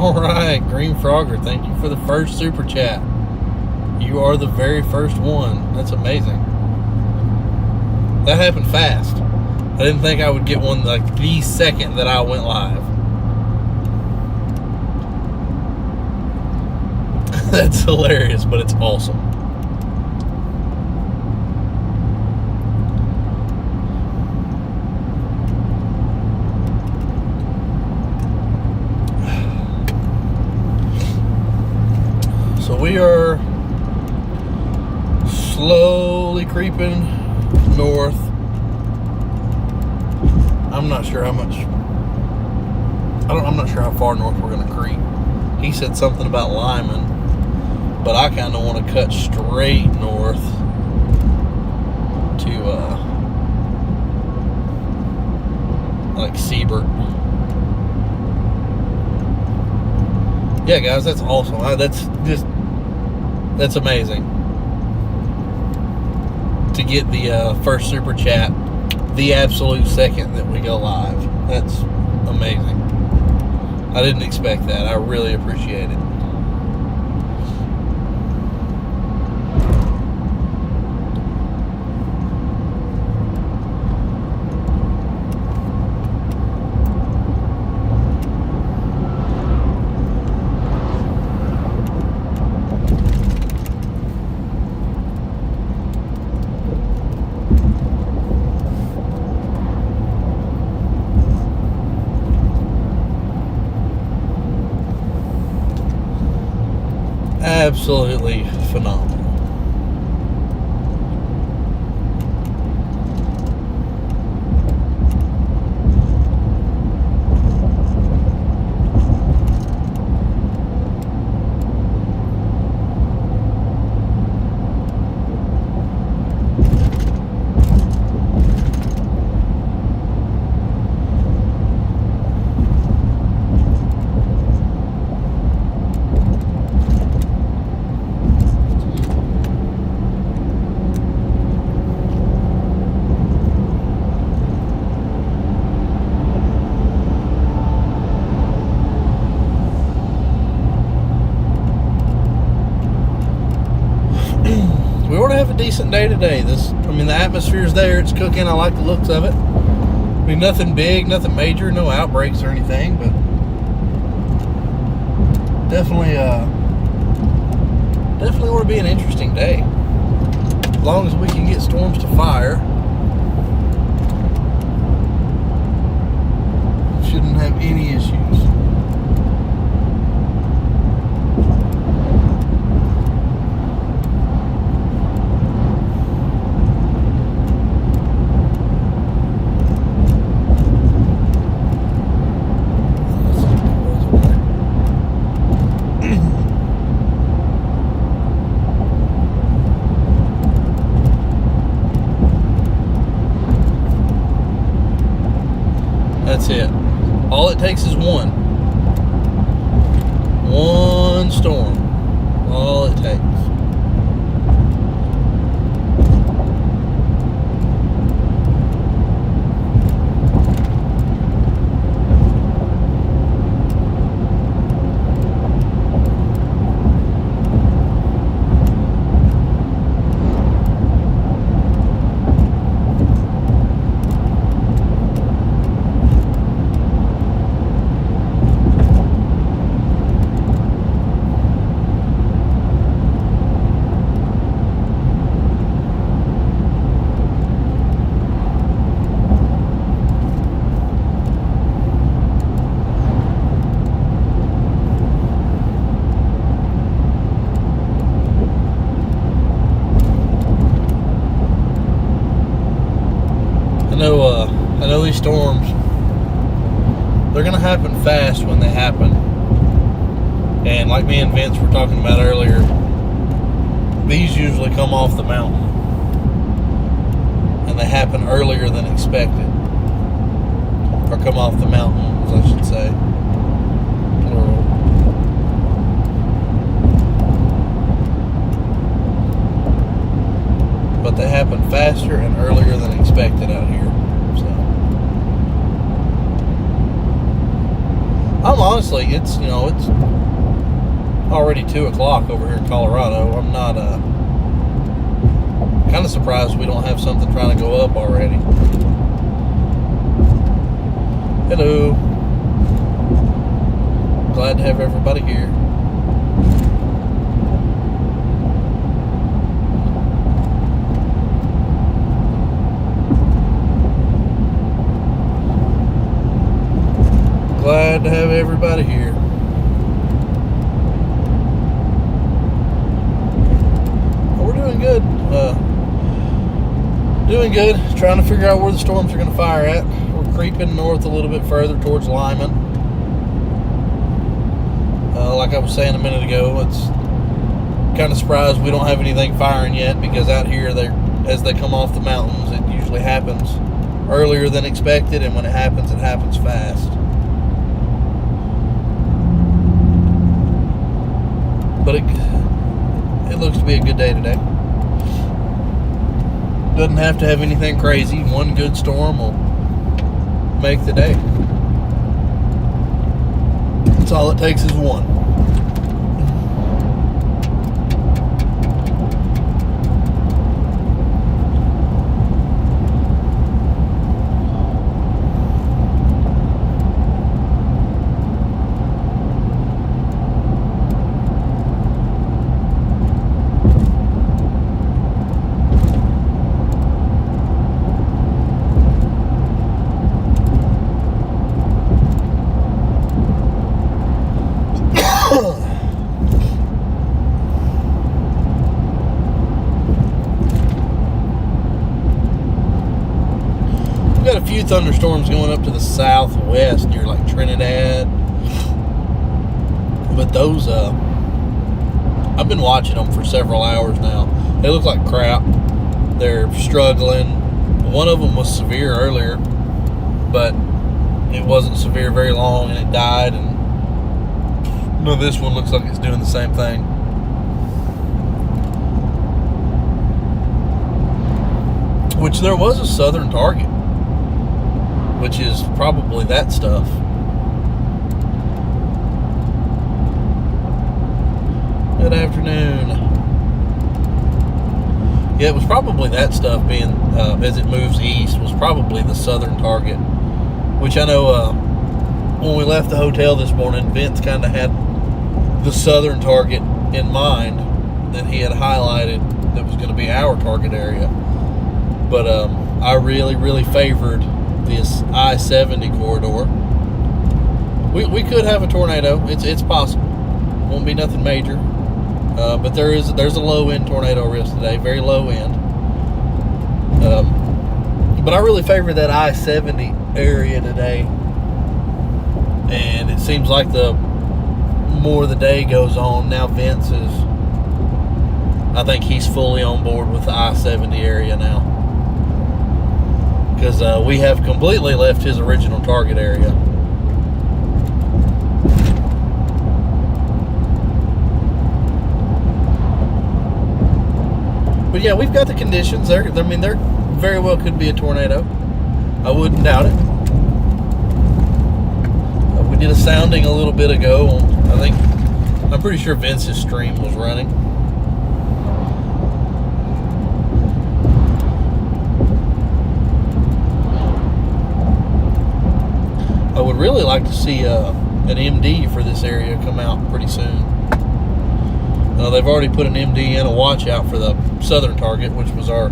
All right, Green Frogger, thank you for the first super chat. You are the very first one. That's amazing. That happened fast. I didn't think I would get one like the second that I went live. That's hilarious, but it's awesome. So we are slowly creeping north. I'm not sure how much. I'm not sure how far north we're going to creep. He said something about Lyman, but I kind of want to cut straight north to like Siebert. Yeah, guys, that's awesome. That's amazing to get the first super chat the absolute second that we go live. That's amazing. I didn't expect that. I really appreciate it. Absolutely phenomenal. Decent day today. The atmosphere's there. It's cooking. I like the looks of it. I mean, nothing big, nothing major, no outbreaks or anything, but definitely want to be an interesting day. As long as we can get storms to fire, shouldn't have any issues. That's it. All it takes is one storm. All it takes. I know these storms, they're going to happen fast when they happen. And like me and Vince were talking about earlier, these usually come off the mountain. And they happen earlier than expected. Or come off the mountains, I should say. Plural. But they happen faster and earlier than expected out here. So I'm honestly, morning. It's, you know, it's already 2 o'clock over here in Colorado. I'm not kind of surprised we don't have something trying to go up already. Hello. Glad to have everybody here. Glad to have everybody here. We're doing good. Doing good. Trying to figure out where the storms are going to fire at. We're creeping north a little bit further towards Lyman. Like I was saying a minute ago, it's kind of surprised we don't have anything firing yet, because out here, as they come off the mountains, it usually happens earlier than expected, and when it happens fast. But it looks to be a good day today. Doesn't have to have anything crazy. One good storm will make the day. That's all it takes is one. We've got a few thunderstorms going up to the southwest near like Trinidad, but those I've been watching them for several hours now. They look like crap. They're struggling. One of them was severe earlier, but it wasn't severe very long and it died. And no, this one looks like it's doing the same thing. Which there was a southern target, which is probably that stuff. Good afternoon. Yeah, it was probably that stuff being, as it moves east, was probably the southern target. Which I know when we left the hotel this morning, Vince kind of had the southern target in mind that he had highlighted that was going to be our target area. But I really favored this I-70 corridor. We could have a tornado. It's possible. Won't be nothing major. But there's a low end tornado risk today, very low end. But I really favor that I-70 area today. And it seems like the more the day goes on, now Vince is, I think he's fully on board with the I-70 area now. Because we have completely left his original target area. But yeah, we've got the conditions. There very well could be a tornado. I wouldn't doubt it. We did a sounding a little bit ago. I'm pretty sure Vince's stream was running. I would really like to see an MD for this area come out pretty soon. They've already put an MD and a watch out for the southern target, which was our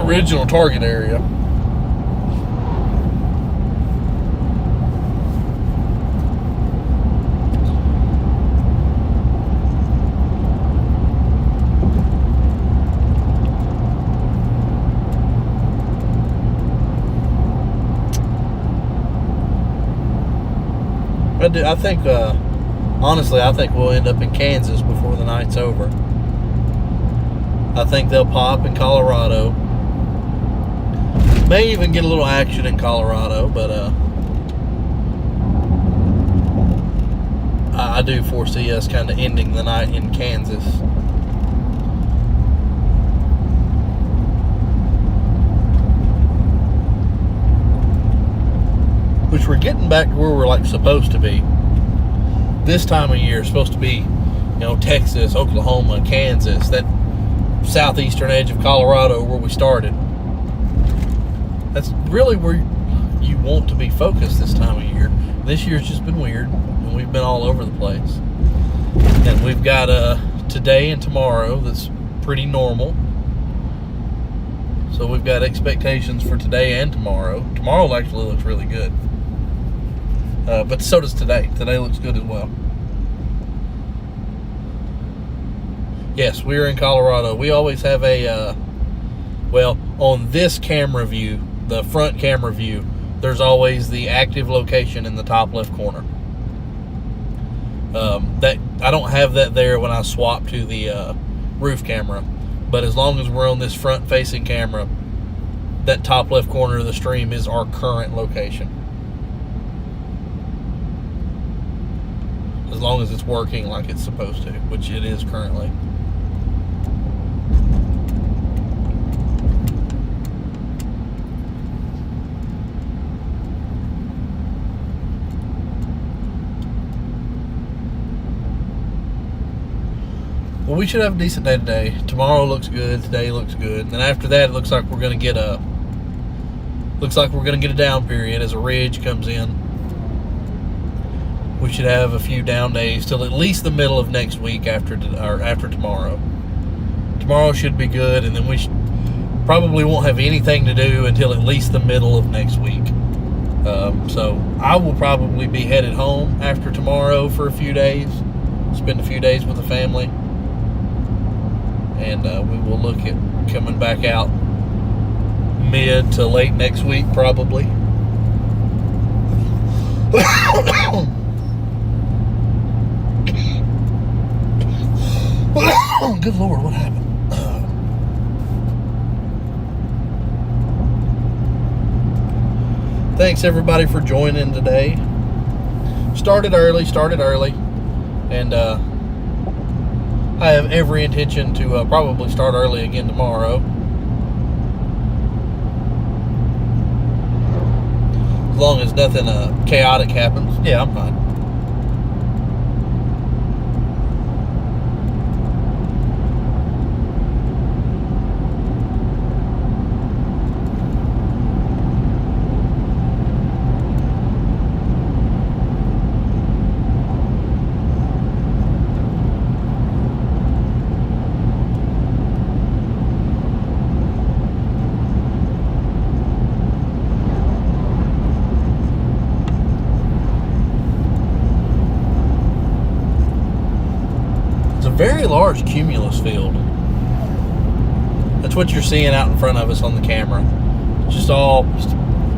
original target area. I think, honestly, I think we'll end up in Kansas before the night's over. I think they'll pop in Colorado. May even get a little action in Colorado, but I do foresee us kind of ending the night in Kansas. which we're getting back to where we're like supposed to be. This time of year is supposed to be, you know, Texas, Oklahoma, Kansas, that southeastern edge of Colorado where we started. That's really where you want to be focused this time of year. This year's just been weird, and we've been all over the place. And we've got today and tomorrow that's pretty normal. So we've got expectations for today and tomorrow. Tomorrow actually looks really good. But so does today. Today looks good as well. Yes, we're in Colorado. We always have a, well, on this camera view, the front camera view, there's always the active location in the top left corner. That I don't have that there when I swap to the roof camera. But as long as we're on this front-facing camera, that top left corner of the stream is our current location. As long as it's working like it's supposed to, which it is currently. Well, we should have a decent day today. Tomorrow looks good. Today looks good. And then after that, it looks like we're going to get a down period as a ridge comes in. We should have a few down days till at least the middle of next week after tomorrow. Tomorrow should be good, and then we probably won't have anything to do until at least the middle of next week. So I will probably be headed home after tomorrow for a few days. Spend a few days with the family. And we will look at coming back out mid to late next week, probably. Good Lord, what happened? Thanks everybody for joining today. Started early, and I have every intention to probably start early again tomorrow. As long as nothing chaotic happens. Yeah, I'm fine. Very large cumulus field. That's what you're seeing out in front of us on the camera. Just a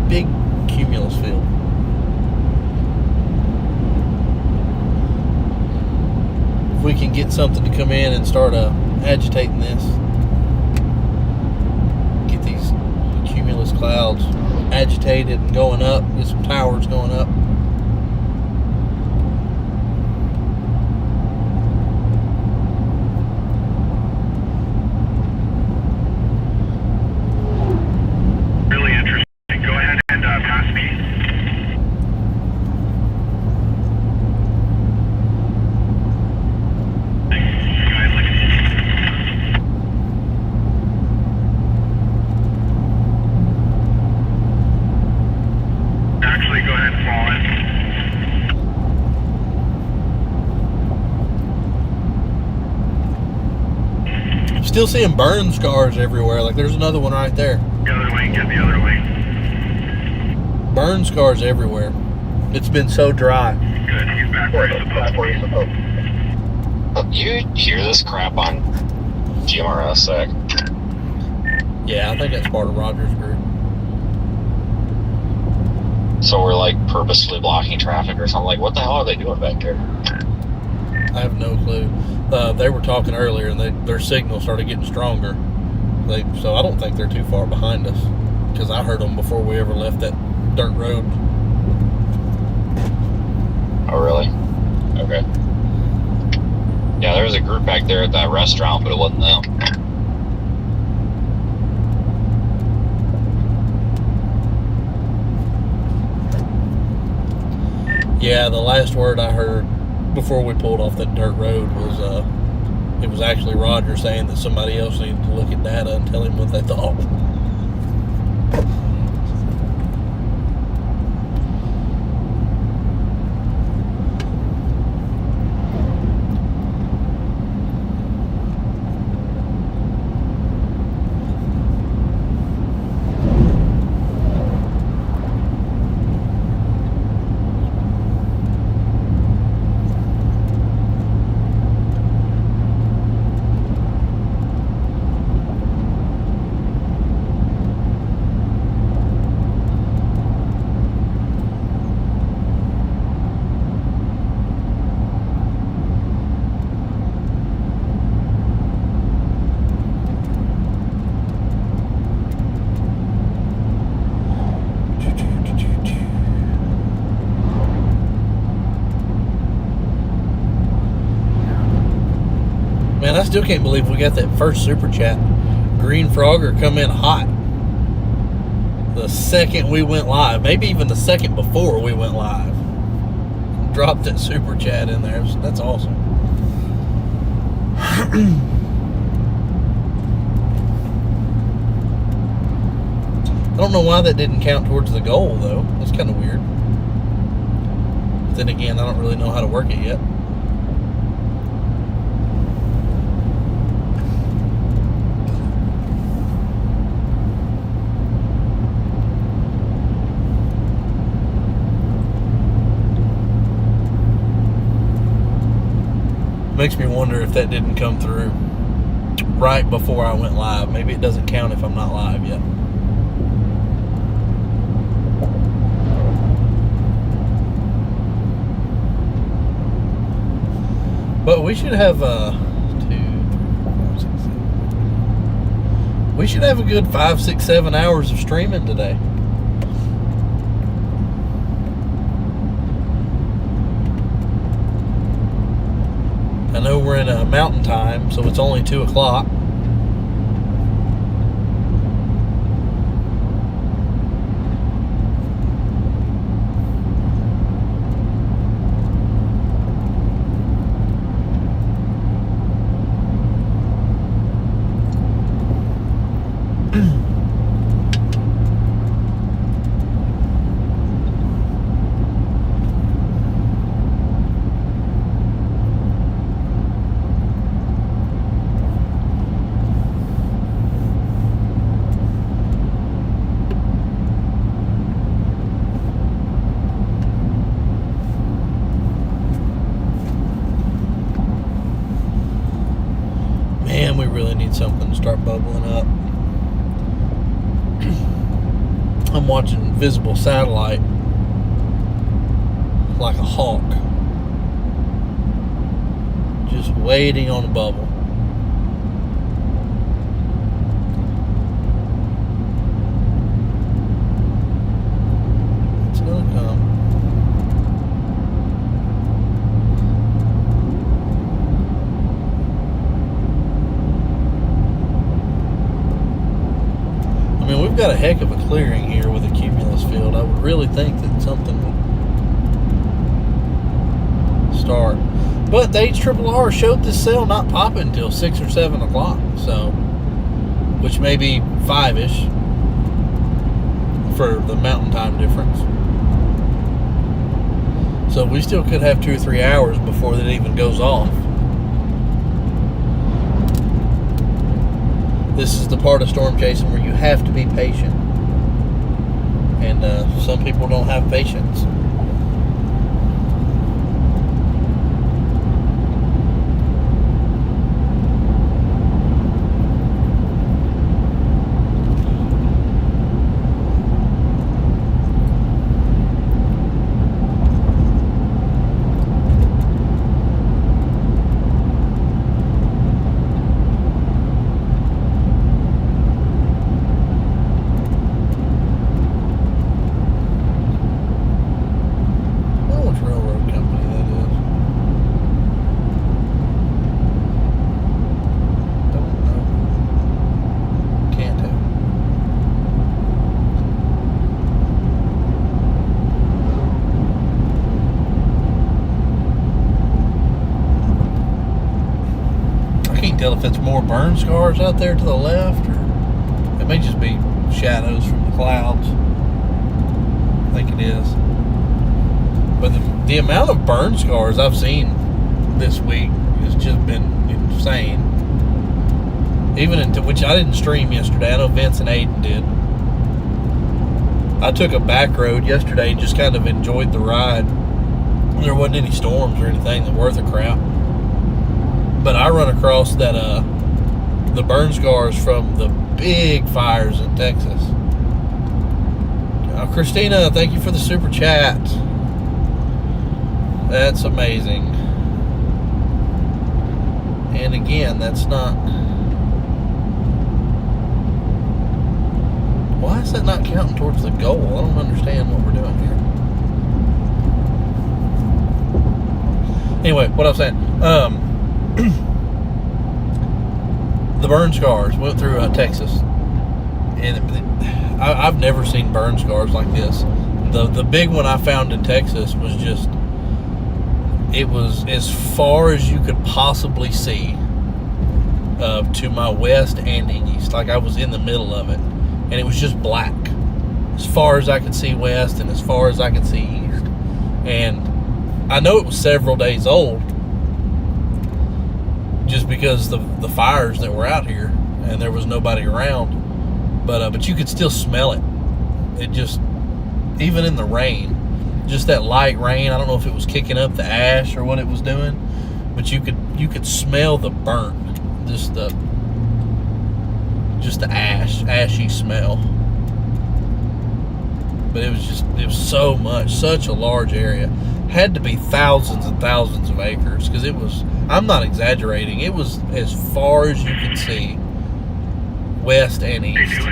big cumulus field. If we can get something to come in and start agitating this, get these cumulus clouds agitated and going up, get some towers going up. Still seeing burn scars everywhere. Like there's another one right there. The other way, get the other way. Burn scars everywhere. It's been so dry. Good, he's back where he's supposed to be. You hear this crap on GMRS? Yeah, I think that's part of Roger's group. So we're like purposely blocking traffic or something. Like, what the hell are they doing back there? I have no clue. They were talking earlier, and their signal started getting stronger. So I don't think they're too far behind us, because I heard them before we ever left that dirt road. Oh, really? Okay. Yeah, there was a group back there at that restaurant, but it wasn't them. Yeah, the last word I heard before we pulled off that dirt road was it was actually Roger saying that somebody else needed to look at data and tell him what they thought. Man, I still can't believe we got that first super chat. Green Frogger come in hot the second we went live, maybe even the second before we went live. Dropped that super chat in there. That's awesome. I don't know why that didn't count towards the goal, though. That's kind of weird. But then again, I don't really know how to work it yet. Makes me wonder if that didn't come through right before I went live. Maybe it doesn't count if I'm not live yet. But we should have we should have a good 5, 6, 7 hours of streaming today. I know we're in a mountain time, so it's only 2 o'clock. Man, we really need something to start bubbling up. I'm watching Visible Satellite like a hawk, just waiting on a bubble. It's gonna come. I mean, we've got a heck of a clearing here with a cumulus field. I would really think that something would start. But the HRRR showed this cell not popping until 6 or 7 o'clock, so, which may be 5-ish for the mountain time difference. So we still could have 2 or 3 hours before that even goes off. This is the part of storm chasing where you have to be patient. And some people don't have patience. it's more burn scars out there to the left, or it may just be shadows from the clouds. I think it is. But the amount of burn scars I've seen this week has just been insane. Even into which I didn't stream yesterday. I know Vince and Aiden did. I took a back road yesterday and just kind of enjoyed the ride. There wasn't any storms or anything that worth a crap. But I run across that the burn scars from the big fires in Texas. Christina, thank you for the super chat. That's amazing. And again, that's not... Why is that not counting towards the goal? I don't understand what we're doing here. Anyway, what I was saying, the burn scars went through Texas, and I've never seen burn scars like this. The big one I found in Texas was just, it was as far as you could possibly see to my west and east. Like I was in the middle of it. And it was just black as far as I could see west and as far as I could see east. And I know it was several days old just because the fires that were out here and there was nobody around. But you could still smell it. It just, even in the rain, just that light rain, I don't know if it was kicking up the ash or what it was doing, but you could smell the burn, just the ashy smell. But it was so much, such a large area. Had to be thousands and thousands of acres, because it was, I'm not exaggerating, it was as far as you could see west and east.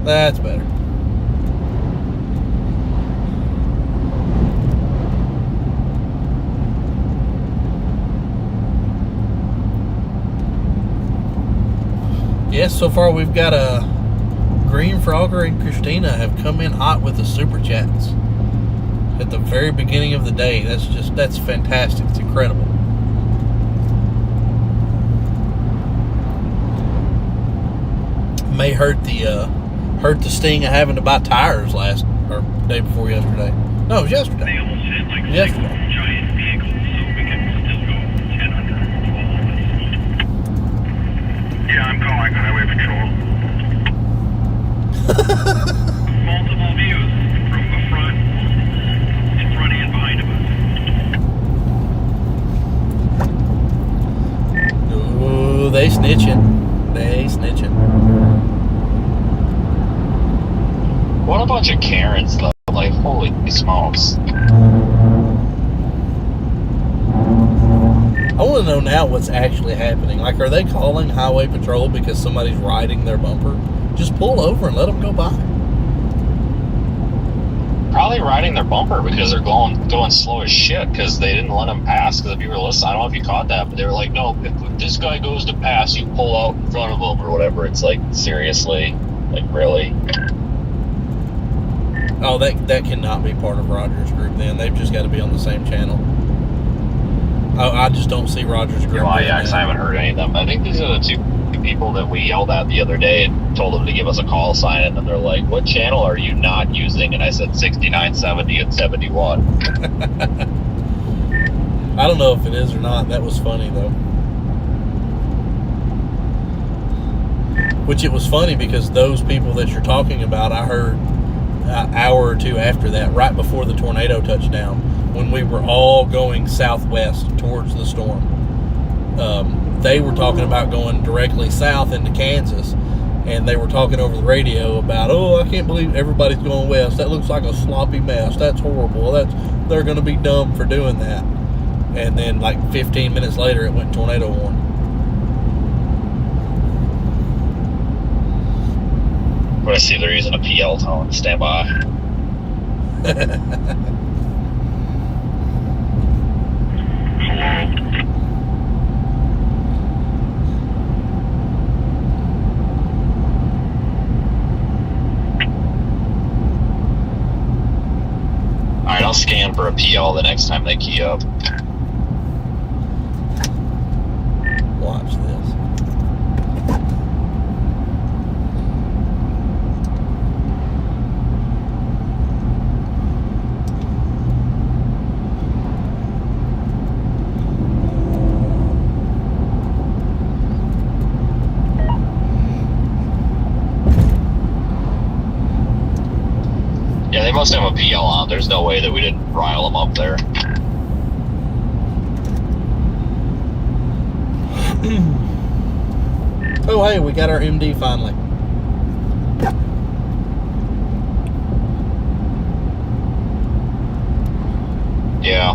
That's better. Yes, so far we've got a Green Frogger and Christina have come in hot with the super chats at the very beginning of the day. That's fantastic. It's incredible. May hurt the sting of having to buy tires day before yesterday. No, it was yesterday. They almost hit like yesterday. Six giant vehicles, so we can still go 10 under all of us. Yeah, I'm calling highway patrol. Multiple views from the front, in front and behind of us. Ooh, they snitching. What a bunch of Karens, though. Like, holy smokes. I want to know now what's actually happening. Like, are they calling highway patrol because somebody's riding their bumper? Just pull over and let them go by. Probably riding their bumper because they're going slow as shit because they didn't let them pass. Because if you were listening, I don't know if you caught that, but they were like, no, if this guy goes to pass, you pull out in front of him or whatever. It's like, seriously? Like, really? Oh, that cannot be part of Roger's group then. They've just got to be on the same channel. I just don't see Roger's group. Well, yeah, because I haven't heard any of them. I think these are the two people that we yelled at the other day and told them to give us a call sign, and they're like, what channel are you not using? And I said 69, 70, and 71. I don't know if it is or not. That was funny, though. Which it was funny because those people that you're talking about, I heard an hour or two after that, right before the tornado touchdown, when we were all going southwest towards the storm. They were talking about going directly south into Kansas, and they were talking over the radio about, oh, I can't believe everybody's going west. That looks like a sloppy mess. That's horrible. They're going to be dumb for doing that. And then like 15 minutes later, it went tornado warning. When I see they're using a PL tone, stand by. Alright, I'll scan for a PL the next time they key up. Watch this. Yeah, they must have a PL on. There's no way that we didn't rile them up there. Oh, hey, we got our MD finally. Yeah.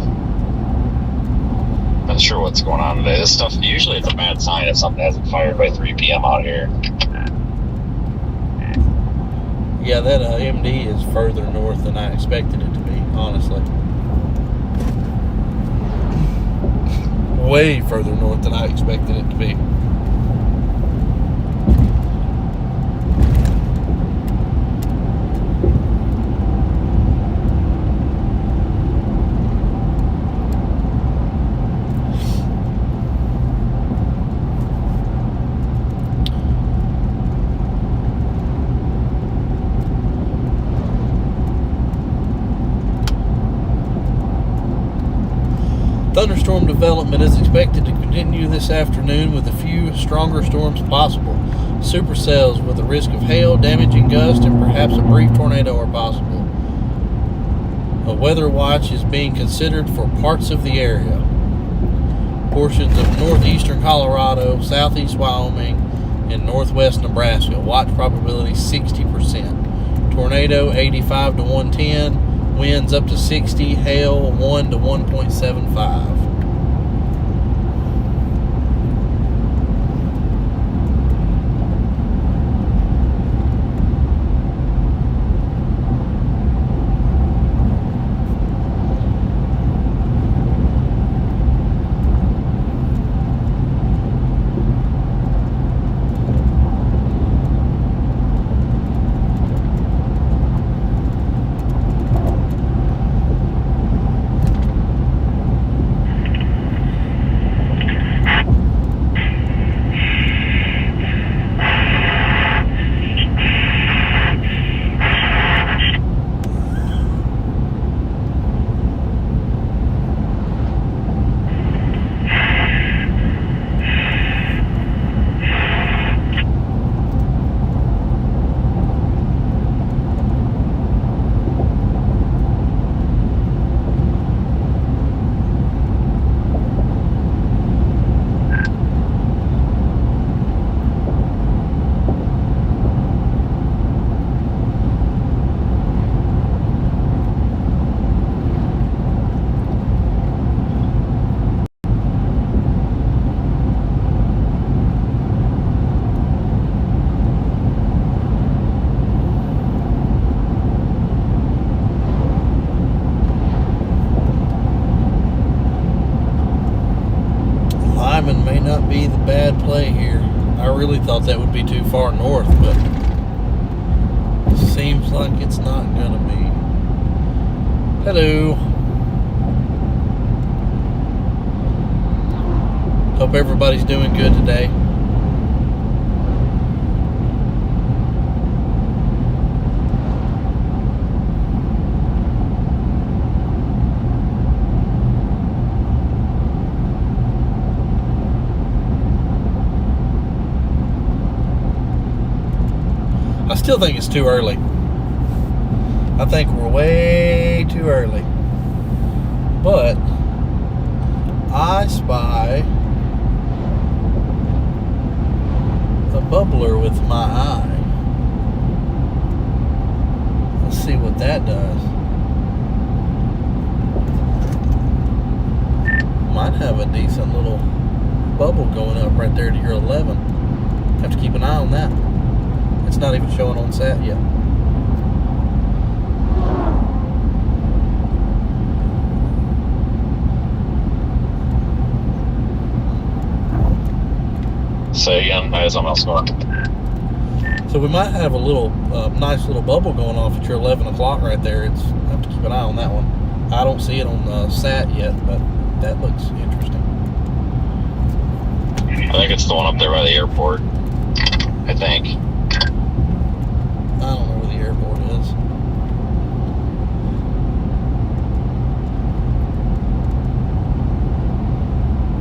Not sure what's going on today. This stuff, usually it's a bad sign if something hasn't fired by 3 p.m. out here. Yeah, that MD is further north than I expected it to be, honestly. Way further north than I expected it to be. Thunderstorm development is expected to continue this afternoon with a few stronger storms possible. Supercells with a risk of hail, damaging gust, and perhaps a brief tornado are possible. A weather watch is being considered for parts of the area. Portions of northeastern Colorado, southeast Wyoming, and northwest Nebraska. Watch probability 60%. Tornado 85 to 110. Winds up to 60, hail 1 to 1.75. Lyman may not be the bad play here. I really thought that would be too far north, but it seems like it's not gonna be. Hello. Hope everybody's doing good today. I still think it's too early. I think we're way too early. But I spy a bubbler with my eye. Let's see what that does. Might have a decent little bubble going up right there to your 11. Have to keep an eye on that. It's not even showing on sat yet. Say again, I had something else going. So we might have a little nice little bubble going off at your 11 o'clock right there. I have to keep an eye on that one. I don't see it on sat yet, but that looks interesting. I think it's the one up there by the airport. I think. I don't know where the airport is.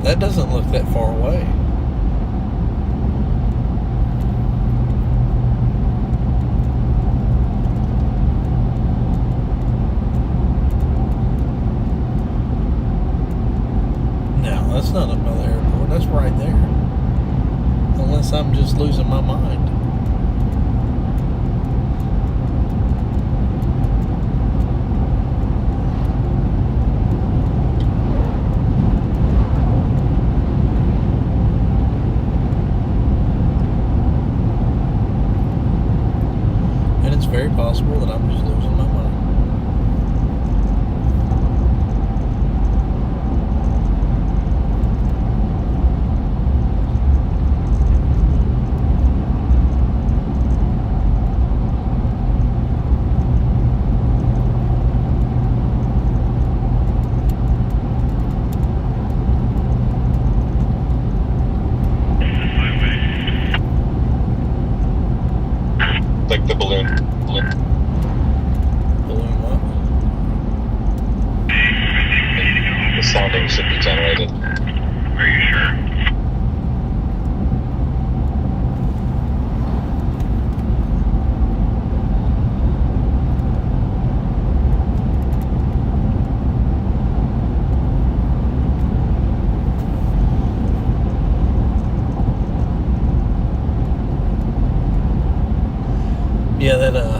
That doesn't look that far away. No, that's not another airport. That's right there. Unless I'm just losing my mind. And it's very possible that I'm just losing my mind. Like the balloon. Balloon what? The sounding should be generated. Are you sure? Yeah, that, I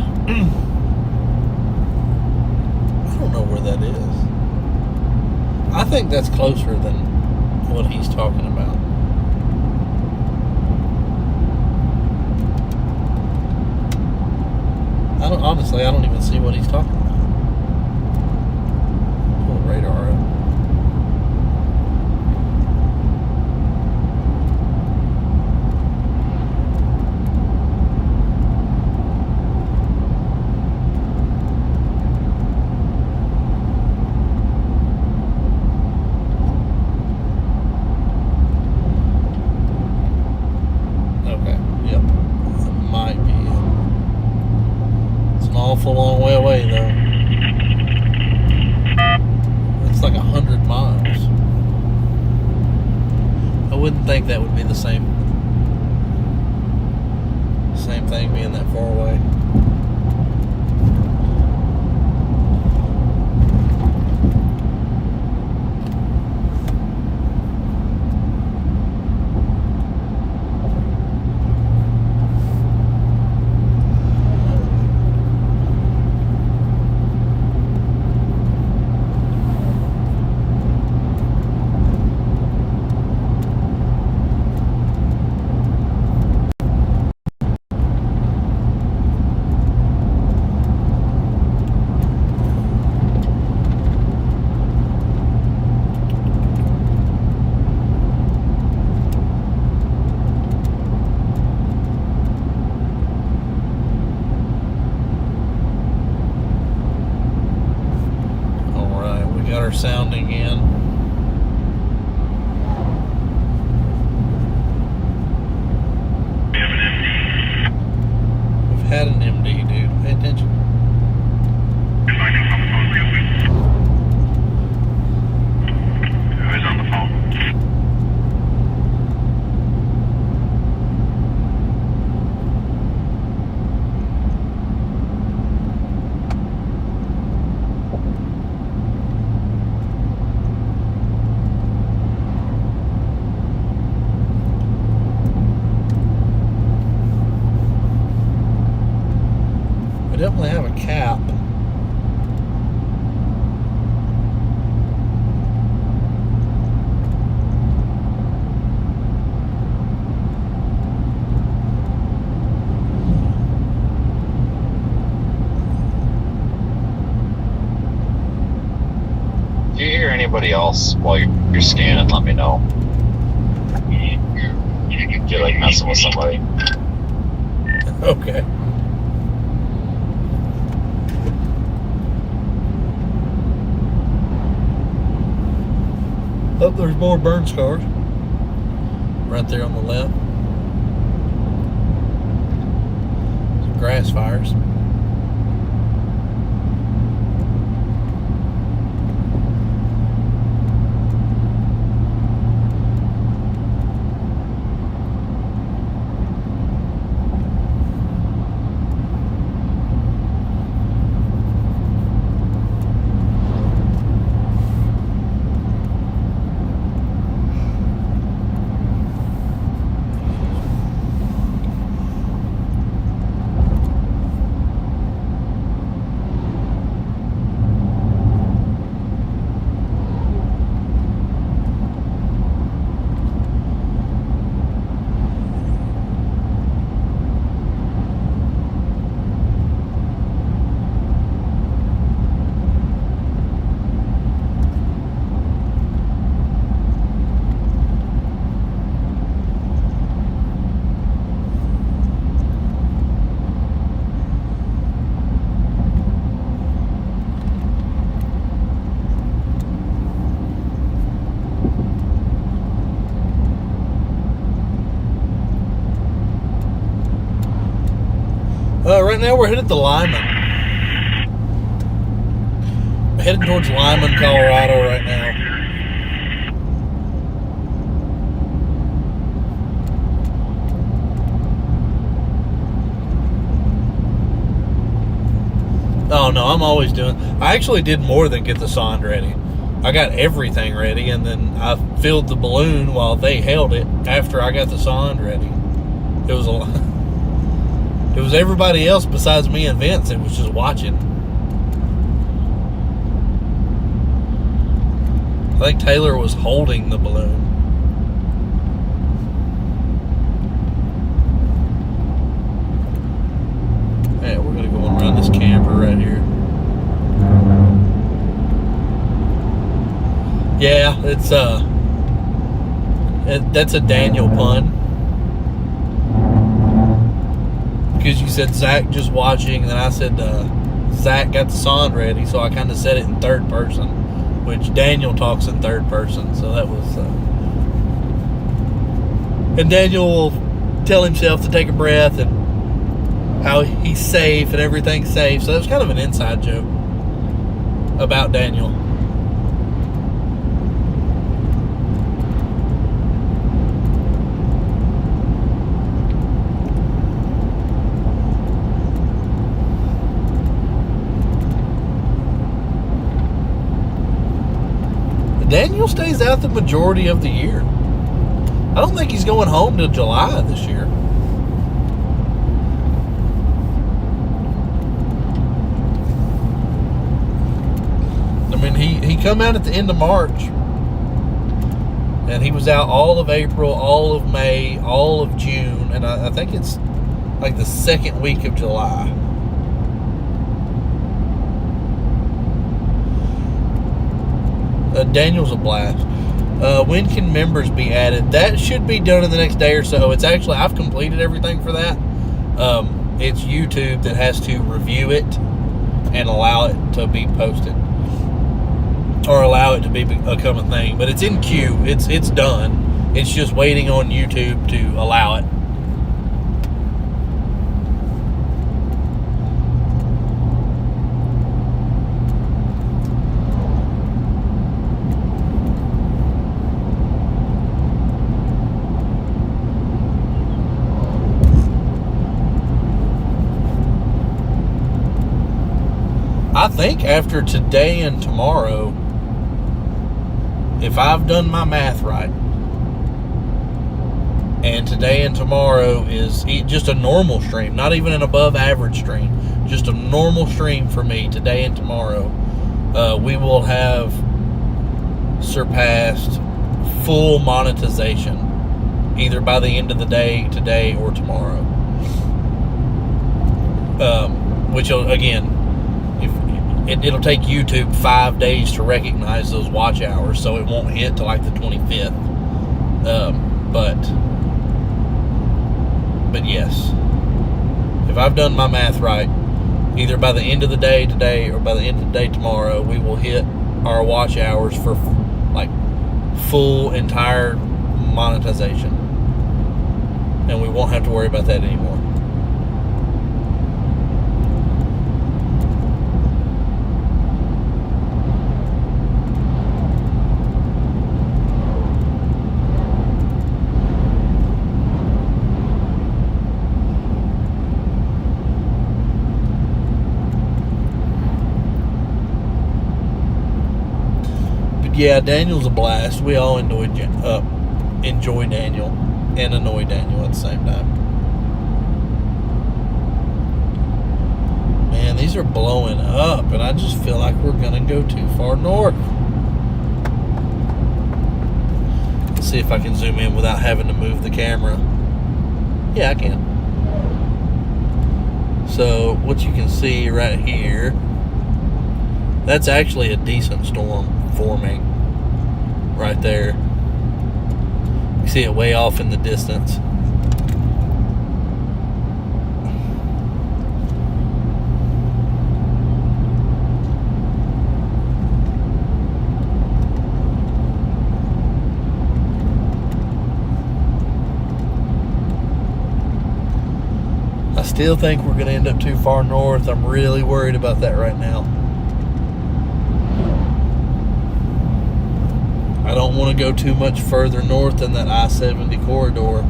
don't know where that is. I think that's closer than what he's talking about. Honestly, I don't even see what he's talking about. Pull the radar up. Okay, yep. That might be it. It's an awful long way away, though. It's like 100 miles. I wouldn't think that would be the same thing being that far away. definitely have a cap. If you hear anybody else while you're scanning, let me know. If you're like messing with somebody. Okay. Oh, there's more burn scars. Right there on the left. Some grass fires. Right now we're headed to Lyman. We're heading towards Lyman, Colorado right now. Oh no, I'm always doing. I actually did more than get the sonde ready. I got everything ready, and then I filled the balloon while they held it after I got the sonde ready. It was a lot. It was everybody else besides me and Vince. It was just watching. I think Taylor was holding the balloon. Yeah, we're gonna go and run this camper right here. Yeah, it's that's a Daniel pun. Because you said Zach just watching, and then I said Zach got the sonde ready, so I kind of said it in third person, which Daniel talks in third person, so that was. And Daniel will tell himself to take a breath and how he's safe and everything's safe, so that was kind of an inside joke about Daniel. Daniel stays out the majority of the year. I don't think he's going home till July this year. I mean, he come out at the end of March, and he was out all of April, all of May, all of June, and I think it's like the second week of July. Daniel's a blast. When can members be added? That should be done in the next day or so. It's actually, I've completed everything for that. It's YouTube that has to review it and allow it to be posted, or allow it to become a thing. But it's in queue. It's done. It's just waiting on YouTube to allow it. I think after today and tomorrow, if I've done my math right, And today and tomorrow is just a normal stream, not even an above average stream, just a normal stream for me today and tomorrow. We will have surpassed full monetization either by the end of the day today or tomorrow. Which again, it'll take YouTube 5 days to recognize those watch hours, so it won't hit till like the 25th. But yes, if I've done my math right, either by the end of the day today or by the end of the day tomorrow, we will hit our watch hours for like full entire monetization, and we won't have to worry about that anymore. Yeah, Daniel's a blast. We all enjoy Daniel and annoy Daniel at the same time. Man, these are blowing up, and I just feel like we're gonna go too far north. Let's see if I can zoom in without having to move the camera. Yeah, I can. So what you can see right here, that's actually a decent storm forming right there. You see it way off in the distance. I still think we're going to end up too far north. I'm really worried about that right now. I don't want to go too much further north than that I-70 corridor.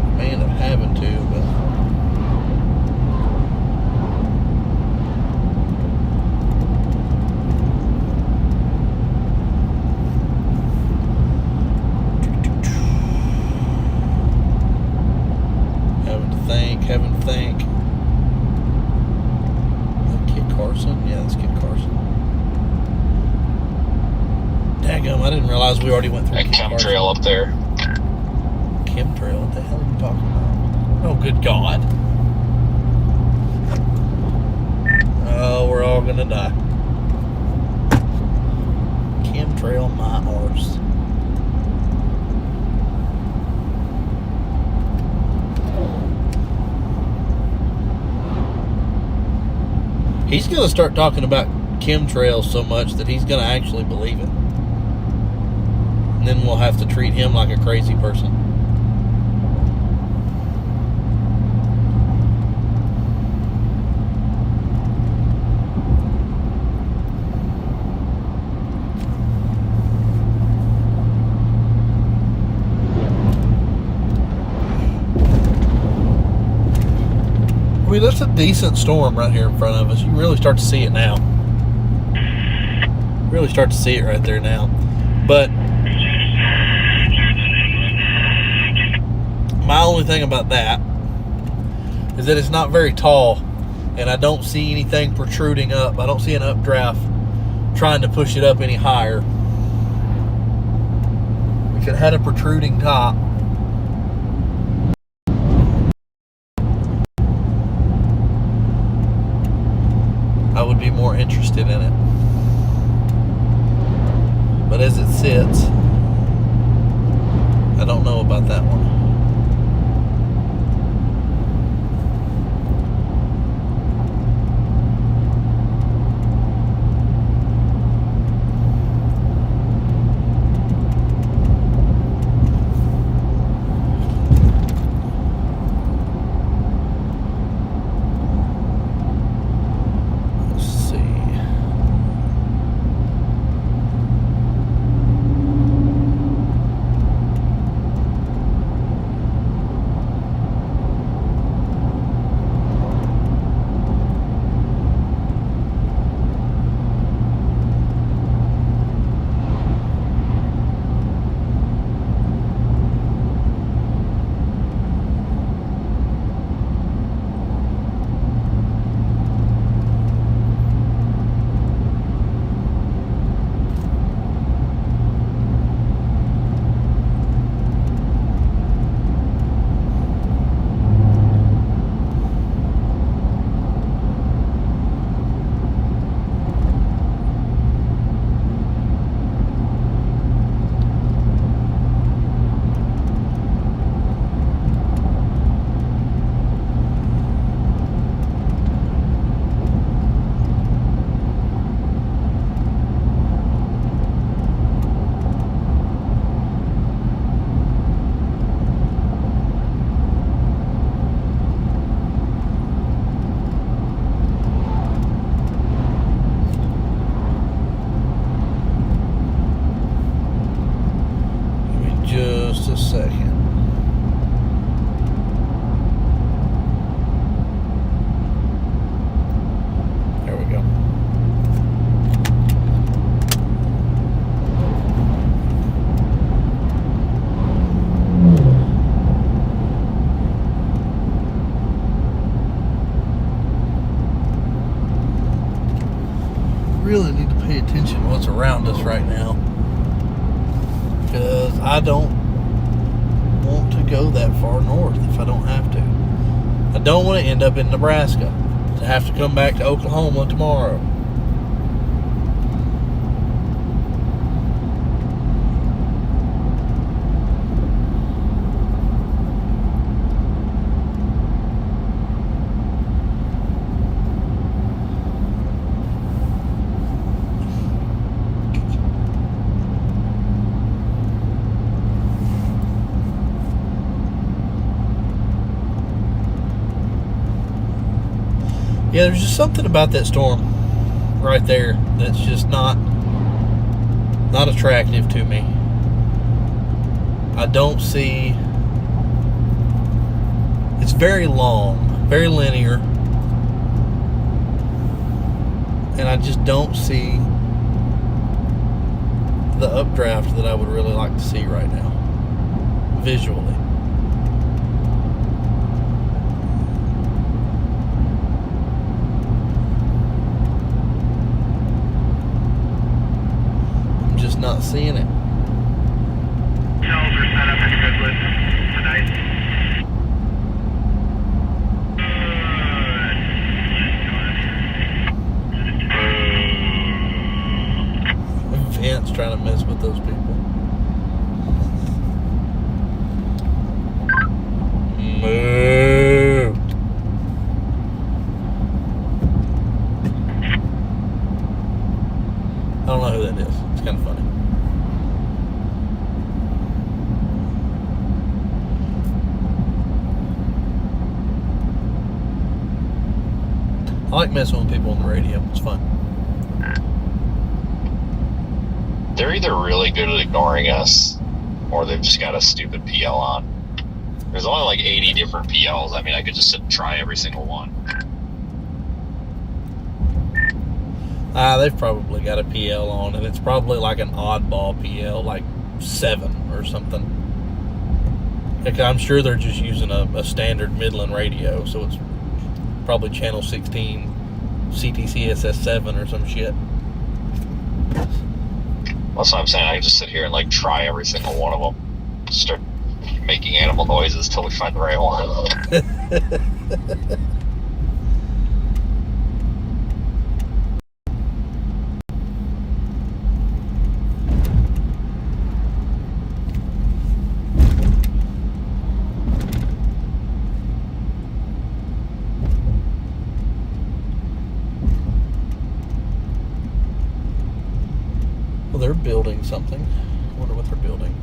I may end up having to, but having to think. Kid Carson? Yeah, that's Kid Carson. Daggum, I didn't realize we already went through that chemtrail up there. Chemtrail? What the hell are you talking about? Oh, good God. Oh, we're all gonna die. Chemtrail my arse. He's going to start talking about chemtrails so much that he's going to actually believe it. And then we'll have to treat him like a crazy person. I mean, that's a decent storm right here in front of us. You really start to see it now. Really start to see it right there now. But my only thing about that is that it's not very tall, and I don't see anything protruding up. I don't see an updraft trying to push it up any higher. If it had a protruding top, I would be more interested in it. But as it sits, I don't know about that one. around us right now. Because I don't want to go that far north if I don't have to. I don't want to end up in Nebraska to have to come back to Oklahoma tomorrow. Yeah, there's just something about that storm right there that's just not attractive to me. I don't see. It's very long, very linear, and I just don't see the updraft that I would really like to see right now, visually. Not seeing it. Cells are set up in Goodwood tonight. Vance trying to mess with those people. Move. I don't know who that is. It's kind of funny. I like messing with people on the radio. It's fun. They're either really good at ignoring us, or they've just got a stupid PL on. There's only like 80 different PLs. I mean, I could just sit and try every single one. They've probably got a PL on, and it's probably like an oddball PL, like 7 or something. Like, I'm sure they're just using a standard Midland radio, so it's probably channel 16 CTCSS 7 or some shit. That's what I'm saying. I can just sit here and like try every single one of them. Start making animal noises till we find the right one. They're building something. I wonder what they're building.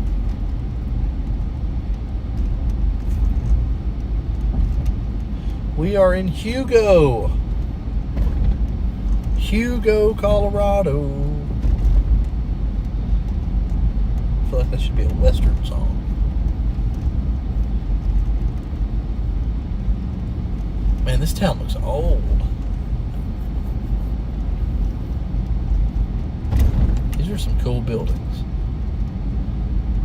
We are in Hugo, Colorado. I feel like that should be a Western song. Man, this town looks old. These are some cool buildings.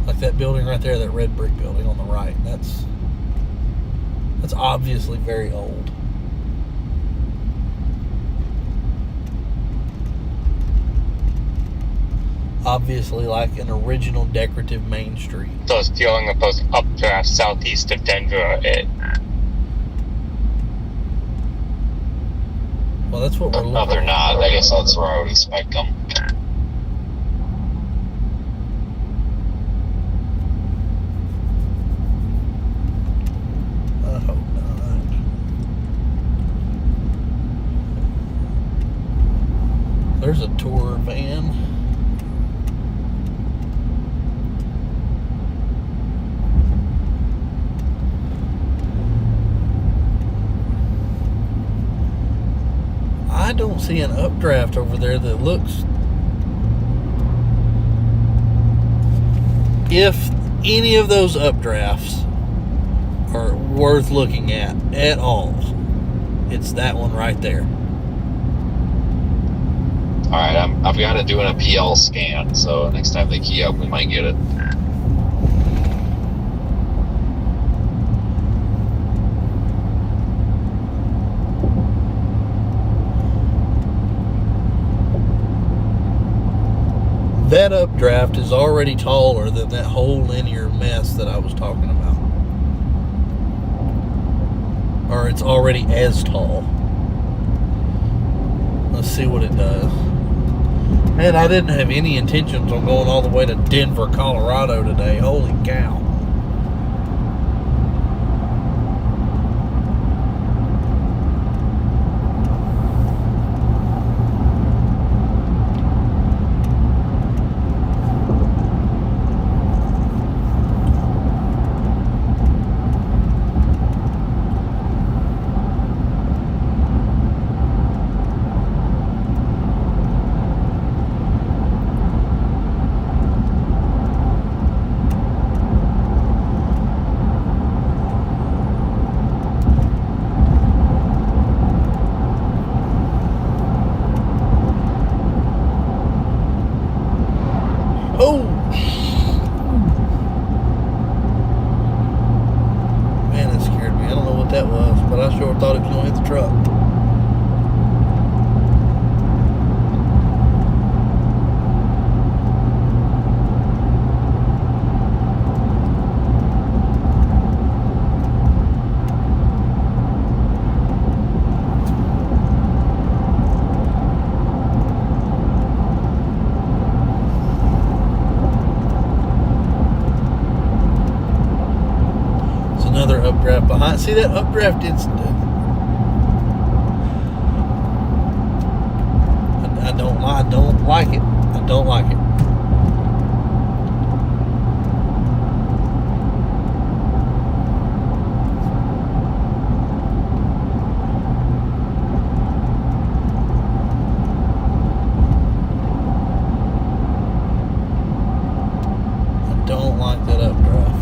Like that building right there, that red brick building on the right. That's obviously very old. Obviously like an original decorative main street. So it's feeling of those updrafts southeast of Denver. Well, that's what we're looking No, they're not. I guess that's where I would expect them. I hope not. There's a tour van. I don't see an updraft over there that looks... If any of those updrafts are worth looking at all, it's that one right there. Alright, I've got it doing a PL scan, so next time they key up, we might get it. That updraft is already taller than that whole linear mess that I was talking about. Or it's already as tall. Let's see what it does. Man, I didn't have any intentions on going all the way to Denver, Colorado today. Holy cow. Thought it was going to hit the truck. It's another updraft behind. See that updraft did. I don't like it. I don't like it. I don't like that updraft.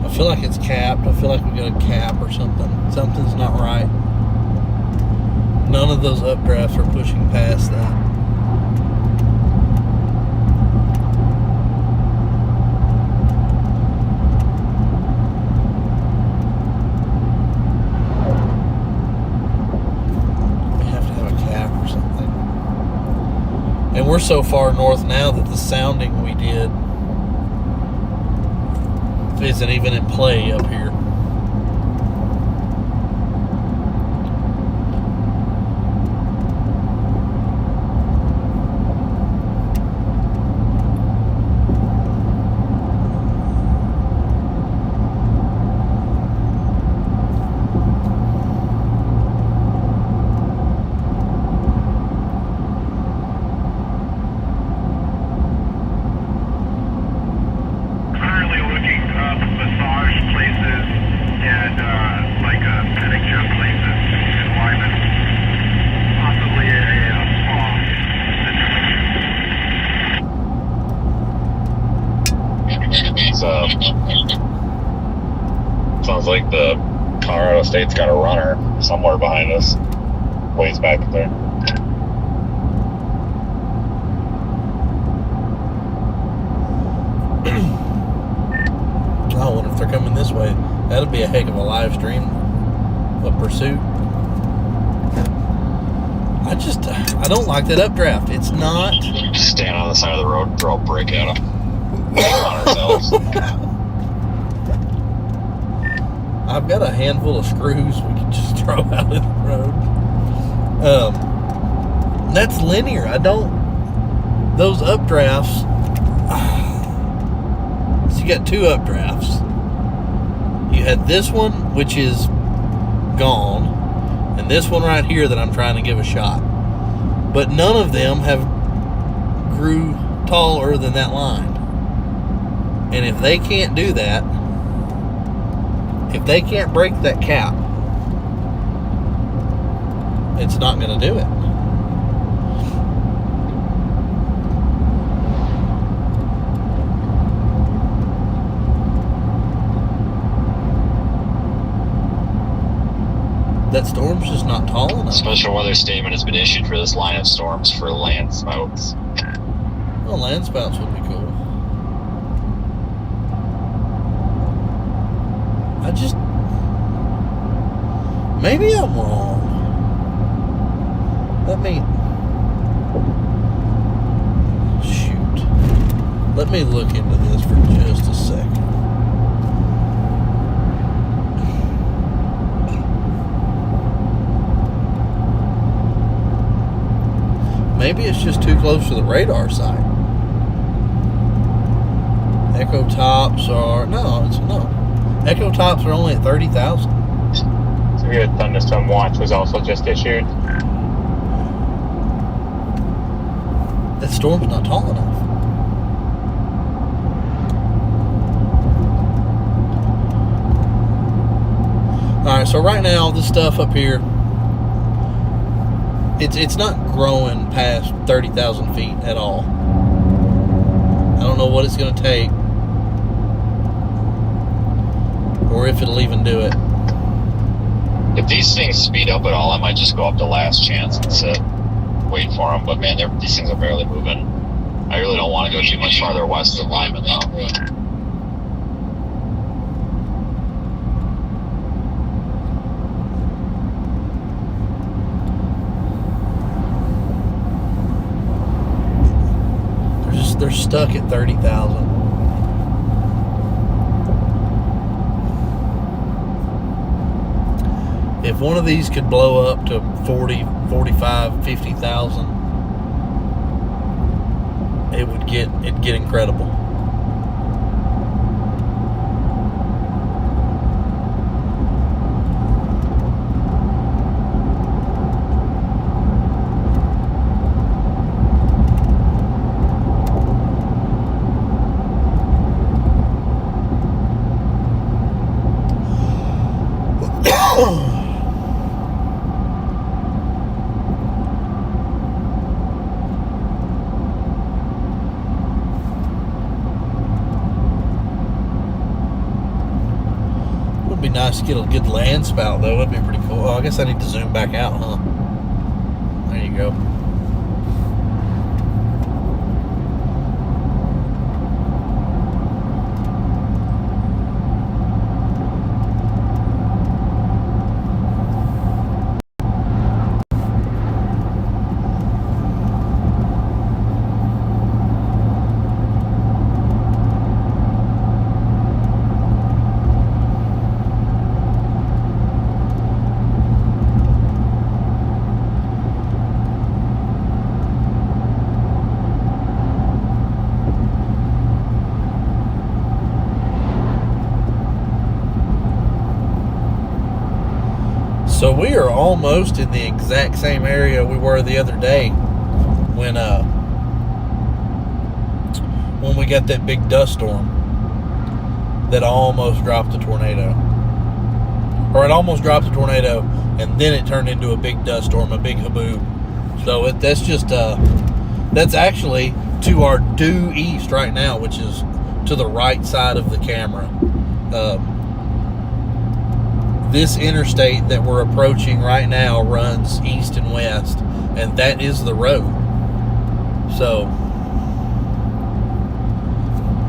I feel like it's capped. I feel like we got a cap or something. Something's not right. None of those updrafts are pushing past that. We have to have a cap or something. And we're so far north now that the sounding we did isn't even in play up here. Sounds like the Colorado State's got a runner somewhere behind us, ways back there. I wonder if they're coming this way. That'd be a heck of a live stream of pursuit. I don't like that updraft. It's not. Just stand on the side of the road and throw a brick at them. On ourselves. I've got a handful of screws we can just throw out in the road. That's linear. Those updrafts. So you got two updrafts. You had this one, which is gone, and this one right here that I'm trying to give a shot. But none of them have grew taller than that line. And if they can't do that, if they can't break that cap, it's not going to do it. That storm's just not tall enough. Special weather statement has been issued for this line of storms for land spouts. Well, land spouts would be cool. Maybe I'm wrong. Let me look into this for just a second. Maybe it's just too close to the radar site. Echo tops are no. Echo tops are only at 30,000. Severe thunderstorm watch was also just issued. That storm's not tall enough. Alright, so right now this stuff up here, it's not growing past 30,000 feet at all. I don't know what it's going to take, or if it'll even do it. If these things speed up at all, I might just go up to last chance and sit, wait for them. But man, these things are barely moving. I really don't want to go too much farther west than Lyman though. They're stuck at 30,000. If one of these could blow up to 40, 45, 50,000, it'd get incredible. Would be nice to get a good land spout though. That'd be pretty cool. Oh, I guess I need to zoom back out, huh? There you go. So we are almost in the exact same area we were the other day when we got that big dust storm that almost dropped a tornado. Or it almost dropped a tornado and then it turned into a big dust storm, a big haboob. So that's just that's actually to our due east right now, which is to the right side of the camera. This interstate that we're approaching right now runs east and west, and that is the road. So,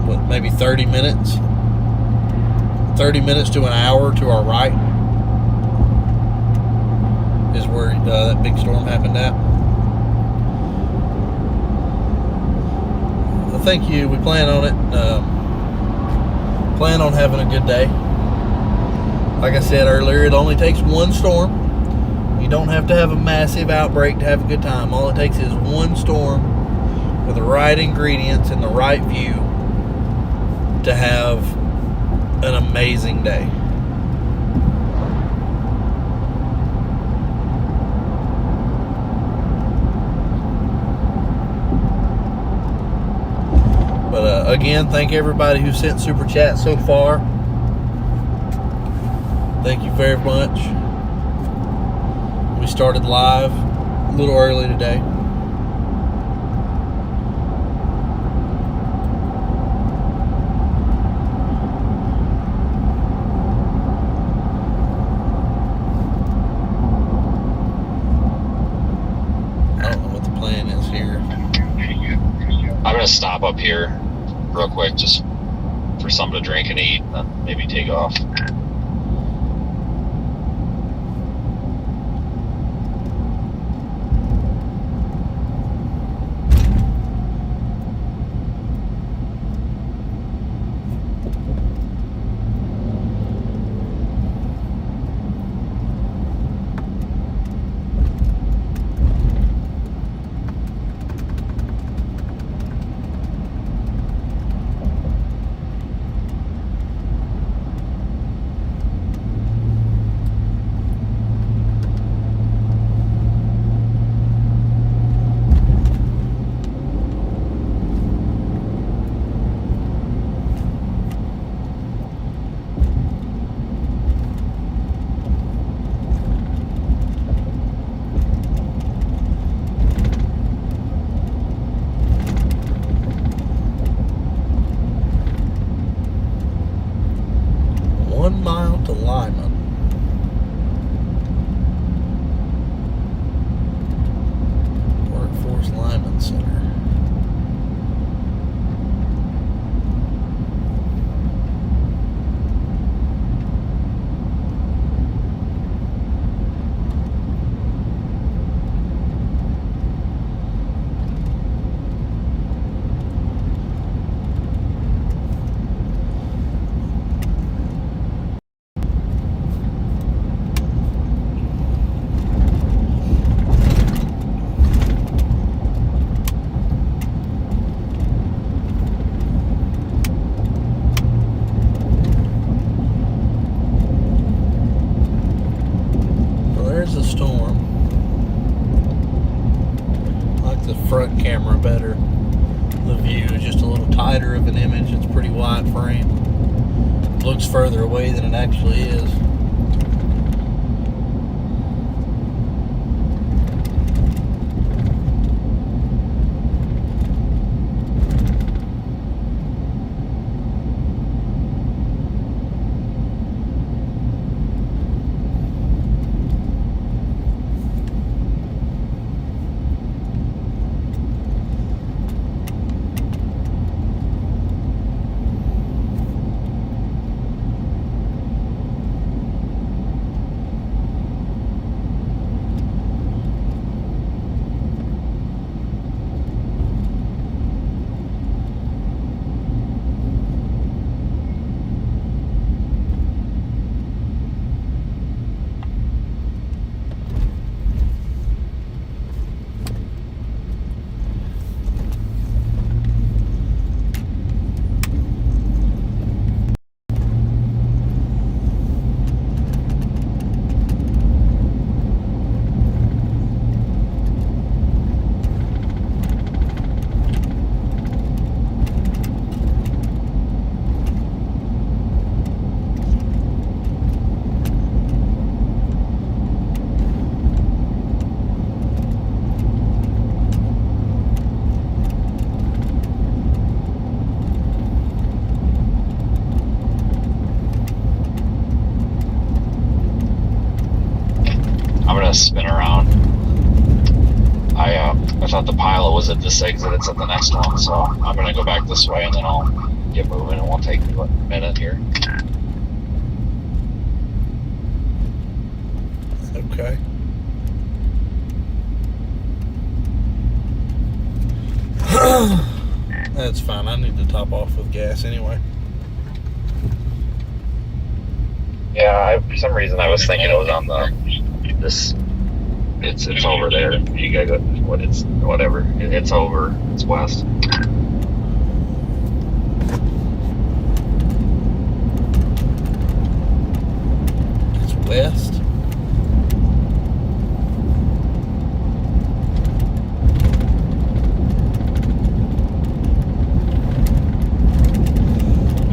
what, maybe 30 minutes? 30 minutes to an hour to our right is where that big storm happened at. Well, thank you. We plan on it. Plan on having a good day. Like I said earlier, it only takes one storm. You don't have to have a massive outbreak to have a good time. All it takes is one storm with the right ingredients and the right view to have an amazing day. But again, thank everybody who sent super chat so far. Thank you very much. We started live a little early today. gonna stop up here real quick just for something to drink and eat, and then maybe take off. To Lyman. Workforce Lyman Center. There's a storm. I like the front camera better. The view is just a little tighter of an image. It's pretty wide frame. It looks further away than it actually is. Spin around. I thought the pilot was at this exit. It's at the next one, so I'm gonna go back this way and then I'll get moving, and we'll take a minute here. Okay. That's fine. I need to top off with gas anyway. Yeah, for some reason I was thinking it was on this. It's over there. You gotta go. Whatever. It's over. It's west. It's west.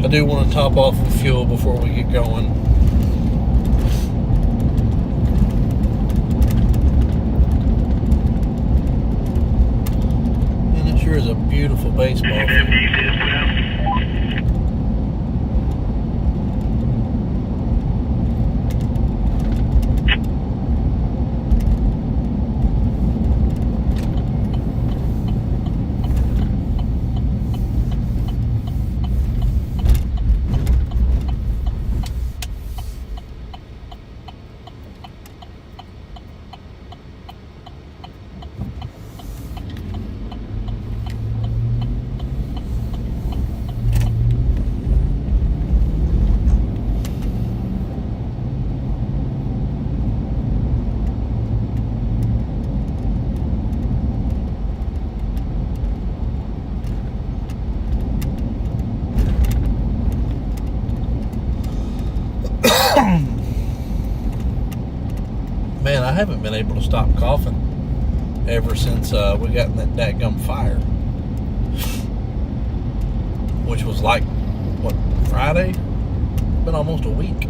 I do want to top off with fuel before we get going. Sure is a beautiful baseball field. haven't been able to stop coughing ever since we got in that dadgum fire. Which was like, what, Friday? Been almost a week. I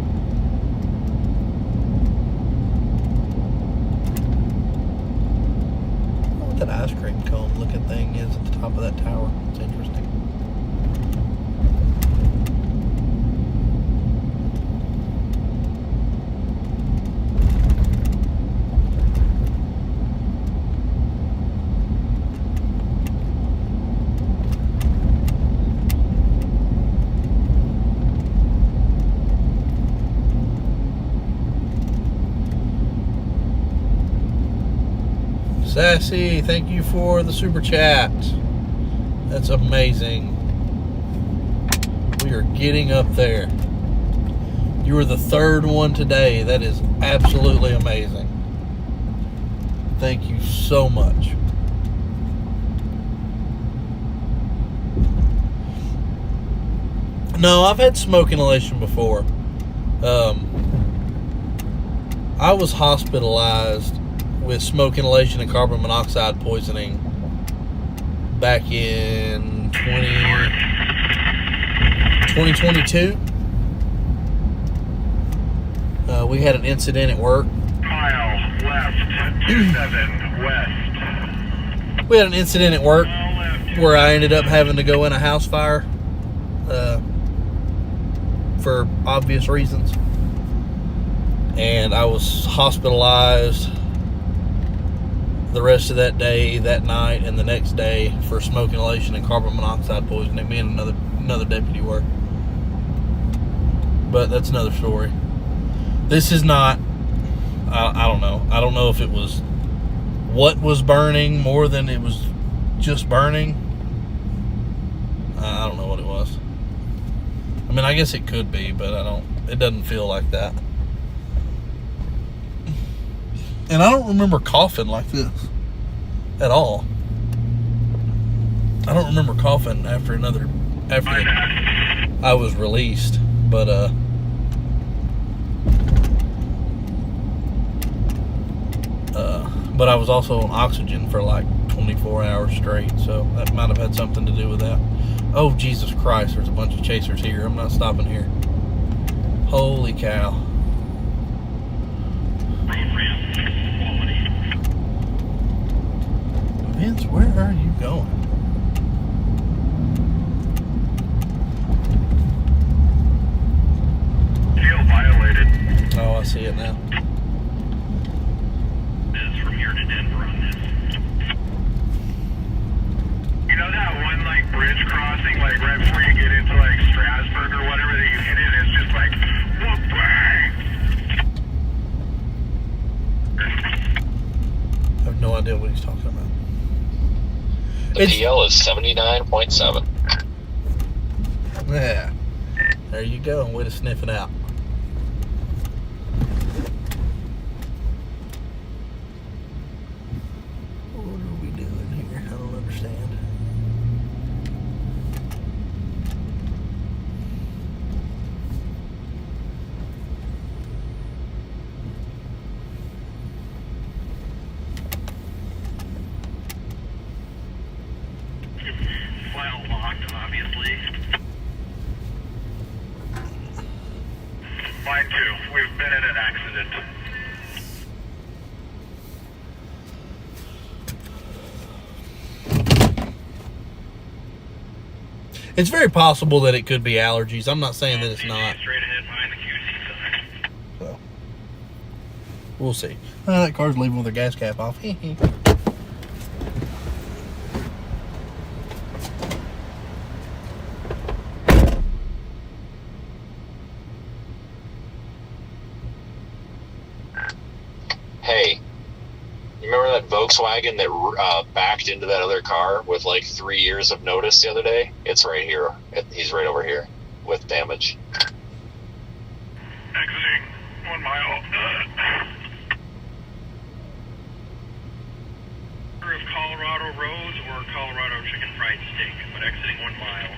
wonder what that ice cream cone looking thing is at the top of that tower. It's interesting. Sassy, thank you for the super chat. That's amazing. We are getting up there. You were the third one today. That is absolutely amazing. Thank you so much. No, I've had smoke inhalation before. I was hospitalized with smoke inhalation and carbon monoxide poisoning back in 2022. We had an incident at work. Mile left, 27 west. We had an incident at work where I ended up having to go in a house fire for obvious reasons. And I was hospitalized the rest of that day, that night, and the next day for smoke inhalation and carbon monoxide poisoning. Me and another deputy were. But that's another story. This is not, I don't know. I don't know if it was what was burning more than it was just burning. I don't know what it was. I mean, I guess it could be, but it doesn't feel like that. And I don't remember coughing like this at all. I don't remember coughing after I was released, but I was also on oxygen for like 24 hours straight, so that might have had something to do with that. Oh, Jesus Christ, there's a bunch of chasers here. I'm not stopping here. Holy cow. Vince, where are you going? Field violated. Oh, I see it now. It's from here to Denver on this. You know that one like bridge crossing, like right before you get into like Strasburg or whatever that you hit it, it's just like whoop bang. I have no idea what he's talking about. The PL is 79.7. Yeah. There you go. Way to sniff it out. What are we doing here? I don't understand. File locked, obviously. Mine too. We've been in an accident. It's very possible that it could be allergies. I'm not saying that it's not. Straight ahead behind the QC center. So, we'll see. That car's leaving with her gas cap off. Hey, you remember that Volkswagen that backed into that other car with like 3 years of notice the other day? It's right here. He's right over here with damage. Exiting 1 mile. Of Colorado Rose or Colorado Chicken Fried Steak, but exiting 1 mile.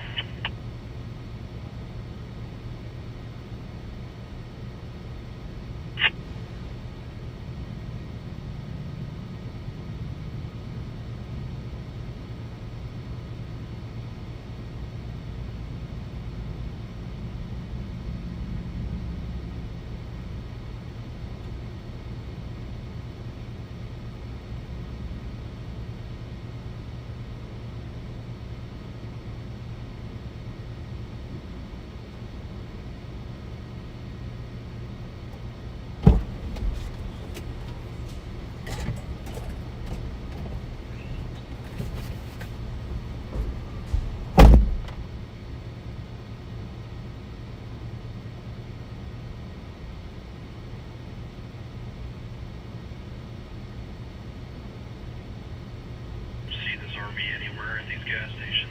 me anywhere at these gas stations.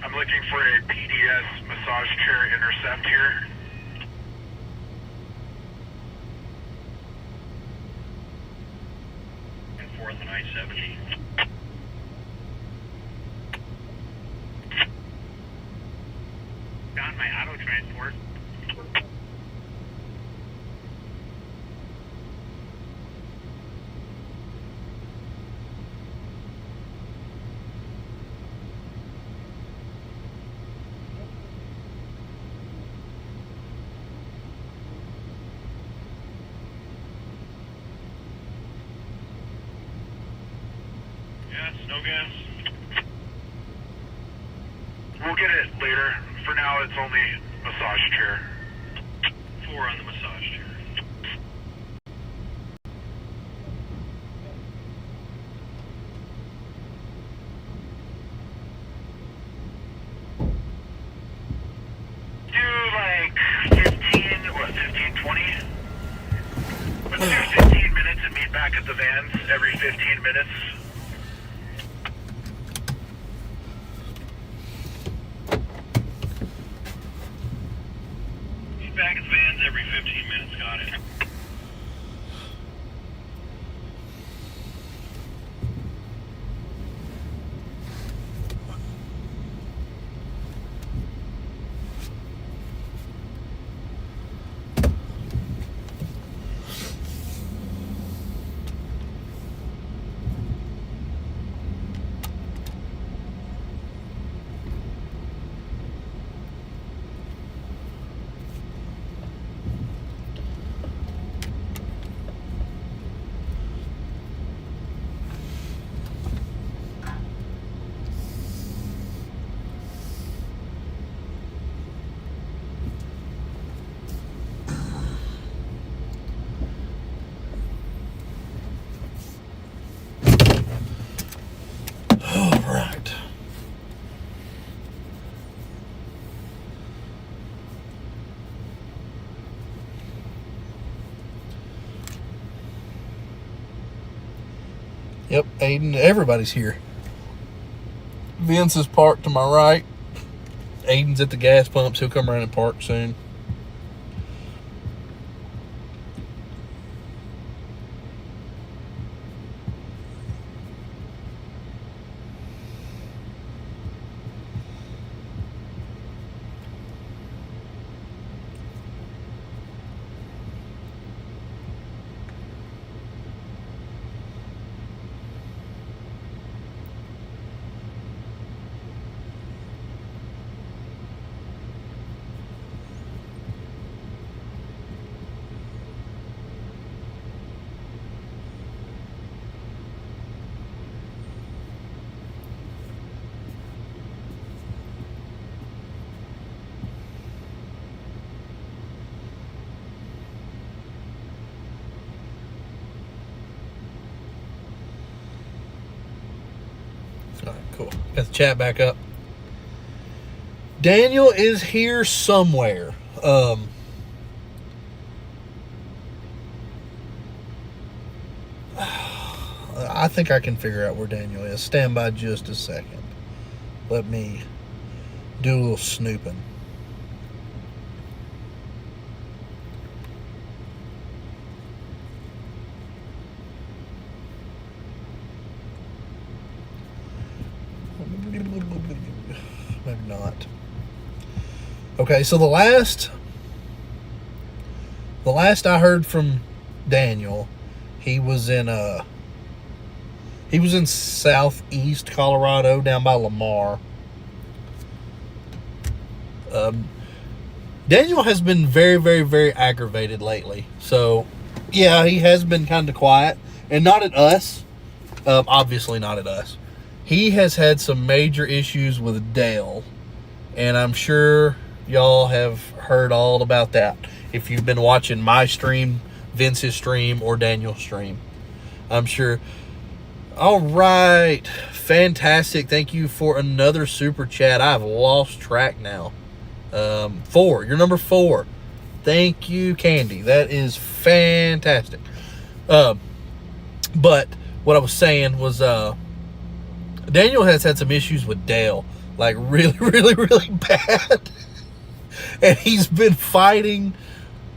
I'm looking for a PDS massage chair intercept here. And 4th and I-70. Found my auto transport. Yes, no gas. We'll get it later. For now, it's only massage chair. 4 on the massage chair. Do like 15, what, 15, 20? Let's do 15 minutes and meet back at the vans every 15 minutes. Back at the vans every 15 minutes, got it. Yep, Aiden, everybody's here. Vince is parked to my right. Aiden's at the gas pumps. He'll come around and park soon. All right, cool. Got the chat back up. Daniel is here somewhere. I think I can figure out where Daniel is. Stand by just a second. Let me do a little snooping. Maybe not. Okay, so the last I heard from Daniel, he was in southeast Colorado, down by Lamar. Daniel has been very, very, very aggravated lately. So, yeah, he has been kind of quiet, and not at us. Obviously not at us. He has had some major issues with Dale, and I'm sure y'all have heard all about that if you've been watching my stream, Vince's stream, or Daniel's stream. I'm sure. All right. Fantastic. Thank you for another super chat. I've lost track now. 4. You're number 4. Thank you, Candy. That is fantastic. But what I was saying was Daniel has had some issues with Dale. Like really, really, really bad. And he's been fighting,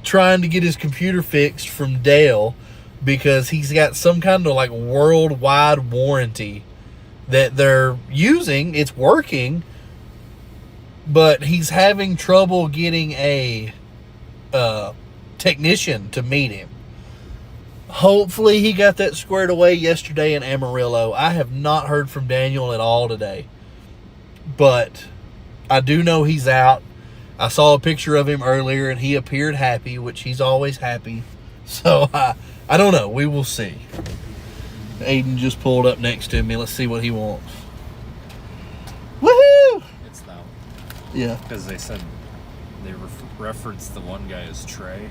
trying to get his computer fixed from Dale because he's got some kind of like worldwide warranty that they're using. It's working, but he's having trouble getting a technician to meet him. Hopefully he got that squared away yesterday in Amarillo. I have not heard from Daniel at all today, but I do know he's out. I saw a picture of him earlier and he appeared happy, which he's always happy. So I don't know. We will see. Aiden just pulled up next to me. Let's see what he wants. Woohoo! It's them. Yeah. Because they said they referenced the one guy as Trey.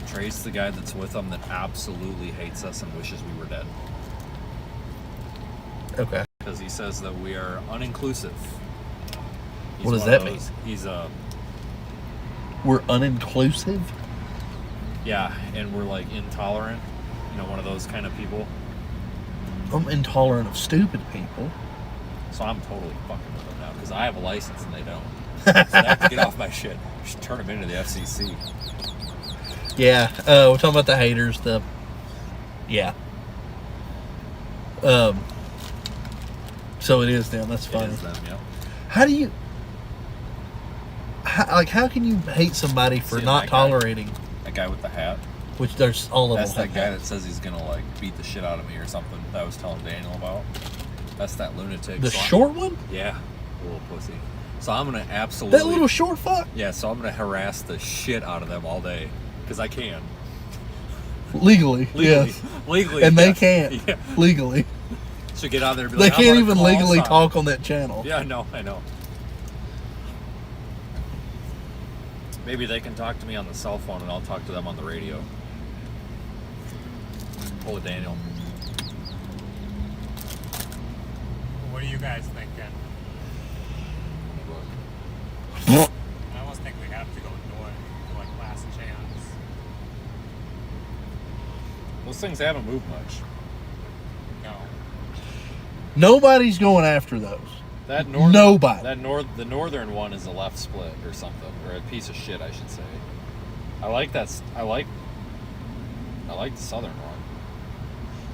Trey's the guy that's with them that absolutely hates us and wishes we were dead. Okay. Because he says that we are uninclusive. What does that mean? He's We're uninclusive? yeah, and we're like intolerant. You know, one of those kind of people. I'm intolerant of stupid people. So I'm totally fucking with them now because I have a license and they don't. So they have to get off my shit. I should turn them into the FCC. Yeah, we're talking about the haters. Yeah. So it is them. That's funny. It is them, yeah. How do you... How can you hate somebody for See, not that guy? tolerating... That guy with the hat. Which there's all of That's them. that guy that says he's gonna like beat the shit out of me or something that I was telling Daniel about. That's that lunatic. The short one? Yeah, little pussy. So I'm gonna absolutely That little short fuck? Yeah, so I'm gonna harass the shit out of them all day because I can. Legally. Yes. Legally. And they yes. can't. Yeah. Legally. So get out there and be They like, can't even legally talk on that channel. Yeah, I know. Maybe they can talk to me on the cell phone and I'll talk to them on the radio. Pull a Daniel. What are you guys thinking? I almost think we have to go north for like last chance. Those things haven't moved much. No. Nobody's going after those. That northern, Nobody. The northern one is a left split or something, or a piece of shit, I should say. I like that. I like the southern one.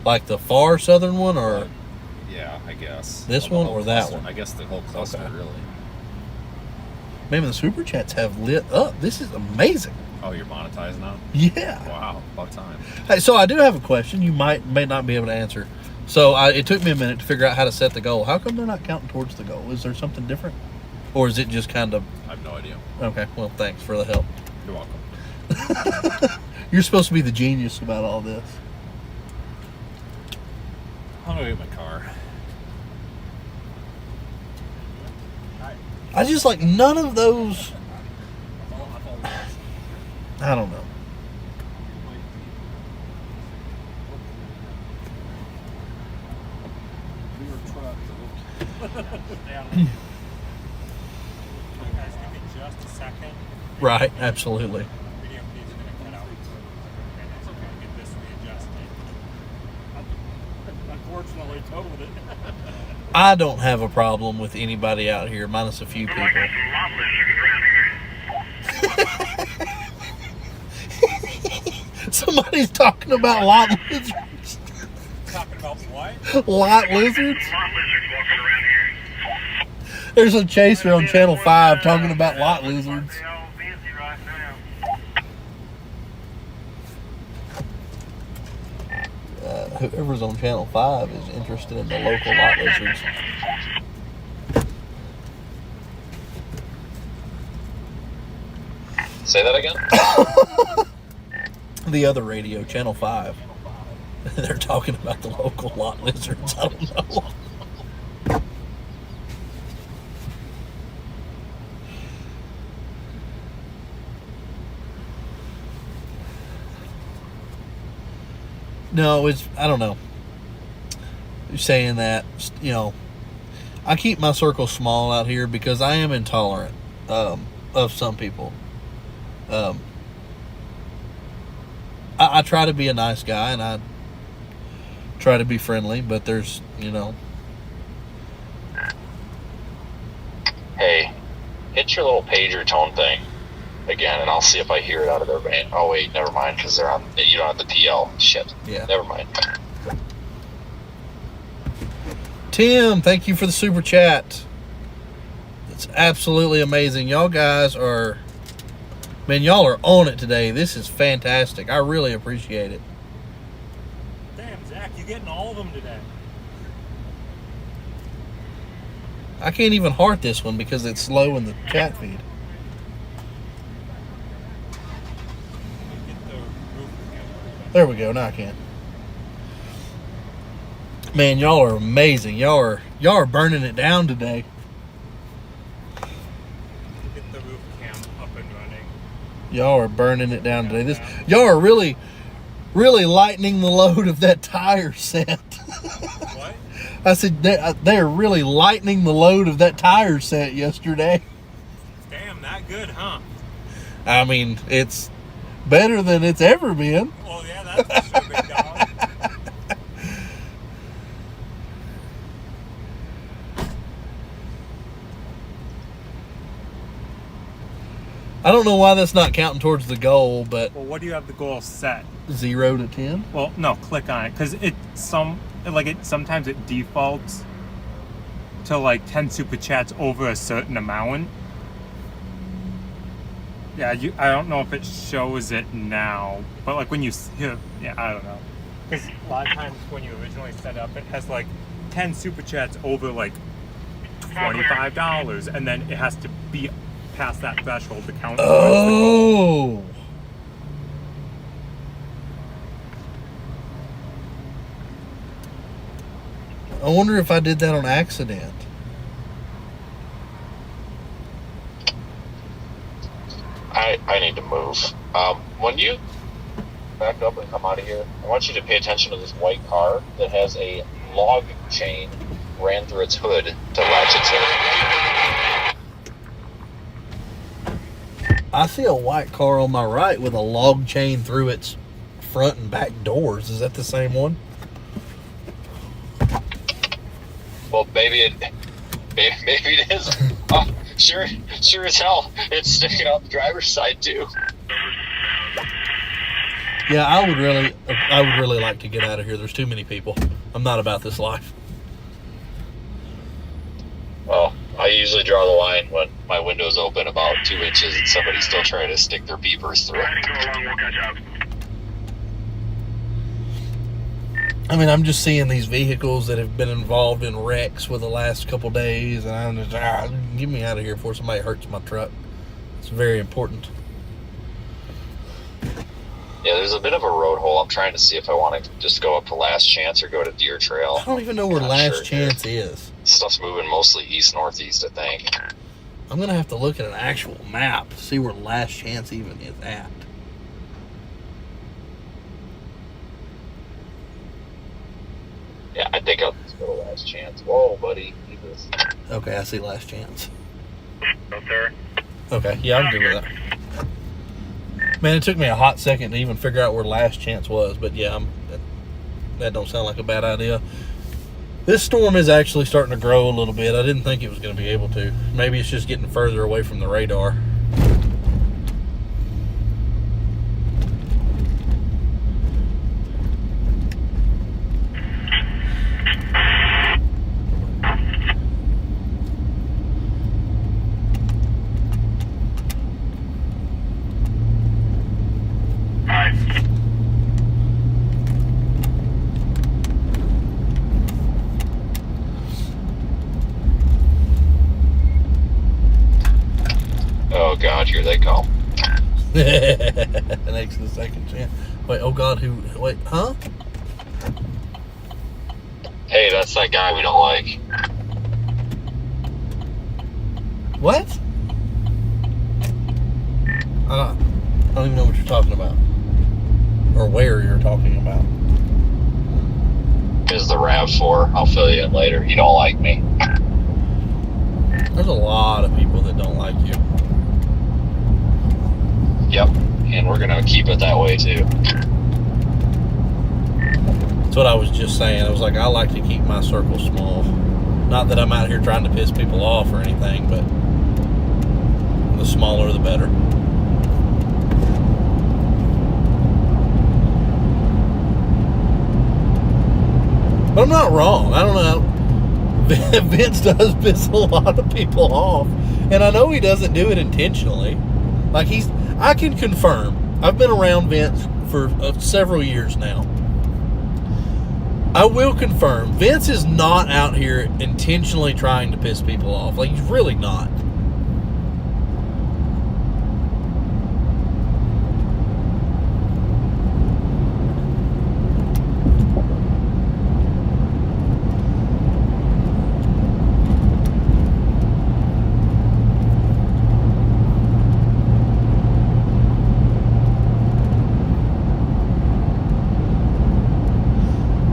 Like the far southern one, or Yeah, I guess. This Well, the one whole or that cluster. one? I guess the whole cluster, Okay. really. maybe the super chats have lit up. This is amazing. Oh, you're monetized now? Yeah. Wow, about time. Hey, so I do have a question you may not be able to answer. So it took me a minute to figure out how to set the goal. How come they're not counting towards the goal? Is there something different? Or is it just kind of... I have no idea. Okay, well, thanks for the help. You're welcome. You're supposed to be the genius about all this. I'm gonna get my car. I just like none of those... I don't know. You guys give me just a second. Right, absolutely. Video feed's gonna cut out. And it's gonna get this readjusted. Unfortunately, totaled it. I don't have a problem with anybody out here, minus a few people. I got some lot lizards around here. Somebody's talking about lot lizards. Talking about what? Lot lizards? Lot lizards walking around here. There's a chaser on Channel 5 talking about lot lizards. They're all busy right now. Whoever's on Channel 5 is interested in the local lot lizards. Say that again? The other radio, Channel 5. They're talking about the local lot lizards. I don't know. No, I don't know. You're saying that, you know, I keep my circle small out here because I am intolerant of some people. I try to be a nice guy and I try to be friendly, but there's, you know. Hey, hit your little pager tone thing again, and I'll see if I hear it out of their van. Oh wait, never mind, because they're on. You don't have the PL. Shit. Yeah. Never mind. Tim, thank you for the super chat. It's absolutely amazing. Y'all guys are, man, y'all are on it today. This is fantastic. I really appreciate it. Damn, Zach, you're getting all of them today. I can't even heart this one because it's slow in the chat feed. Get the roof again. There we go. Now I can. Man, y'all are amazing. Y'all are burning it down today. Get the roof cam up and running. Y'all are burning it down today. Y'all are really lightening the load of that tire set. What? I said they're really lightening the load of that tire set yesterday. Damn, that good, huh? I mean, it's better than it's ever been. Oh yeah, that's for sure, big dog. I don't know why that's not counting towards the goal, but Well, what do you have the goal set? 0 to 10. Well, no, click on it because sometimes it defaults to like 10 super chats over a certain amount. Yeah, I don't know if it shows it now, but like when you I don't know, because a lot of times when you originally set up, it has like 10 super chats over like $25, and then it has to be past that threshold to count. Oh. I wonder if I did that on accident. I need to move. When you back up and come out of here, I want you to pay attention to this white car that has a log chain ran through its hood to latch its hood. I see a white car on my right with a log chain through its front and back doors. Is that the same one? Well, maybe it is. Oh, sure as hell, it's sticking out the driver's side too. Yeah, I would really like to get out of here. There's too many people. I'm not about this life. Well, I usually draw the line when my window's open about 2 inches and somebody's still trying to stick their peepers through. Trying to go along, we'll catch up. I mean, I'm just seeing these vehicles that have been involved in wrecks for the last couple days, and I'm just, get me out of here before somebody hurts my truck. It's very important. Yeah, there's a bit of a road hole. I'm trying to see if I want to just go up to Last Chance or go to Deer Trail. I don't even know where Last Chance is. Stuff's moving mostly east-northeast, I think. I'm going to have to look at an actual map to see where Last Chance even is at. Yeah, I think I'll just go to Last Chance. Whoa, buddy. Leave this. Okay, I see Last Chance. No, sir. Okay, yeah, I'm good with that. Man, it took me a hot second to even figure out where Last Chance was, but yeah, that don't sound like a bad idea. This storm is actually starting to grow a little bit. I didn't think it was going to be able to. Maybe it's just getting further away from the radar. Oh, God, here they come. Thanks for the second chance. Wait, oh God, wait, huh? That's that guy we don't like. What? I don't even know what you're talking about. Or where you're talking about. Is the RAV4. I'll fill you in later. You don't like me. There's a lot of people that don't like you. Yep. And we're gonna keep it that way too. That's what I was just saying. I was like, I like to keep my circle small. Not that I'm out here trying to piss people off or anything, but the smaller the better. But I'm not wrong. I don't know. Vince does piss a lot of people off. And I know he doesn't do it intentionally. Like I can confirm. I've been around Vince for several years now. I will confirm. Vince is not out here intentionally trying to piss people off. Like, he's really not.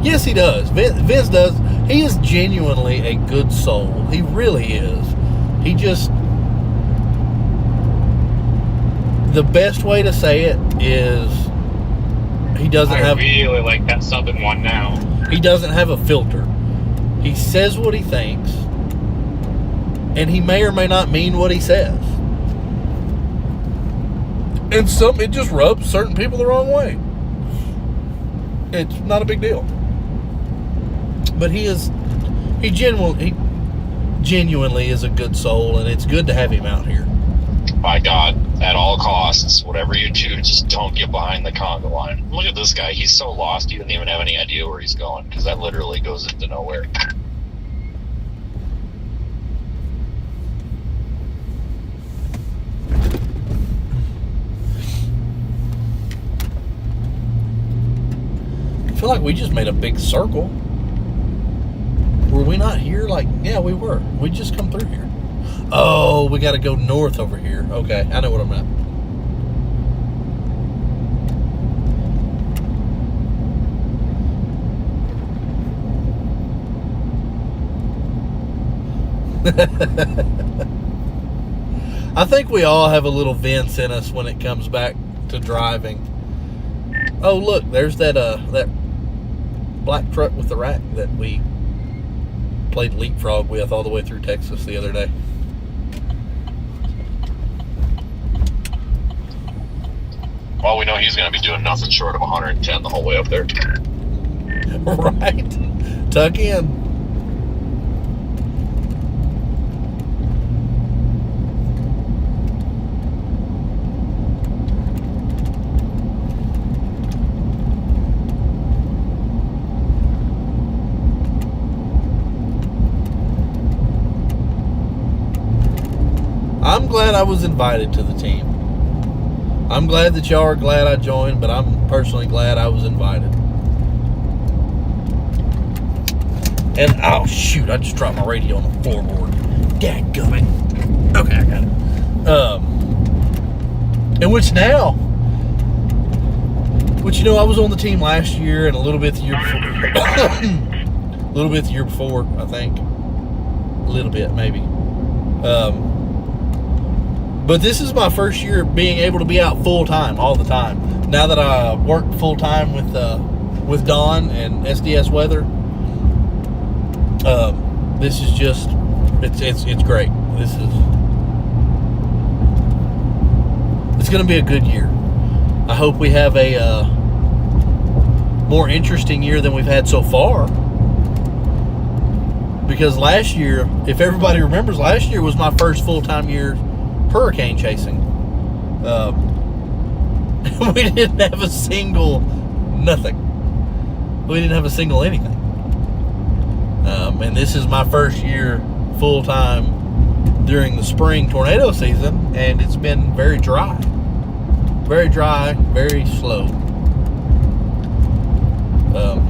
Yes, he does. Vince does. He is genuinely a good soul. He really is. He just... The best way to say it is he doesn't have... I really like that sub in one now. He doesn't have a filter. He says what he thinks, and he may or may not mean what he says. And it just rubs certain people the wrong way. It's not a big deal. But he genuinely is a good soul, and it's good to have him out here. By God, at all costs, whatever you do, just don't get behind the conga line. Look at this guy. He's so lost, he doesn't even have any idea where he's going, because that literally goes into nowhere. I feel like we just made a big circle. Were we not here? Like, yeah, we were. We just come through here. Oh, we got to go north over here. Okay, I know what I'm at. I think we all have a little Vince in us when it comes back to driving. Oh, look, there's that black truck with the rack that we played leapfrog with all the way through Texas the other day. Well, we know he's going to be doing nothing short of 110 the whole way up there. Right? Tuck in. I'm glad I was invited to the team. I'm glad that y'all are glad I joined, but I'm personally glad I was invited. And, oh shoot, I just dropped my radio on the floorboard. Dadgummit. Okay, I got it. And which you know, I was on the team last year and a little bit the year before. A little bit the year before, I think. A little bit, maybe. But this is my first year being able to be out full time all the time. Now that I work full time with Dawn and SDS Weather, this is just it's great. It's going to be a good year. I hope we have a more interesting year than we've had so far. Because last year, if everybody remembers, last year was my first full-time year hurricane chasing. We didn't have a single nothing. We didn't have a single anything. And this is my first year full-time during the spring tornado season, and it's been very dry. Very dry, very slow.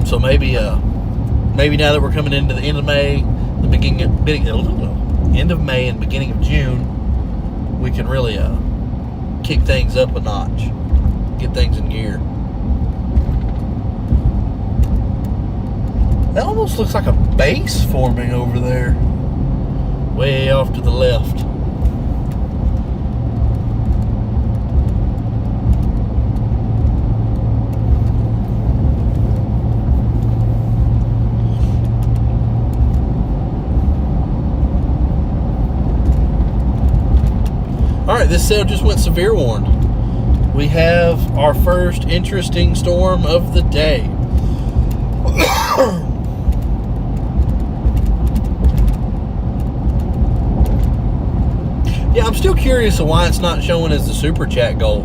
So maybe maybe now that we're coming into the end of May, the end of May and beginning of June, we can really kick things up a notch, get things in gear. That almost looks like a base forming over there, way off to the left. Alright, this cell just went severe warned. We have our first interesting storm of the day. Yeah, I'm still curious of why it's not showing as the super chat goal.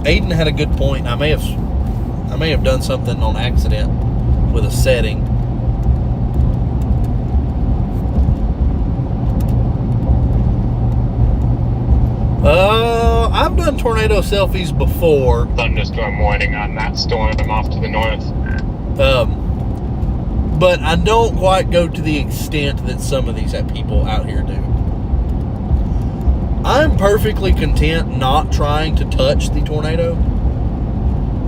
Aiden had a good point. I may have done something on accident with a setting. I've done tornado selfies before. Thunderstorm warning on that storm off to the north. But I don't quite go to the extent that some of these people out here do. I'm perfectly content not trying to touch the tornado.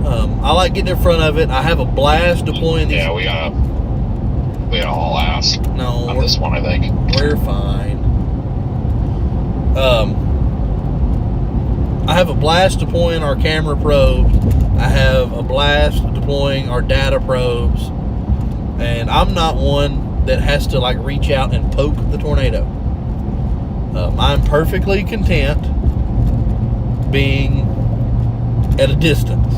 I like getting in front of it. I have a blast deploying these. Yeah, we got a haul ass No, on this one, I think. we're fine. I have a blast deploying our camera probes. I have a blast deploying our data probes. And I'm not one that has to like reach out and poke the tornado. I'm perfectly content being at a distance.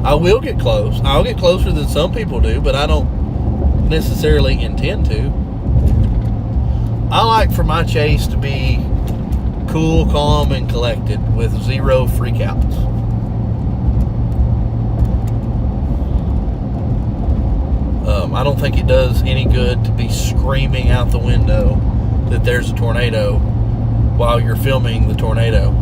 I will get close. I'll get closer than some people do, but I don't necessarily intend to. I like for my chase to be cool, calm, and collected with zero freakouts. I don't think it does any good to be screaming out the window that there's a tornado while you're filming the tornado.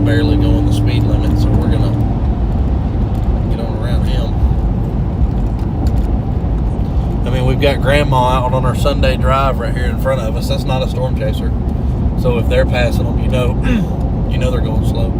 Barely going the speed limit, so we're gonna get on around him. I mean, we've got Grandma out on our Sunday drive right here in front of us. That's not a storm chaser, so if they're passing them, you know they're going slow.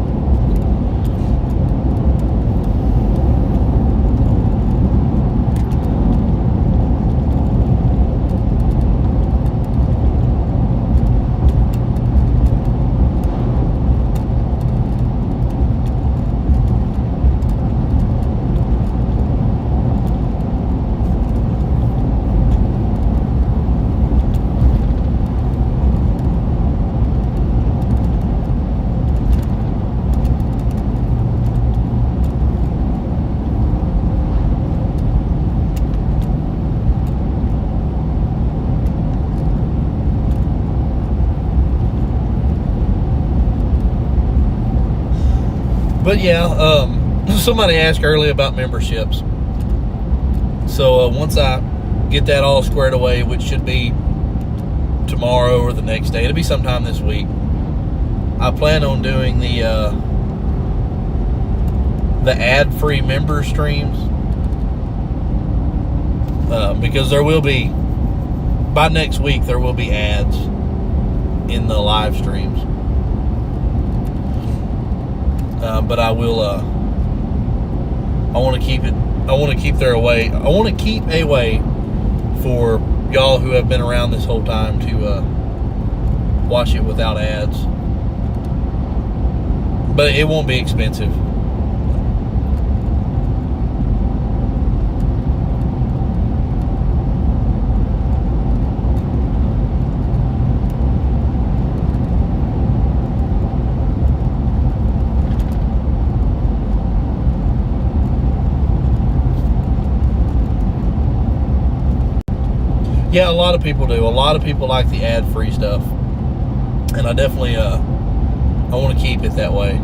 But yeah, somebody asked earlier about memberships. So once I get that all squared away, which should be tomorrow or the next day, it'll be sometime this week, I plan on doing the ad-free member streams. Because there will be, by next week, there will be ads in the live streams. But I will. I want to keep it. I want to keep a way for y'all who have been around this whole time to watch it without ads. But it won't be expensive. Yeah, a lot of people do. A lot of people like the ad-free stuff, and I definitely I want to keep it that way.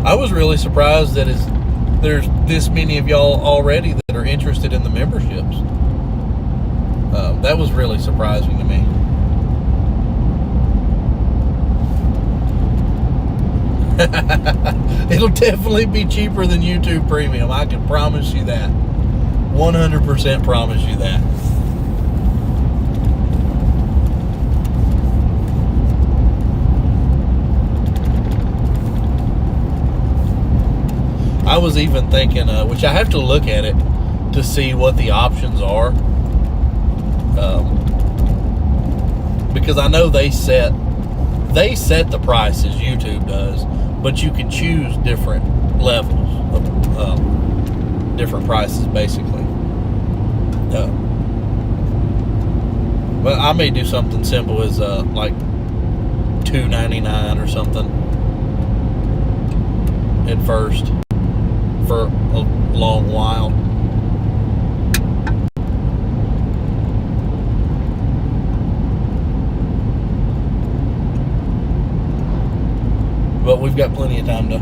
I was really surprised that there's this many of y'all already that are interested in the memberships. That was really surprising to me. It'll definitely be cheaper than YouTube Premium. I can promise you that. 100% promise you that. I was even thinking, which I have to look at it to see what the options are. Because I know they set the prices, YouTube does, but you can choose different levels of different prices, basically. But I may do something simple as like $2.99 or something at first for a long while. But we've got plenty of time to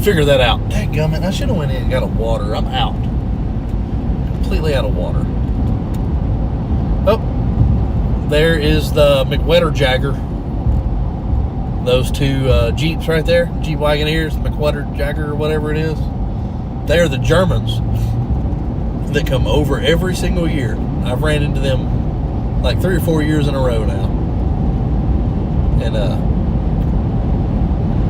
figure that out. Dadgummit, I should have went in and got a water. I'm out. Completely out of water. Oh, there is the McWetter Jagger. Those two Jeeps right there, Jeep Wagoneers, McWetter Jagger or whatever it is. They're the Germans that come over every single year. I've ran into them like 3 or 4 years in a row now. And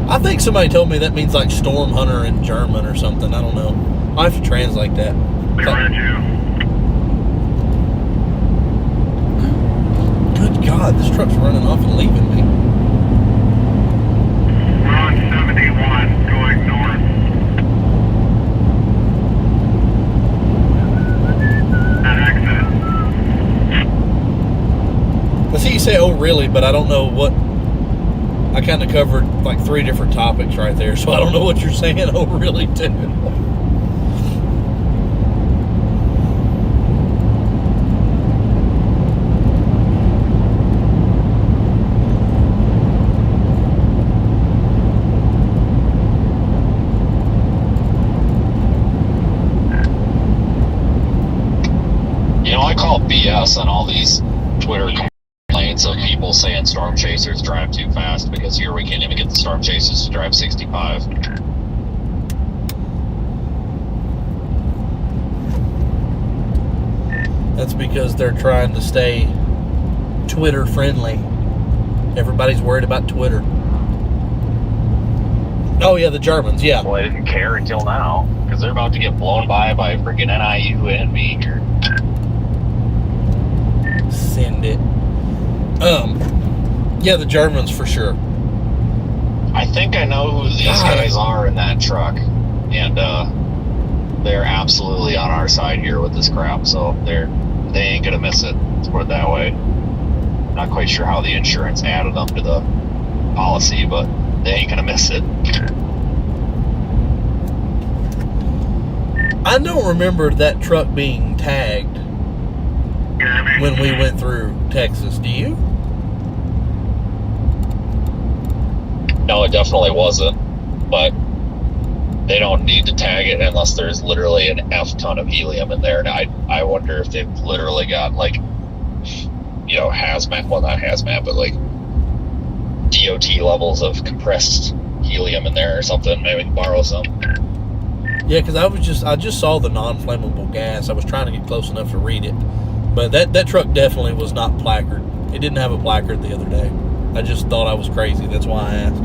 I think somebody told me that means like storm hunter in German or something. I don't know. I have to translate that. Good God, this truck's running off and leaving me. We're on 71 going north. At exit. I see you say, oh really, but I don't know what. I kind of covered like 3 different topics right there, so I don't know what you're saying, oh really, too. You know, I call BS on all these Twitter complaints of people saying storm chasers drive too fast, because here we can't even get the storm chasers to drive 65. That's because they're trying to stay Twitter friendly. Everybody's worried about Twitter. Oh yeah, the Germans, yeah. Well, I didn't care until now, because they're about to get blown by freaking NIU and me here. Send it. Yeah, the Germans for sure. I think I know who these guys are in that truck, and they're absolutely on our side here with this crap, so they ain't gonna miss it. Let's put it that way. Not quite sure how the insurance added them to the policy, but they ain't gonna miss it. I don't remember that truck being tagged when we went through Texas. Do you? No, it definitely wasn't, but they don't need to tag it unless there's literally an F ton of helium in there. And I wonder if they've literally got, like, you know, hazmat, well, not hazmat, but like DOT levels of compressed helium in there or something. Maybe we can borrow some. Yeah, because I just saw the non-flammable gas. I was trying to get close enough to read it, but that truck definitely was not placard. It didn't have a placard the other day. I just thought I was crazy. That's why I asked.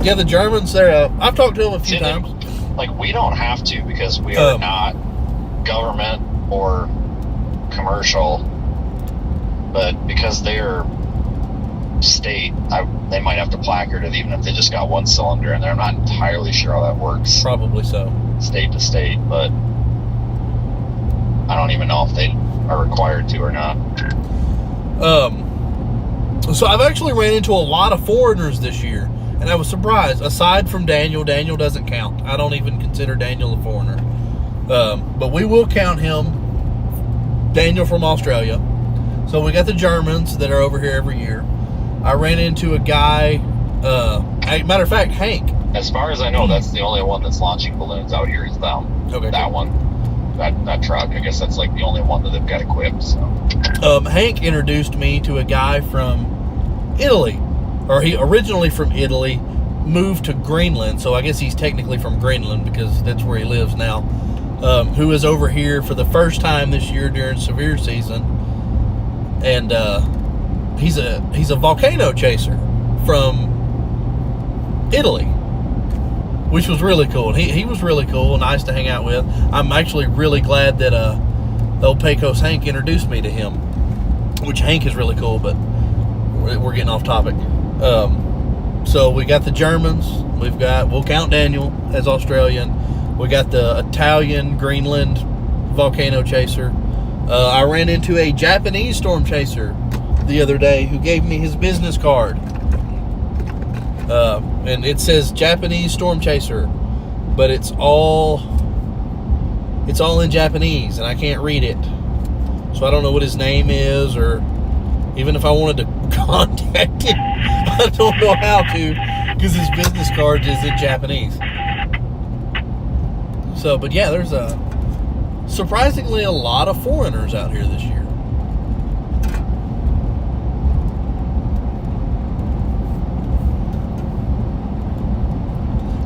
Yeah, the Germans, they're I've talked to them a few times. Like, we don't have to, because we are not government or commercial, but because they're state, they might have to placard it even if they just got one cylinder in there. I'm not entirely sure how that works. Probably so. State to state, but I don't even know if they are required to or not. So I've actually ran into a lot of foreigners this year, and I was surprised. Aside from Daniel doesn't count. I don't even consider Daniel a foreigner. But we will count him, Daniel from Australia. So we got the Germans that are over here every year. I ran into a guy, matter of fact, Hank. As far as I know, that's the only one that's launching balloons out here is them. Okay. That one. That truck. I guess that's like the only one that they've got equipped. So. Hank introduced me to a guy from Italy, or he originally from Italy, moved to Greenland, so I guess he's technically from Greenland because that's where he lives now, who is over here for the first time this year during severe season, and he's a volcano chaser from Italy, which was really cool. He was really cool, nice to hang out with. I'm actually really glad that old Pecos Hank introduced me to him, which Hank is really cool, but we're getting off topic. So we got the Germans. We'll count Daniel as Australian. We got the Italian Greenland volcano chaser. I ran into a Japanese storm chaser the other day who gave me his business card. And it says Japanese storm chaser, but it's all in Japanese and I can't read it. So I don't know what his name is, or even if I wanted to contact him, I don't know how to, because his business card is in Japanese. So, but yeah, there's surprisingly a lot of foreigners out here this year.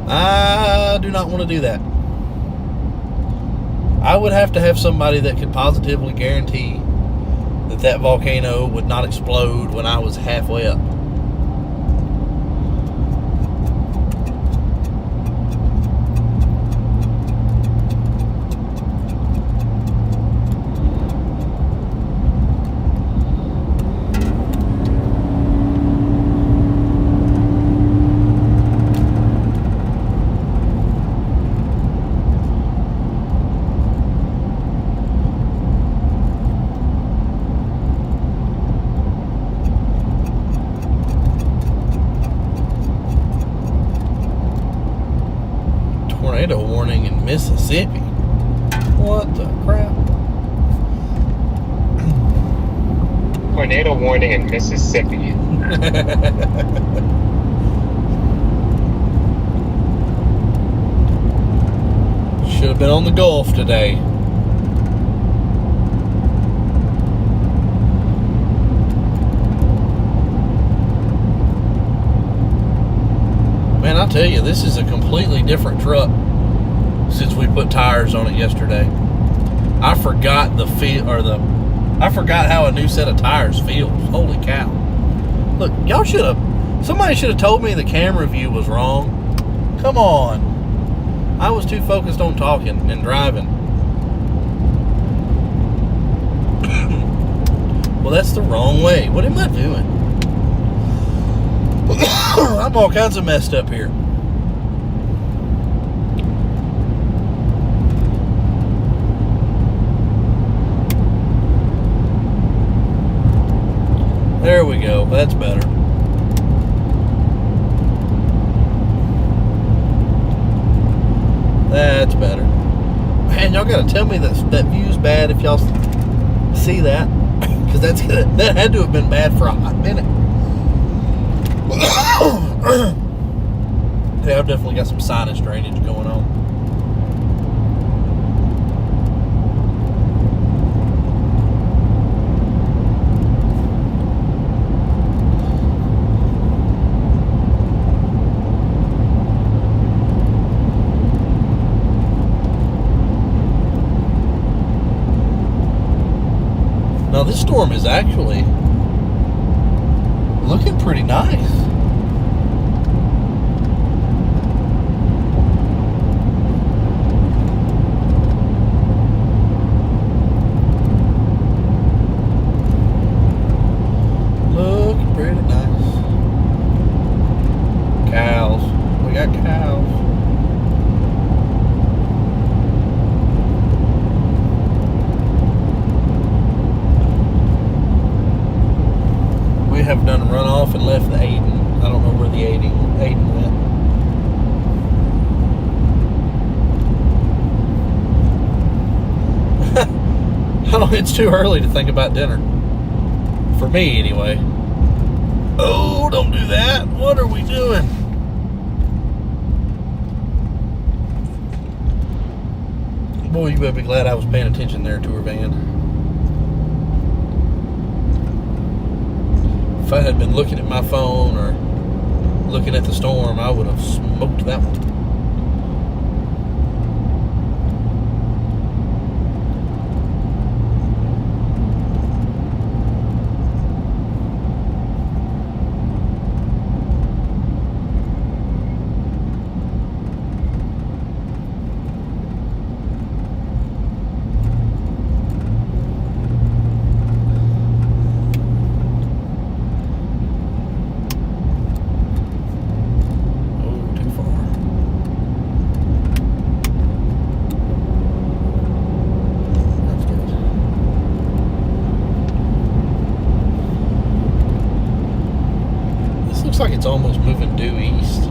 I do not want to do that. I would have to have somebody that could positively guarantee that volcano would not explode when I was halfway up. Tornado warning in Mississippi. What the crap? Tornado warning in Mississippi. Should have been on the Gulf today. Man, I'll tell you, this is a completely different truck since we put tires on it yesterday. I forgot I forgot how a new set of tires feels. Holy cow. Look, somebody should have told me the camera view was wrong. Come on. I was too focused on talking and driving. Well, that's the wrong way. What am I doing? I'm all kinds of messed up here. There we go. That's better. That's better. Man, y'all gotta tell me that view's bad if y'all see that, because that had to have been bad for a hot minute. Yeah, I've definitely got some sinus drainage going on. Now this storm is actually looking pretty nice. Looking pretty nice. got cows. We have done a runoff and left the Aiden. I don't know where the Aiden went. It's too early to think about dinner. For me, anyway. Oh, don't do that. What are we doing? Boy, you better be glad I was paying attention there, tour van. If I had been looking at my phone or looking at the storm, I would have smoked that one. Looks like it's almost moving due east.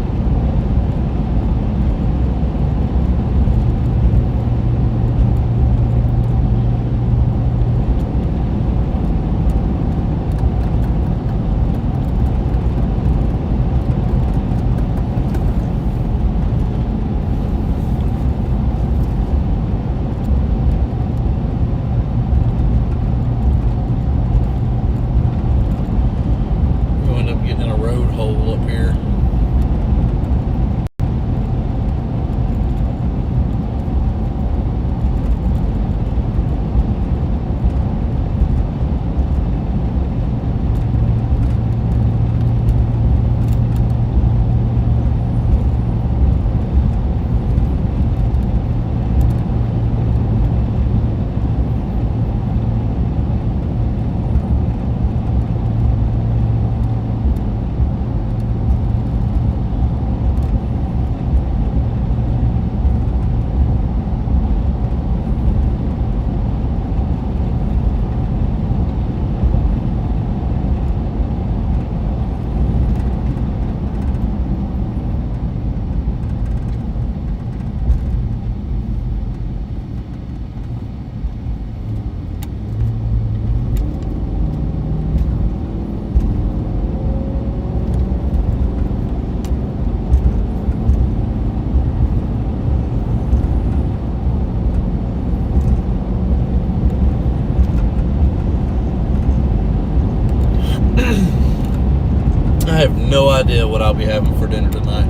I have no idea what I'll be having for dinner tonight.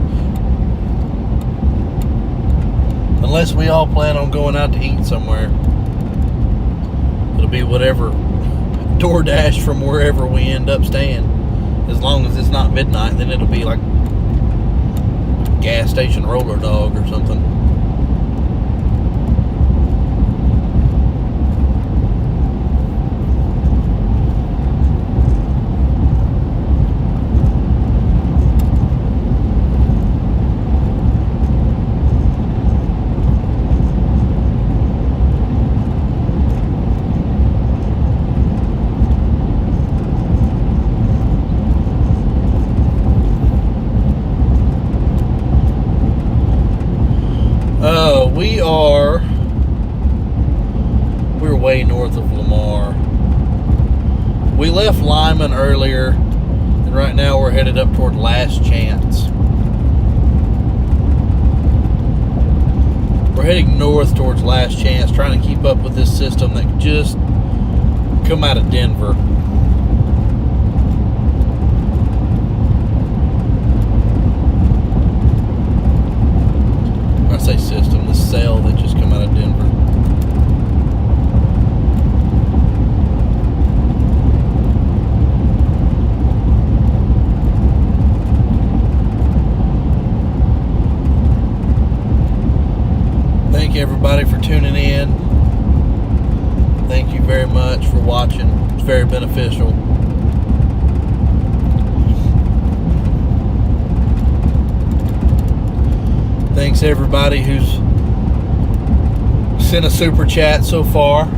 Unless we all plan on going out to eat somewhere. It'll be whatever DoorDash from wherever we end up staying. As long as it's not midnight, then it'll be like a gas station roller dog or something. We're way north of Lamar. We left Lyman earlier, and right now we're headed up toward Last Chance. We're heading north towards Last Chance, trying to keep up with this system that could just come out of Denver. I say system, the cell that just come out of Denver. Thank you everybody for tuning in. Thank you very much for watching. It's very beneficial. Thanks everybody who's sent a super chat so far.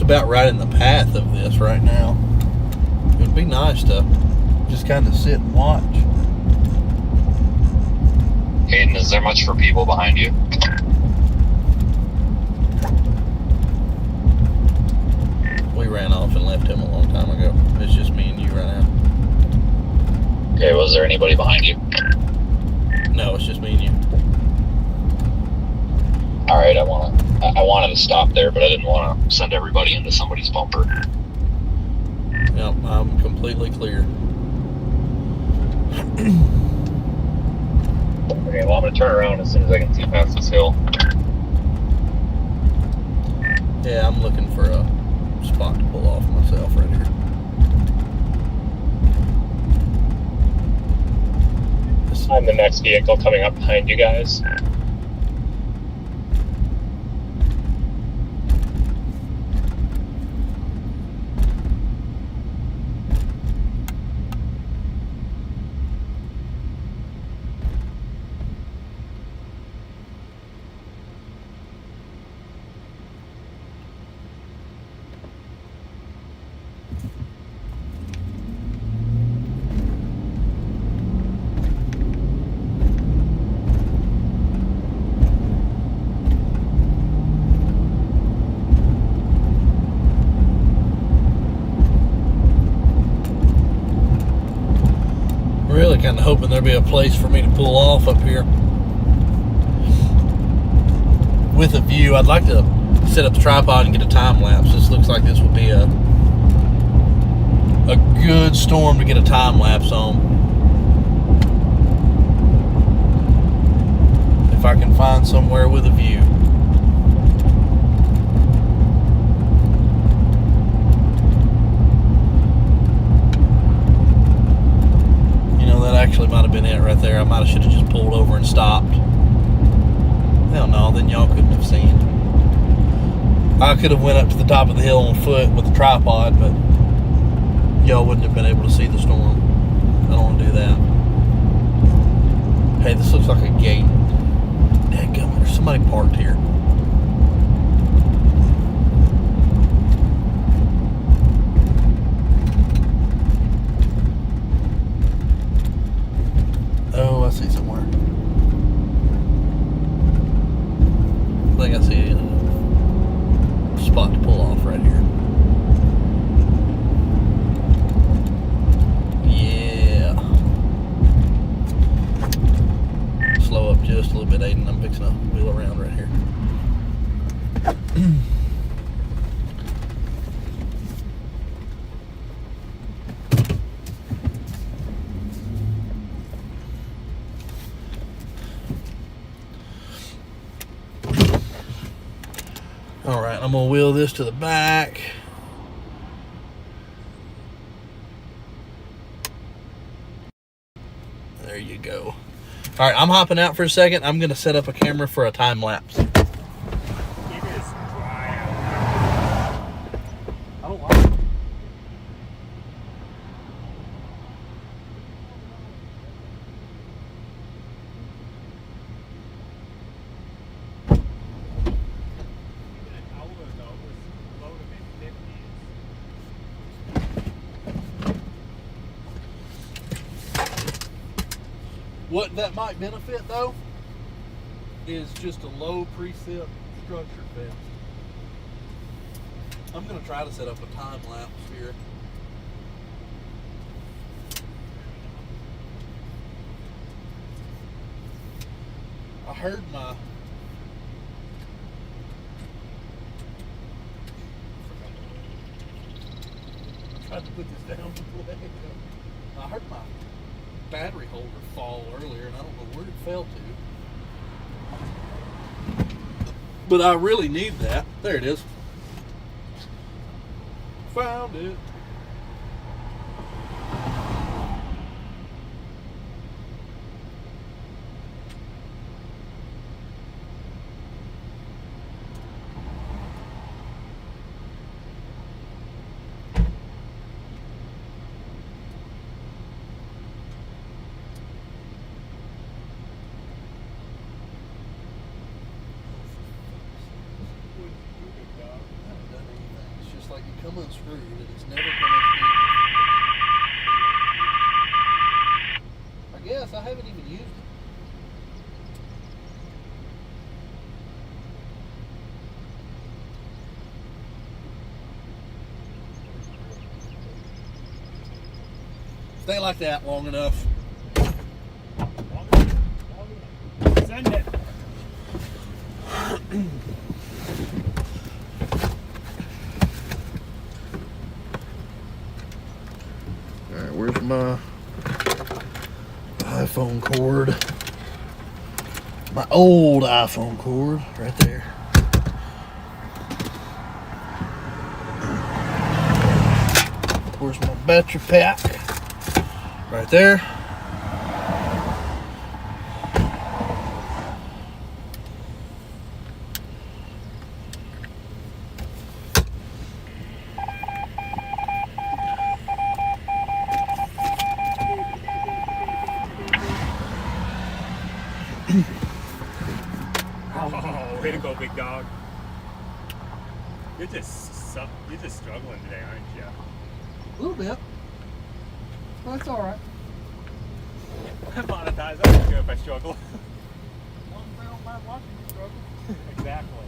About right in the path of this right now. It would be nice to just kind of sit and watch. Hayden, is there much for people behind you? We ran off and left him a long time ago. It's just me and you right now. Okay, was there anybody behind you? No, it's just me and you. Alright, I wanted to stop there, but I didn't want to send everybody into somebody's bumper. Yep, I'm completely clear. Okay, well I'm going to turn around as soon as I can see past this hill. Yeah, I'm looking for a spot to pull off myself right here. I'm the next vehicle coming up behind you guys. Really kind of hoping there'd be a place for me to pull off up here with a view. I'd like to set up the tripod and get a time lapse. This looks like this would be a good storm to get a time lapse on. If I can find somewhere with a view. That actually might have been it right there. I might have should have just pulled over and stopped. Hell no, then y'all couldn't have seen. I could have went up to the top of the hill on foot with the tripod, but y'all wouldn't have been able to see the storm. I don't want to do that. Hey, this looks like a gate. Dadgummit, there's somebody parked here. Oh, I see somewhere. I think I see a spot to pull off right here. Yeah. Slow up just a little bit, Aiden. I'm fixing to wheel around right here. Alright, I'm going to wheel this to the back. There you go. Alright, I'm hopping out for a second. I'm going to set up a camera for a time lapse. It is dry out. I don't like it. What that might benefit though is just a low precip structure fence. I'm going to try to set up a time lapse here. I heard my I tried to put this down before that. I heard my battery holder fall earlier and I don't know where it fell to. But I really need that. There it is. Found it. Like you come unscrewed and it's never come unscrewed. I guess I haven't even used it. Stay like that long enough. Send it. Alright, where's my iPhone cord? My old iPhone cord, right there. Where's my battery pack? Right there. Oh, way to go, big dog. You're just struggling today, aren't you? A little bit. Well, that's alright. Monetize. I don't care if I struggle. I don't mind watching you struggle. Exactly.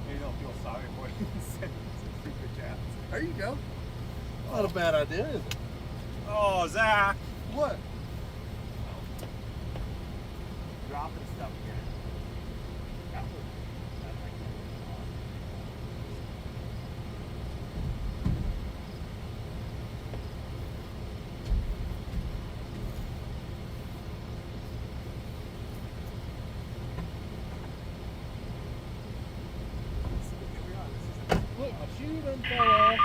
Maybe don't feel sorry for you. Send some super chats. There you go. Not a bad idea, is it? Oh, Zach. What? Dropping stuff again. That was, that might be Look, my shoe done fell off.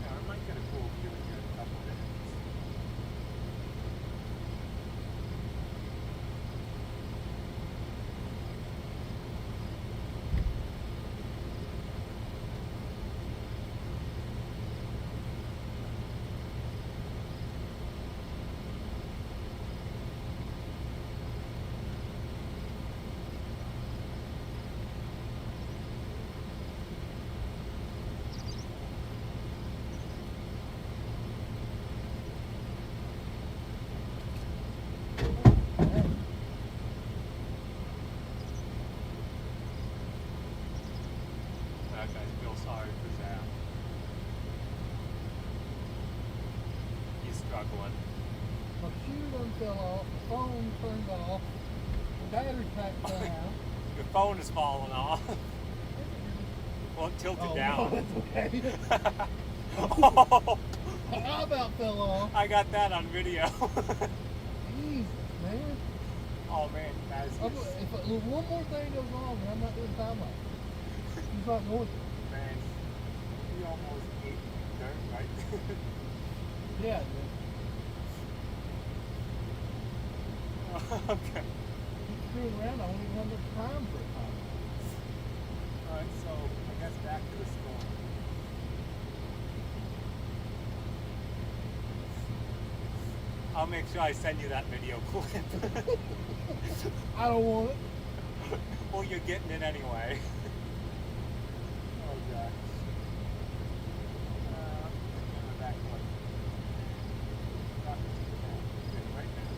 Yeah, I might get a cool view in here in a couple minutes. That guy feels sorry for Zach. He's struggling. My shoe done fell off. The phone turned off. The battery pack fell out. Your phone is falling off. Well, tilt it down. No, that's okay. Oh, I about fell off. I got that on video. Jesus, man. Oh man, that is If one more thing goes wrong, then I'm not doing time-lapse. He's not going to. man. You almost ate dirt, right? Yeah, dude. Okay. Keep screwing around. I won't even have enough time for it. Alright, so I guess back to the store. I'll make sure I send you that video clip. I don't want it. Well, you're getting it anyway. Oh gosh. Get my back foot. Right now.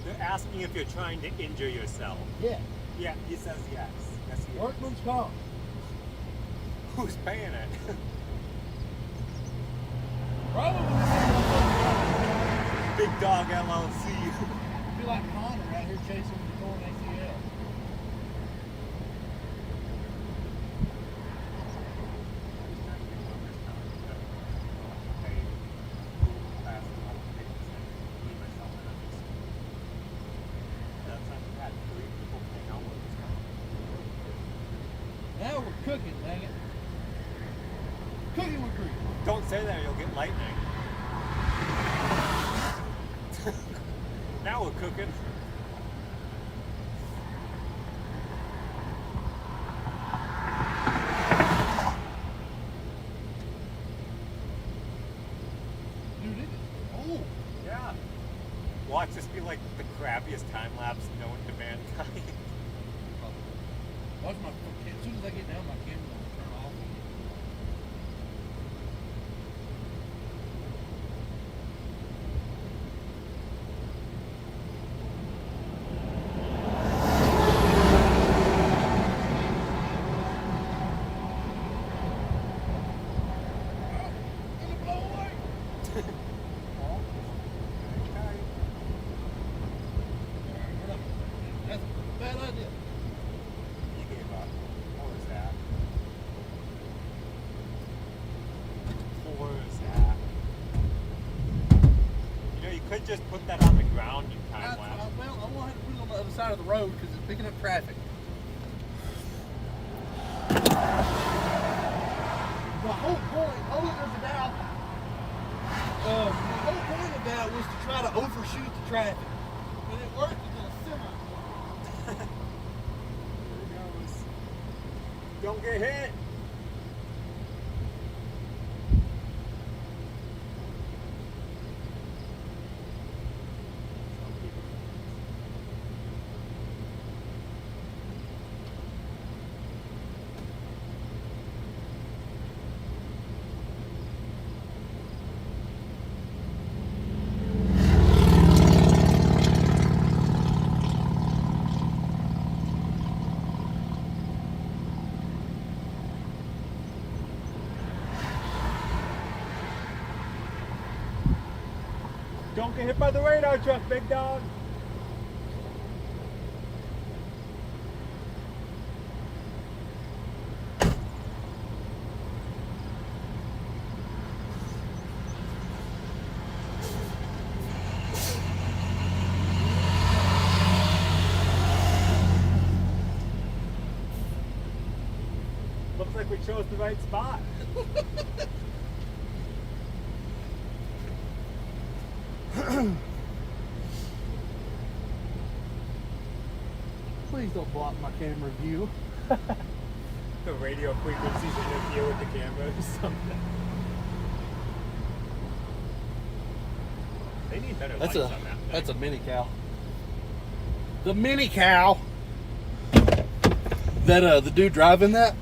They're asking if you're trying to injure yourself. Yeah. Yeah, he says yes. Yes, he is. Workman's comp. Who's paying it? Probably. Big Dog LLC. Be like Connor out here chasing the torn ACL. Now we're cooking, dang it. Cooking with grease. Don't say that, you'll get lightning. Now we're cooking. Dude, it is cold. Yeah. Watch this be like the crappiest time lapse known to mankind. Watch my, as soon as I get down, my camera will turn off. Gonna blow away. That's a bad idea. You gave up. What was that? What was that? You know, you could just put that on the ground and time lapse. Well, I'm gonna have to put it on the other side of the road because it's picking up traffic. The whole point, the whole point of that was to try to overshoot the traffic, and it worked until a semi. There it goes. Don't get hit. Don't get hit by the radar truck, big dog. Looks like we chose the right spot. Please don't block my camera view. The radio frequencies interfere with the camera or something. They need better lights on that thing. That's a mini cow. The mini cow. That the dude driving that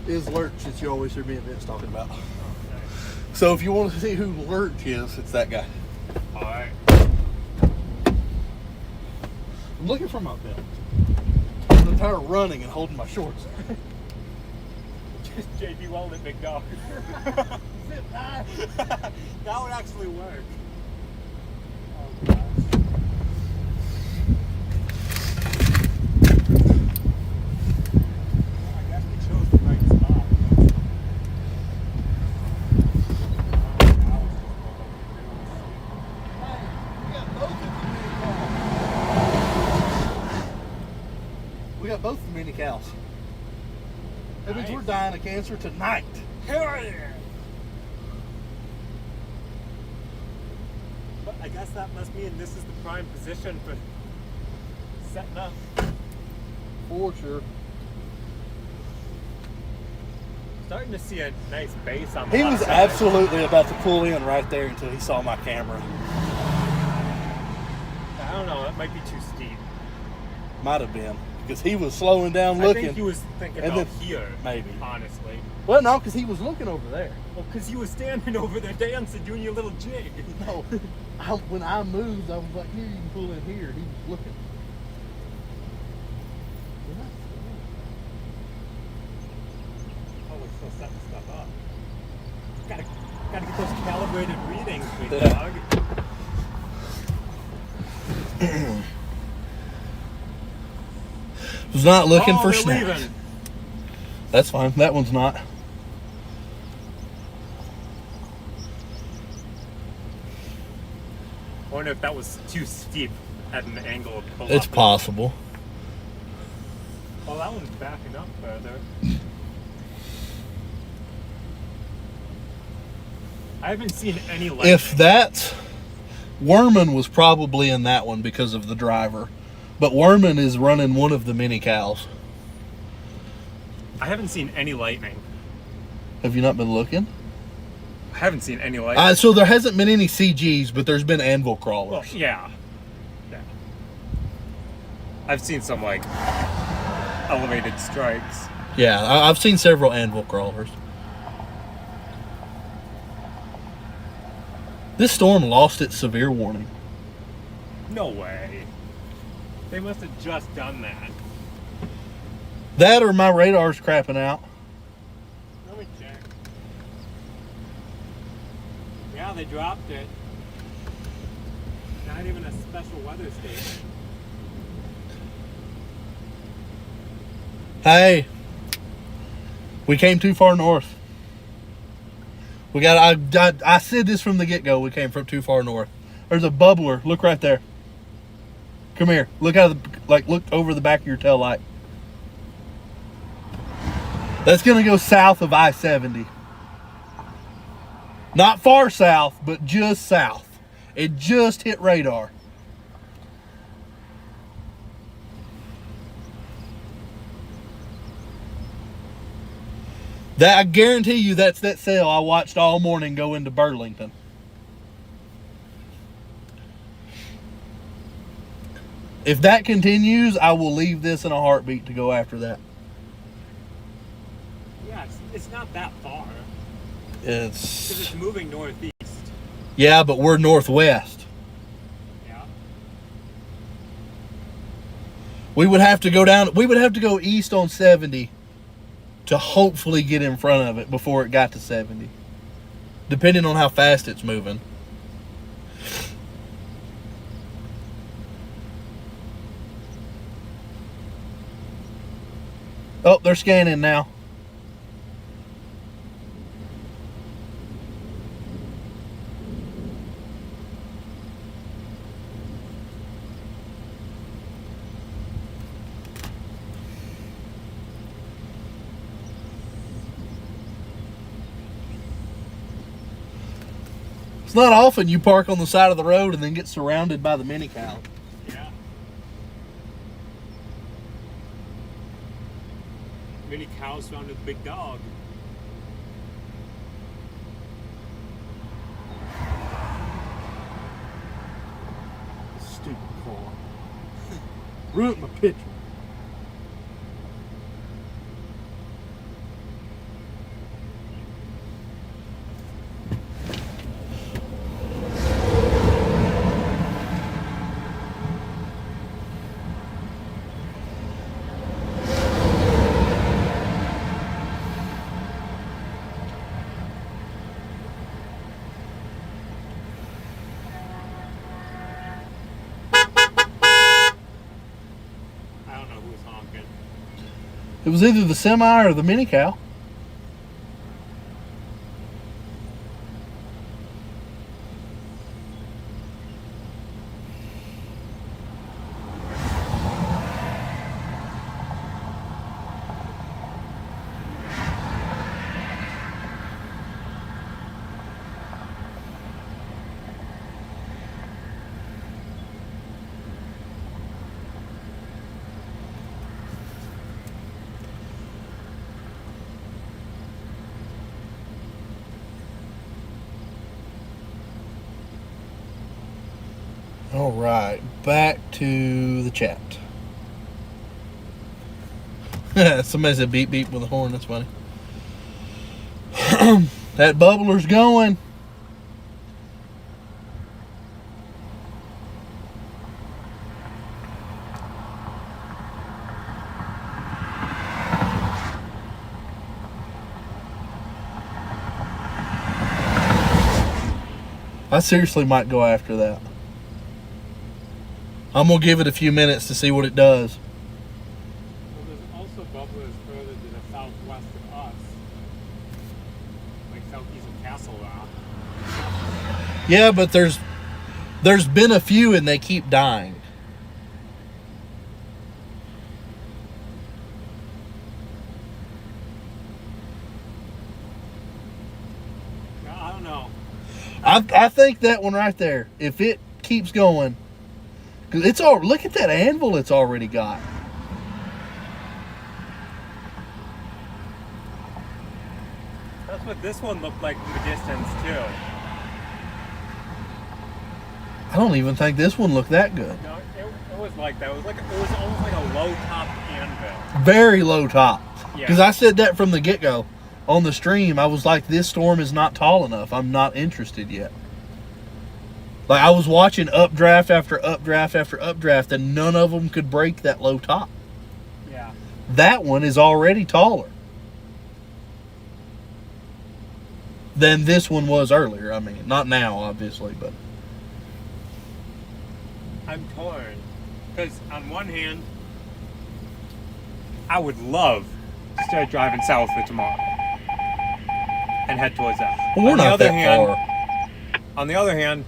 is Lurch that you always hear me and Vince talking about. Oh, nice. So if you want to see who Lurch is, it's that guy. Alright. I'm looking for my belt. I'm tired of running and holding my shorts. Just JB Weldon, big dog. Zip tie. That would actually work. Oh gosh. I guess we chose the right spot. We got both the mini cows. That means Nice. we're dying of cancer tonight. Hell yeah! But I guess that must mean this is the prime position for setting up. For sure. Starting to see a nice base on the He left was side. absolutely about to pull in right there until he saw my camera. I don't know, that might be too steep. Might have been. Because he was slowing down I looking. think he was thinking and about then- here, maybe. honestly. Well, no, because he was looking over there. Well, because he was standing over there dancing, doing your little jig. No, when I moved, I was like, here, you can pull in here. He was looking. Holy still setting stuff up. Gotta get those calibrated readings, big dog. Was not looking for they're snaps. leaving. That's fine. That one's not. I wonder if that was too steep at an angle of pull It's up. possible. Well, that one's backing up further. I haven't seen any lightning. If that's Werman was probably in that one because of the driver, but Werman is running one of the mini cows. I haven't seen any lightning. Have you not been looking? I haven't seen any lightning. So there hasn't been any CGs, but there's been anvil crawlers. Well, yeah. I've seen some like elevated strikes. Yeah, I've seen several anvil crawlers. This storm lost its severe warning. No way. They must have just done that. That or my radar's crapping out. Let me check. Yeah, they dropped it. Not even a special weather station. Hey, we came too far north. I said this from the get-go. We came from too far north. There's a bubbler. Look right there. Come here. Look look over the back of your tail light. That's gonna go south of I-70. Not far south, but just south. It just hit radar. I guarantee you that's that sail I watched all morning go into Burlington. If that continues, I will leave this in a heartbeat to go after that. Yeah, it's not that far. It's... Because it's moving northeast. Yeah, but we're northwest. Yeah. We would have to go east on 70 to hopefully get in front of it before it got to 70. Depending on how fast it's moving. Oh, they're scanning now. It's not often you park on the side of the road and then get surrounded by the mini cow. Yeah. Mini cow surrounded the big dog. Stupid car. Ruined my picture. It was either the semi or the mini cow. All right, back to the chat. Somebody said beep beep with a horn. That's funny. That bubbler's going. I seriously might go after that. I'm going to give it a few minutes to see what it does. Well, there's also bubblers further to the southwest of us. Like southeast of Castle Rock. Yeah, but there's been a few and they keep dying. I don't know. I think that one right there, if it keeps going, because it's all, look at that anvil it's already got. That's what this one looked like from the distance too. I don't even think this one looked that good. No, it was like that. It was almost like a low top anvil. Very low top. Yeah. Because I said that from the get-go. On the stream, I was like, this storm is not tall enough. I'm not interested yet. Like, I was watching updraft after updraft after updraft, and none of them could break that low top. Yeah. That one is already taller than this one was earlier. I mean, not now, obviously, but... I'm torn. Because on one hand, I would love to start driving south for tomorrow and head towards that. Well, we're not that far. On the other hand,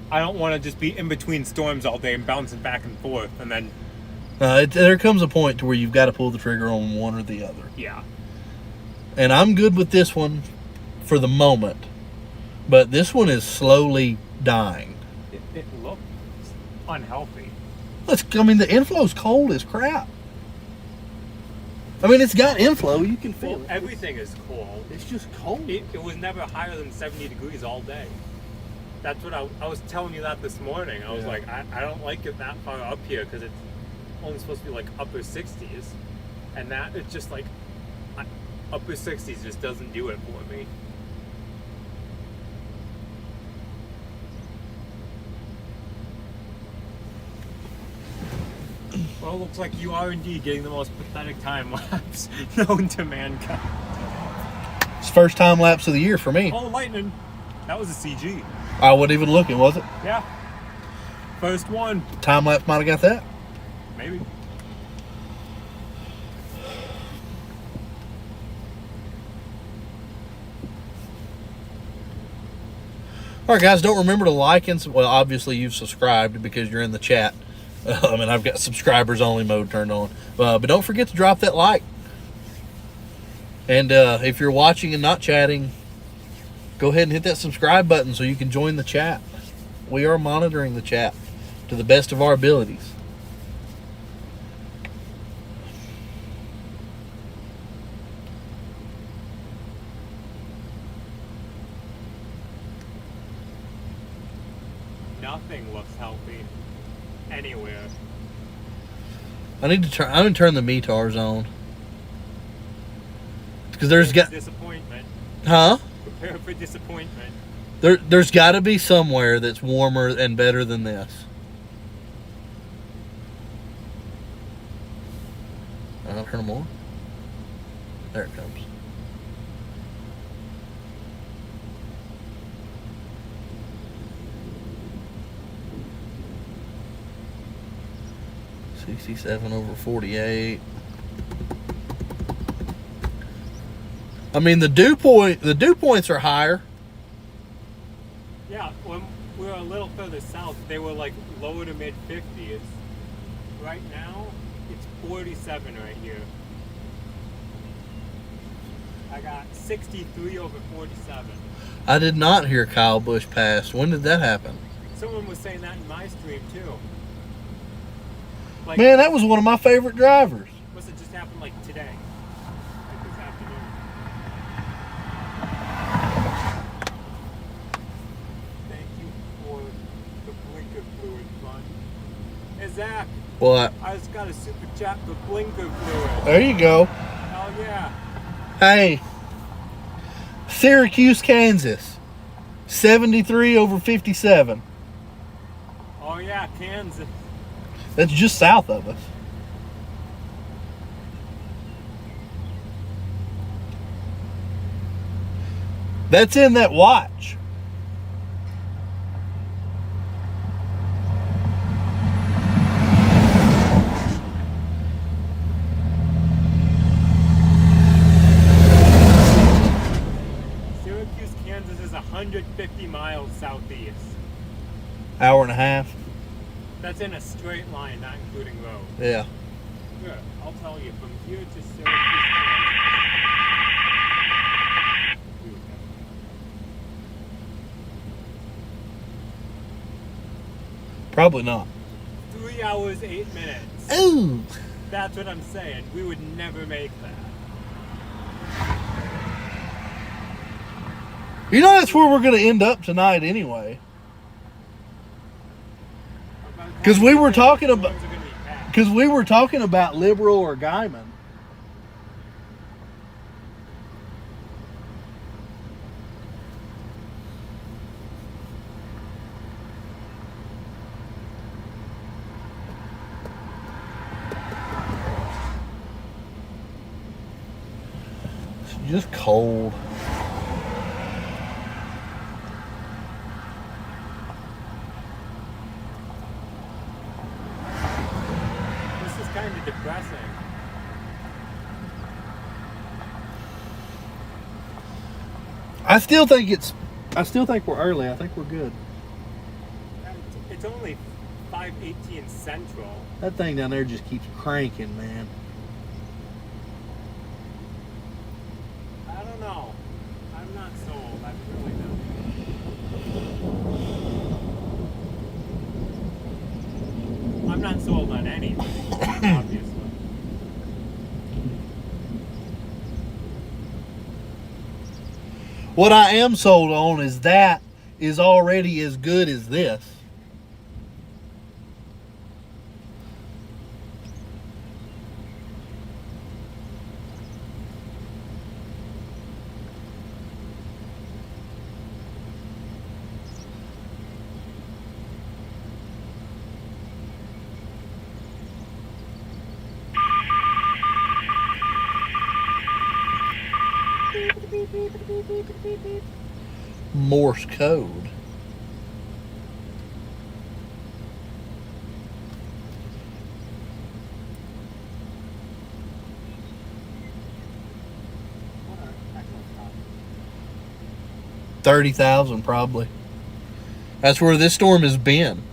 I don't want to just be in between storms all day and bouncing back and forth and then... there comes a point to where you've got to pull the trigger on one or the other. Yeah. And I'm good with this one for the moment. But this one is slowly dying. It looks unhealthy. I mean, the inflow's cold as crap. I mean, it's got inflow. You can feel Well, it. everything is cold. It's just cold. It was never higher than 70 degrees all day. That's what I was telling you that this morning. I was like, I don't like it that far up here because it's only supposed to be like upper 60s. And that, it's just like, upper 60s just doesn't do it for me. Well, it looks like you are indeed getting the most pathetic time lapse known to mankind. It's first time lapse of the year for me. Oh, lightning! That was a CG. I wasn't even looking, was it? Yeah. First one. Time lapse might have got that. Maybe. All right, guys, don't remember to like and... Well, obviously you've subscribed because you're in the chat. And I've got subscribers only mode turned on. But don't forget to drop that like. And if you're watching and not chatting, go ahead and hit that subscribe button so you can join the chat. We are monitoring the chat to the best of our abilities. Nothing looks healthy anywhere. I'm gonna turn the METARs on. Because there's got... Disappointment. Huh? Prepare for disappointment. There's got to be somewhere that's warmer and better than this. I'll turn them on. There it comes. (67/48). I mean, the dew points are higher. Yeah, when we were a little further south, they were like lower to mid 50s. Right now, it's 47 right here. I got 63/47. I did not hear Kyle Busch pass. When did that happen? Someone was saying that in my stream too. Like, Man, that was one of my favorite drivers. must have just happened like today, like this afternoon. Thank you for the blinker fluid fund. Hey Zach, What? I just got a super chat for blinker fluid. There you go. Oh yeah. Hey, Syracuse, Kansas, 73/57. Oh yeah, Kansas. That's just south of us. That's in that watch. 150 miles southeast. Hour and a half. That's in a straight line, not including road. Yeah. Sure, I'll tell you, from here to Syracuse. Probably not. 3 hours, 8 minutes. Ooh. That's what I'm saying. We would never make that. You know that's where we're going to end up tonight anyway. Because we were talking about Liberal or Guyman. It's just cold. Kind of depressing. I still think we're early. I think we're good. It's only 5:18 Central. That thing down there just keeps cranking, man. I don't know. I'm not sold. I'm really not. I'm not sold on anything, obviously. What I am sold on is that is already as good as this. Morse code. $30,000 probably. That's where this storm has been.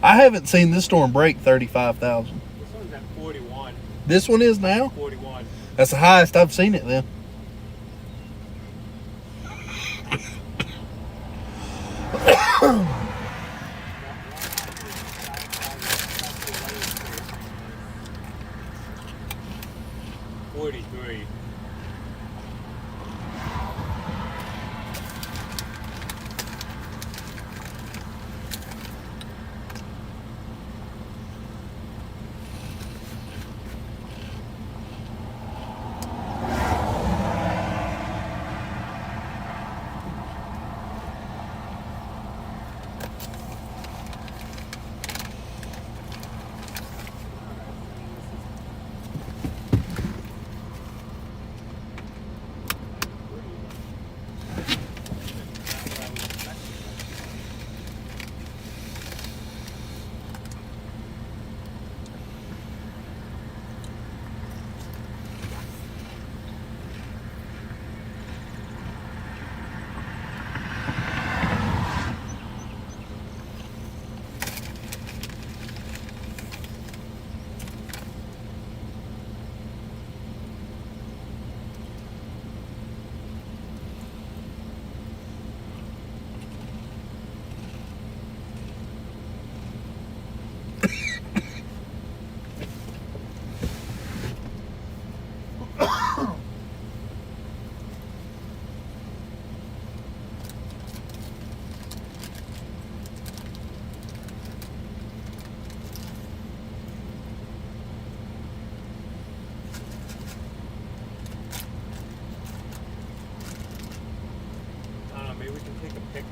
I haven't seen this storm break 35,000. This one's at 41. This one is now? 41. That's the highest I've seen it then.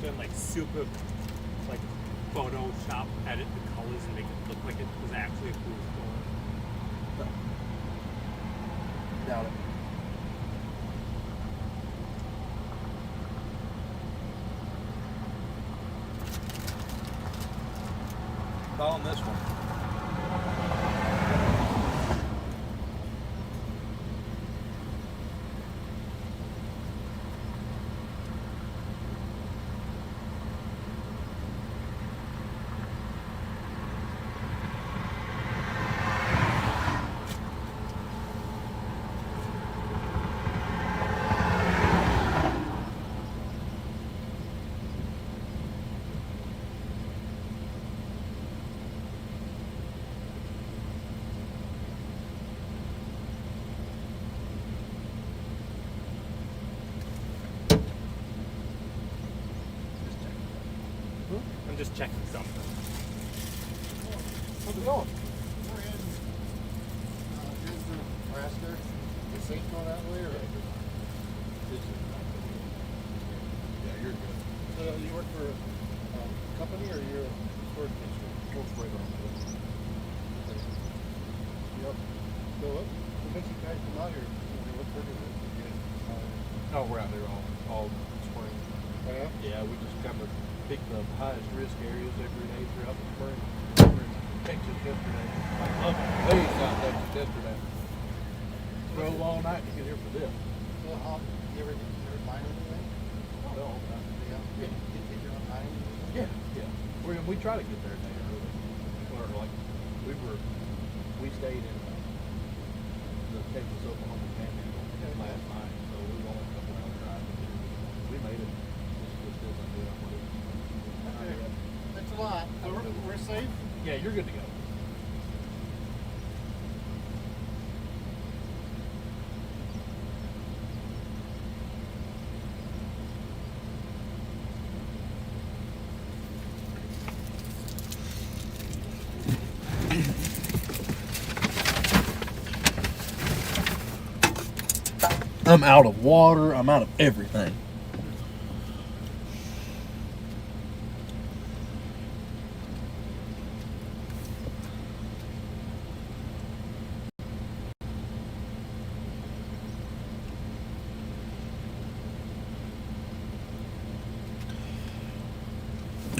And like super like Photoshop edit the colors and make it look like it was actually a cool storm. Doubt it. Not on this one. I'm just checking something. How's it going? We're in Nebraska. Is safe going that way, or? Yeah, you're good. So you work for a company, or you're a storage district? Both right on. Yep. So what makes you guys come out here? What work is it? Oh, we're out there all spring. Yeah. Yeah, we just kind of pick the highest risk areas every day throughout the spring. We were in Texas yesterday. I love it. Way out Texas yesterday. Drove all night to get here for this. So how you ever find anything? No, Yeah. Get your own time. yeah. We try to get there a day early. Or like we stayed in the Texas Oklahoma Panhandle last night, so we were only a couple hours drive. We made it. Just doesn't do what it is. Okay. Thanks a lot. So we're safe? Yeah, you're good to go. I'm out of water. I'm out of everything.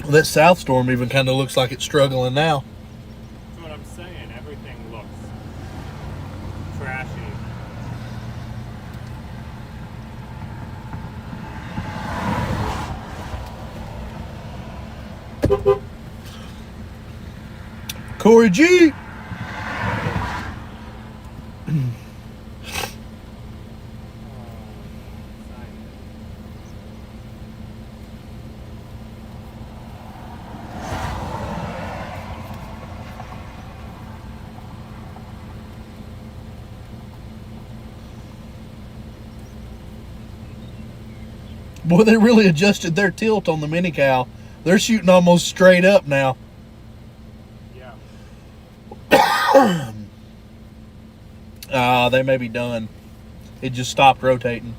That south storm even kind of looks like it's struggling now. That's what I'm saying. Everything looks trashy. Corey G. Boy, they really adjusted their tilt on the mini cow. They're shooting almost straight up now. Yeah. They may be done. It just stopped rotating.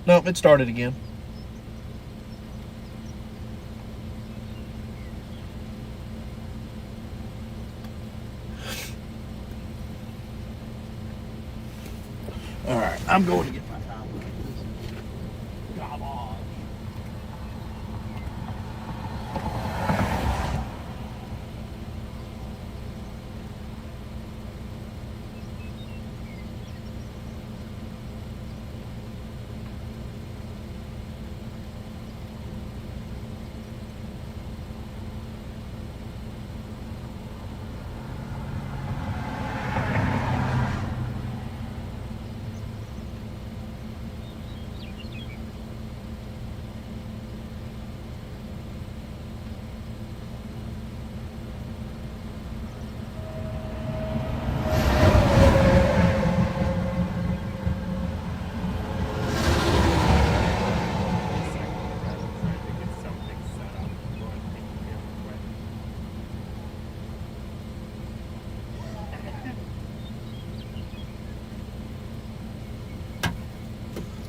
Nope, it started again. All right, I'm going to get my time. Come on.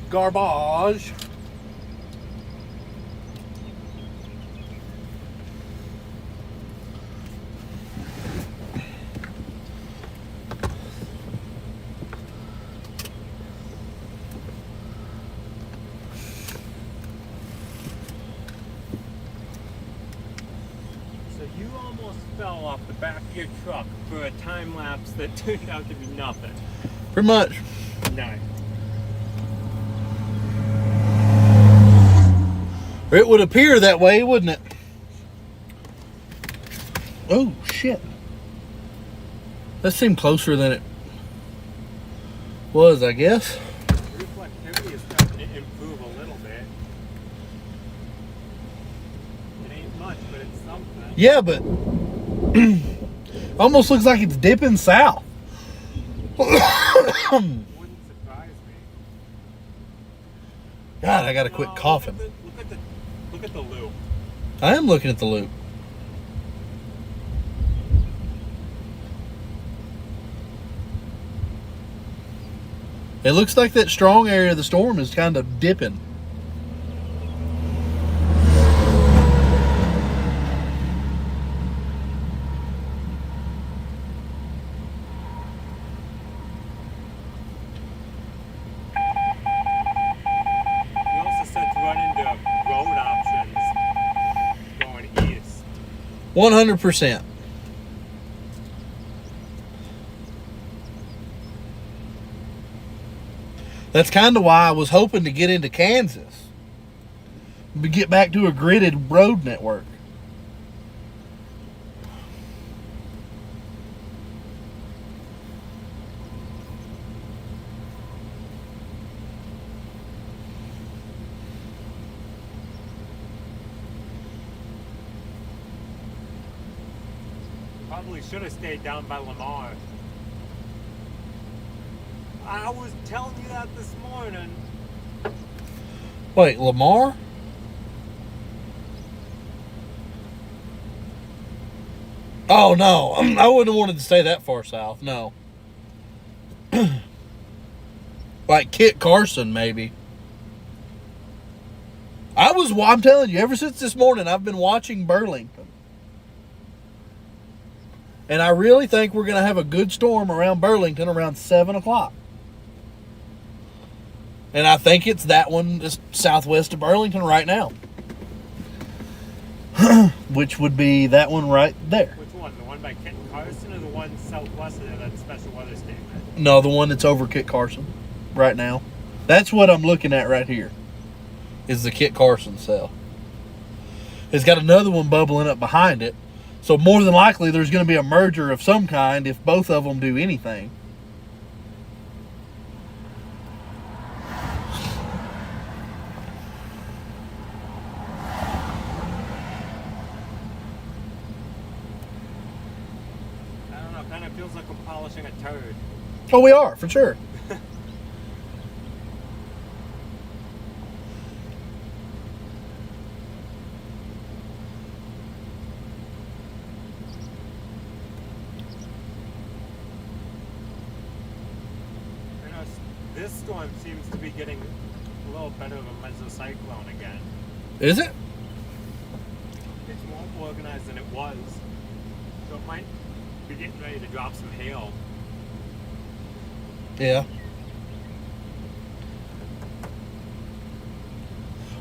Garbage. So you almost fell off the back of your truck for a time lapse that turned out to be nothing. Pretty much. Nice. It would appear that way, wouldn't it? Oh, shit. That seemed closer than it was, I guess. Reflectivity is starting to improve a little bit. It ain't much, but it's something. Yeah, but almost looks like it's dipping south. Wouldn't surprise me. God, I gotta quit coughing. Look at the loop. I am looking at the loop. It looks like that strong area of the storm is kind of dipping. We also said to run into road options going east. 100%. That's kind of why I was hoping to get into Kansas. Get back to a gridded road network. Probably should have stayed down by Lamar. I was telling you that this morning. Wait, Lamar? Oh, no. I wouldn't have wanted to stay that far south. No. Like Kit Carson, maybe. I'm telling you, ever since this morning, I've been watching Burlington. And I really think we're going to have a good storm around Burlington around 7 o'clock. And I think it's that one just southwest of Burlington right now. Which would be that one right there. Which one? The one by Kit Carson or the one southwest of there, that special weather statement? No, the one that's over Kit Carson right now. That's what I'm looking at right here. Is the Kit Carson cell. It's got another one bubbling up behind it. So more than likely there's going to be a merger of some kind if both of them do anything. I don't know, kind of feels like we're polishing a turd. Oh, we are, for sure. This storm seems to be getting a little better of a mesocyclone again. Is it? It's more organized than it was. So it might be getting ready to drop some hail. Yeah.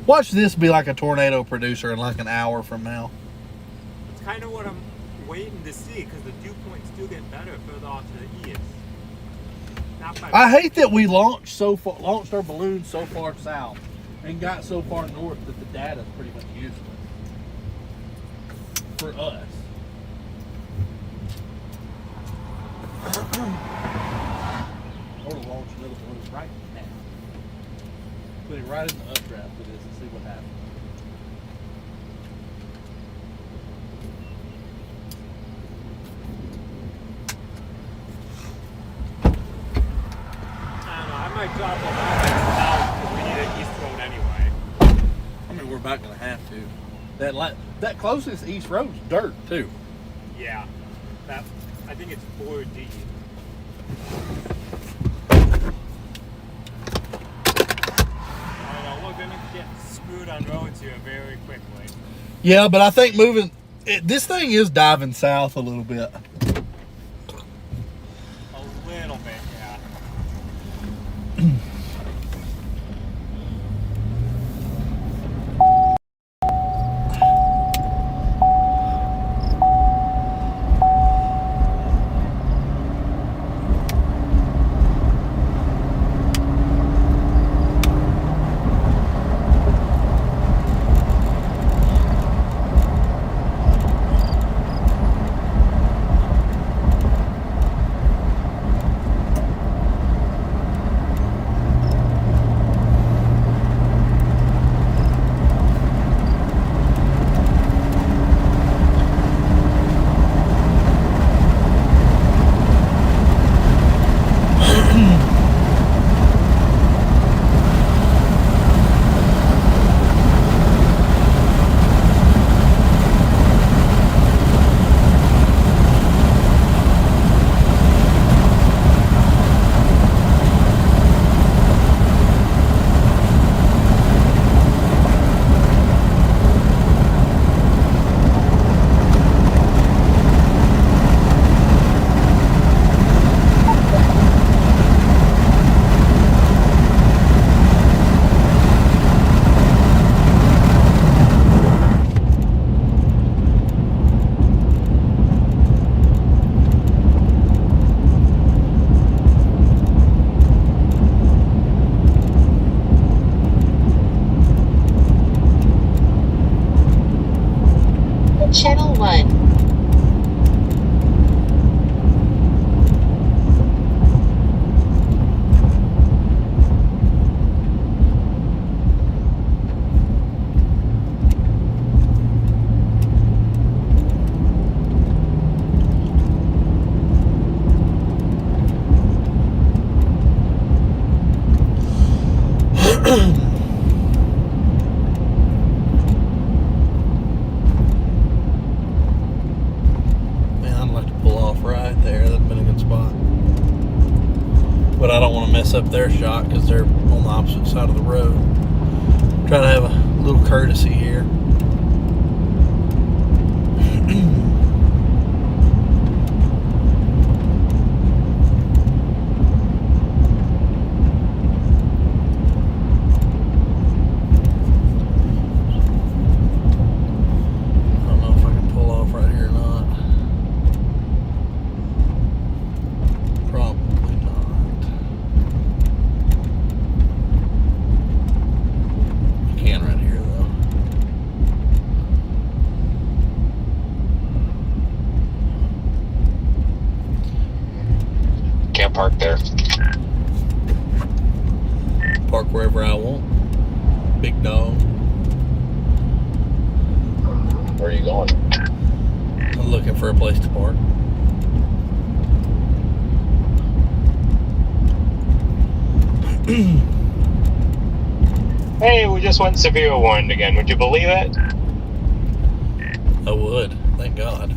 Watch this be like a tornado producer in like an hour from now. It's kind of what I'm waiting to see, because the dew points do get better further off to the east. I hate that we launched our balloon so far south and got so far north that the data is pretty much useless for us. I want to launch another balloon right now. Put it right in the updraft for this and see what happens. I might drop them out because we need an east road anyway. I mean, we're about going to have to. That closest east road's dirt, too. Yeah. I think it's 4D. I don't know, we're going to get screwed on roads here very quickly. Yeah, but I think this thing is diving south a little bit. A little bit, yeah. but I don't want to mess up their shot because they're on the opposite side of the road. Try to have a little courtesy here. Park there. Park wherever I want. Big dog. Where are you going? I'm looking for a place to park. Hey, we just went severe warned again. Would you believe it? I would. Thank God.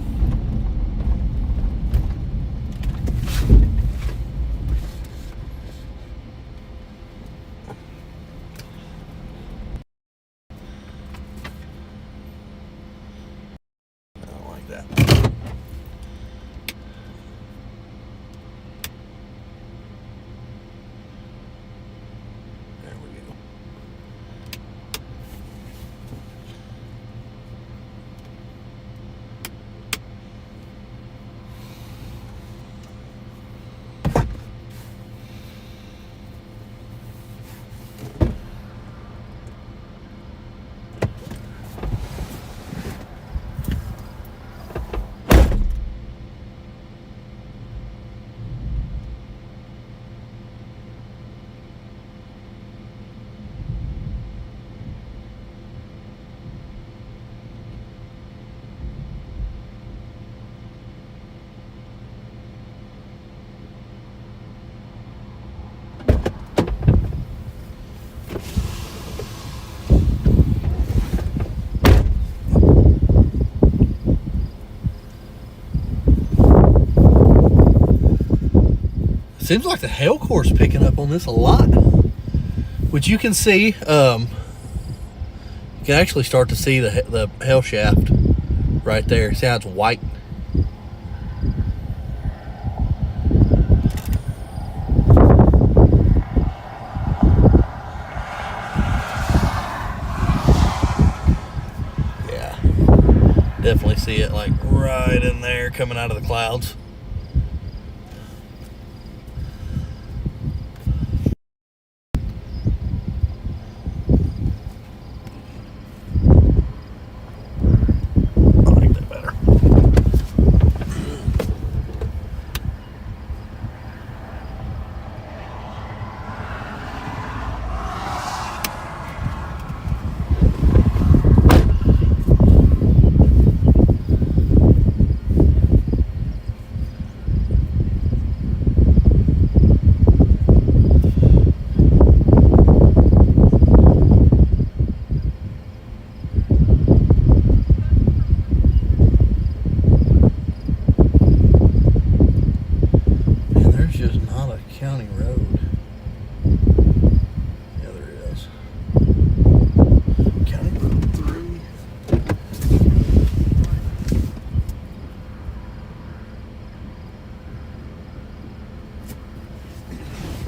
Seems like the hail core's picking up on this a lot, which you can see. You can actually start to see the hail shaft right there. See how it's white? Yeah, definitely see it like right in there coming out of the clouds.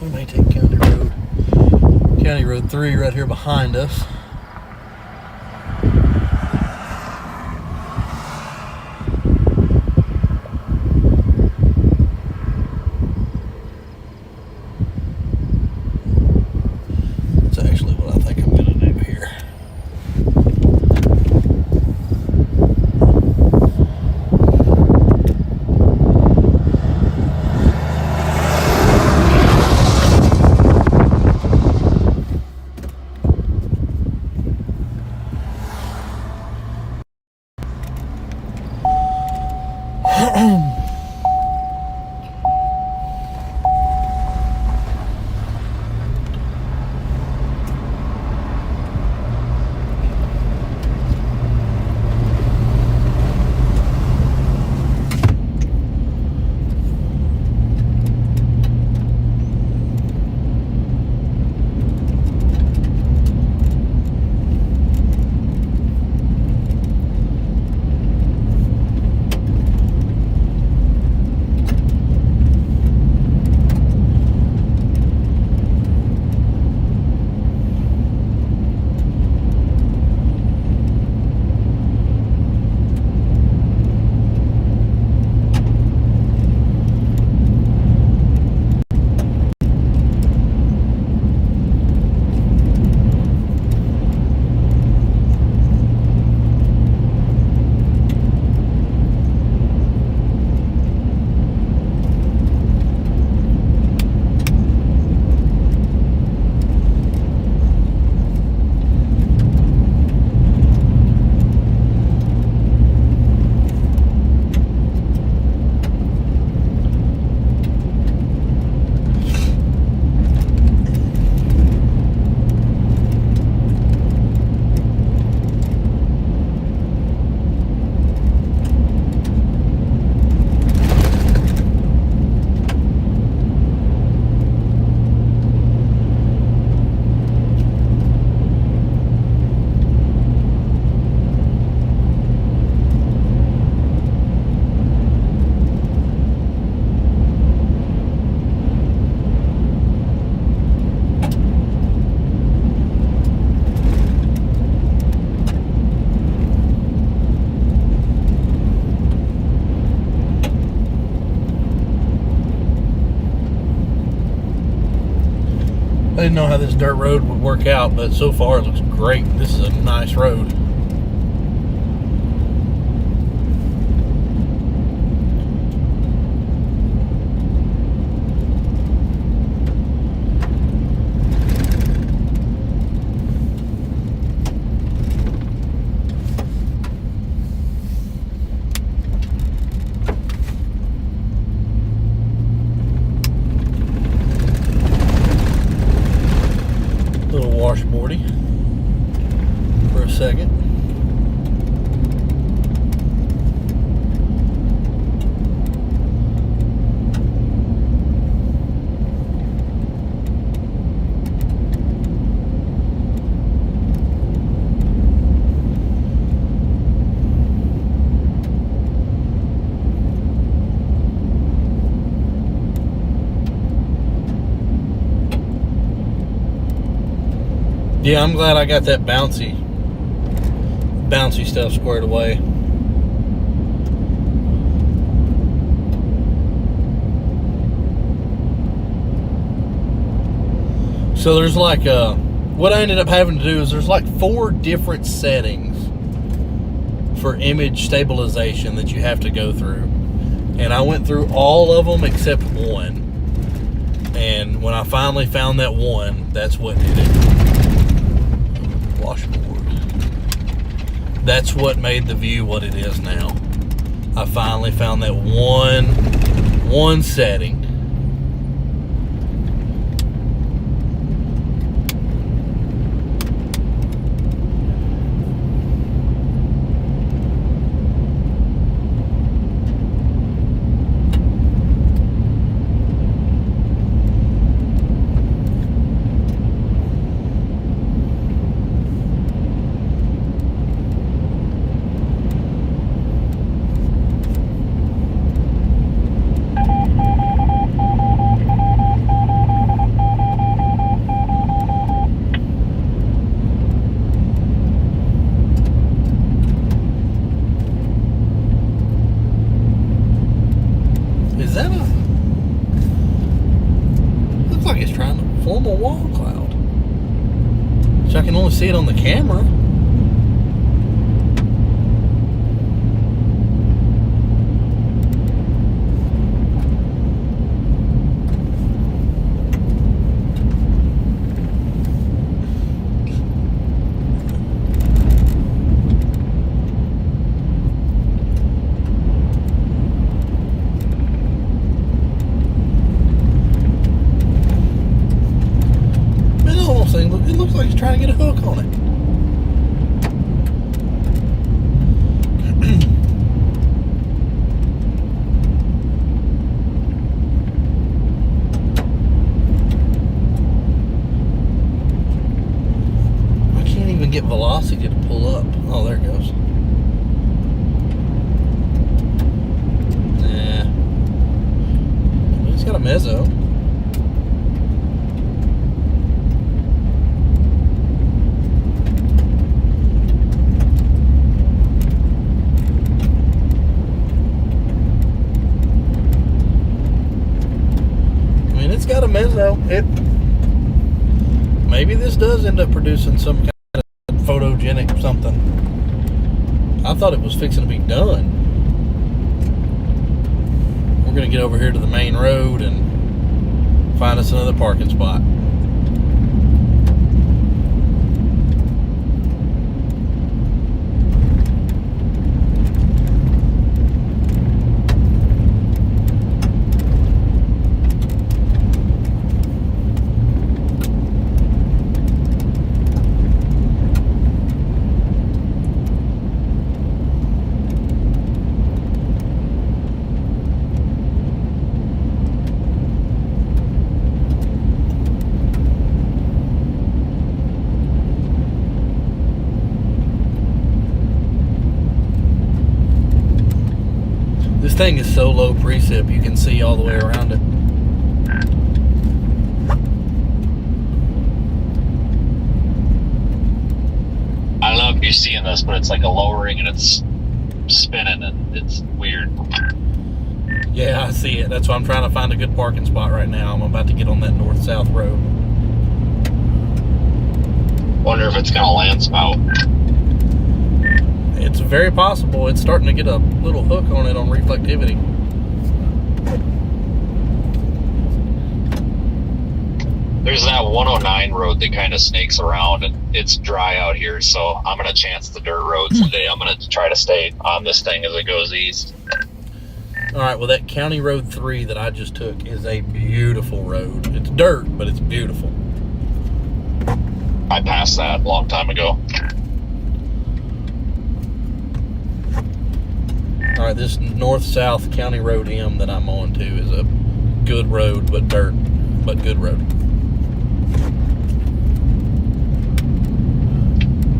We may take County Road. County Road 3 right here behind us. That's actually what I think I'm going to do here. didn't know how this dirt road would work out, but so far it looks great. This is a nice road. Washboardy for a second. Yeah, I'm glad I got that bouncy stuff squared away. So there's like what I ended up having to do is there's like 4 different settings for image stabilization that you have to go through. And I went through all of them except one. And when I finally found that one, that's what did it. Washboard. That's what made the view what it is now. I finally found that one setting. Is that a... Looks like it's trying to form a wall cloud. So I can only see it on the camera. It looks like he's trying to get a hook on it. I can't even get velocity to pull up. Oh, there it goes. Nah. He's got a mezzo. It's got a mezzo. Maybe this does end up producing some kind of photogenic something. I thought it was fixing to be done. We're gonna get over here to the main road and find us another parking spot. This thing is so low precip, you can see all the way around it. I don't know if you're seeing this, but it's like a lowering and it's spinning and it's weird. Yeah, I see it. That's why I'm trying to find a good parking spot right now. I'm about to get on that north-south road. Wonder if it's gonna land spout. It's very possible. It's starting to get a little hook on it on reflectivity. There's that 109 road that kind of snakes around, and it's dry out here, so I'm gonna chance the dirt roads today. I'm gonna try to stay on this thing as it goes east. All right, well, that County Road 3 that I just took is a beautiful road. It's dirt, but it's beautiful. I passed that a long time ago. All right, this north-south County Road M that I'm on to is a good road, but dirt, but good road.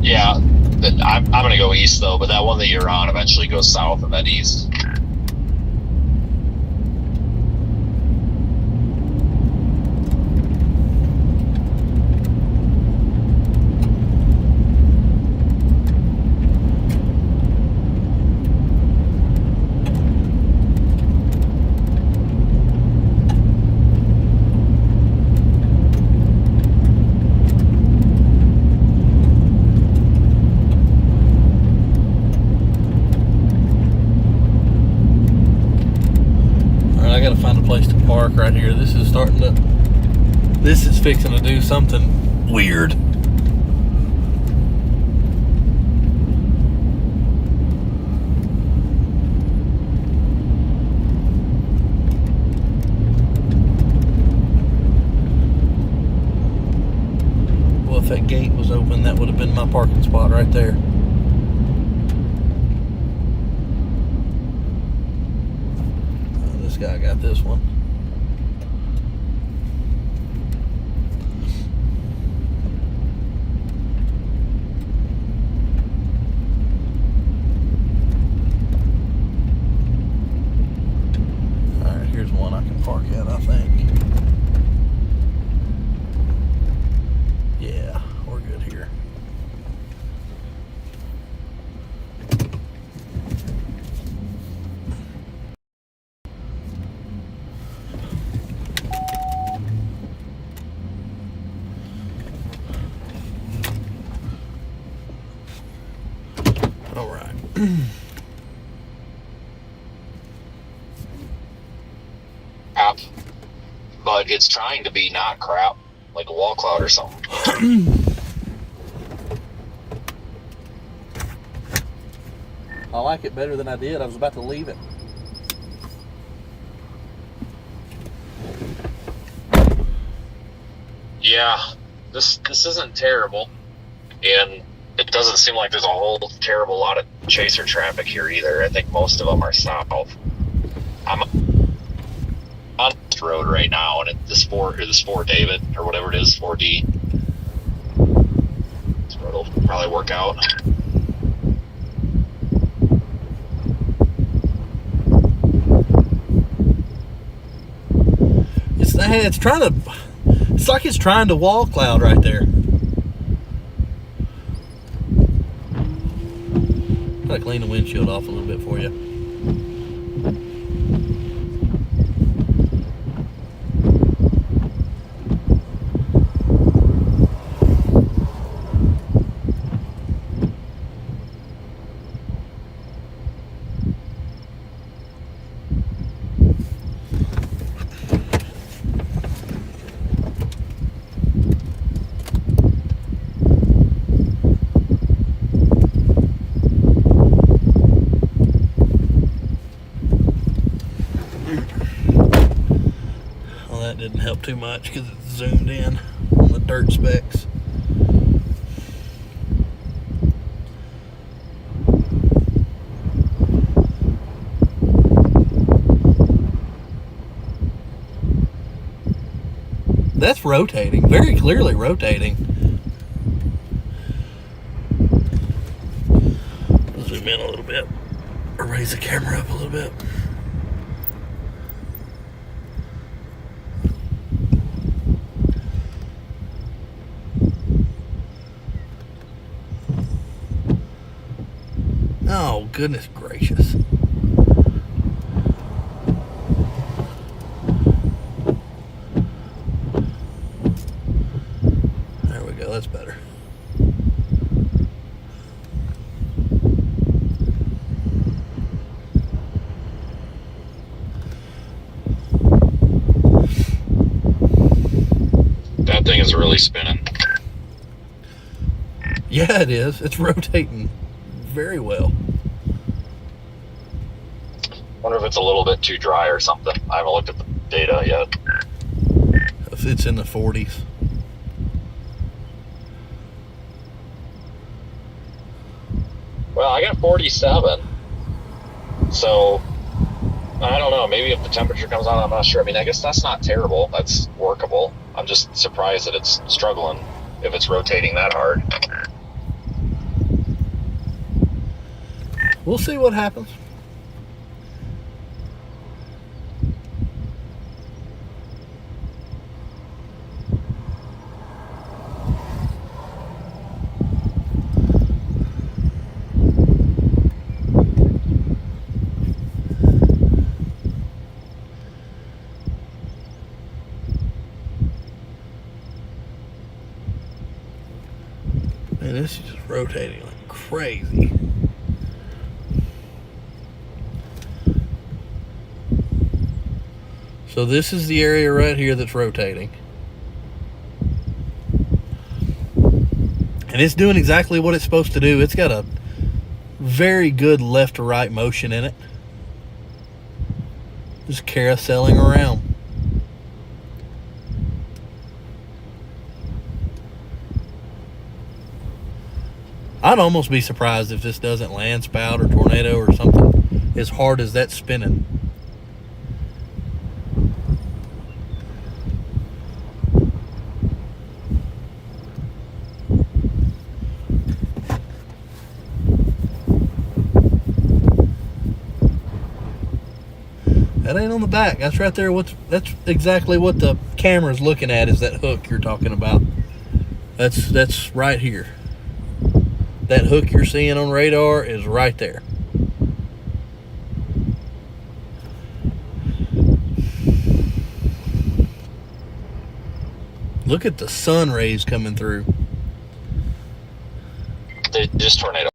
Yeah, I'm gonna go east though, but that one that you're on eventually goes south and then east. Right here, this is fixing to do something weird. Well, if that gate was open, that would have been my parking spot right there. This guy got this one. One I can park at, I think. Yeah, we're good here. All right. But it's trying to be not crap, like a wall cloud or something. I like it better than I did. I was about to leave it. Yeah, this isn't terrible, and it doesn't seem like there's a whole terrible lot of chaser traffic here either. I think most of them are south. I'm on this road right now, and this 4 David or whatever it is, 4D. This road will probably work out. It's like it's trying to wall cloud right there. Gotta clean the windshield off a little bit for you. Didn't help too much because it zoomed in on the dirt specks. That's rotating, very clearly rotating. Zoom in a little bit, or raise the camera up a little bit. Oh, goodness gracious. There we go, that's better. is really spinning. Yeah, it is. It's rotating very well. Wonder if it's a little bit too dry or something. I haven't looked at the data yet. If it's in the 40s. Well, I got 47. So, I don't know. Maybe if the temperature comes on, I'm not sure. I mean, I guess that's not terrible. That's workable. I'm just surprised that it's struggling if it's rotating that hard. We'll see what happens. Man, this is just rotating like crazy. So this is the area right here that's rotating. And it's doing exactly what it's supposed to do. It's got a very good left to right motion in it. Just carouseling around. I'd almost be surprised if this doesn't land spout or tornado or something as hard as that's spinning. That ain't on the back. That's right there. That's exactly what the camera's looking at, is that hook you're talking about. That's right here. That hook you're seeing on radar is right there. Look at the sun rays coming through. They just tornado.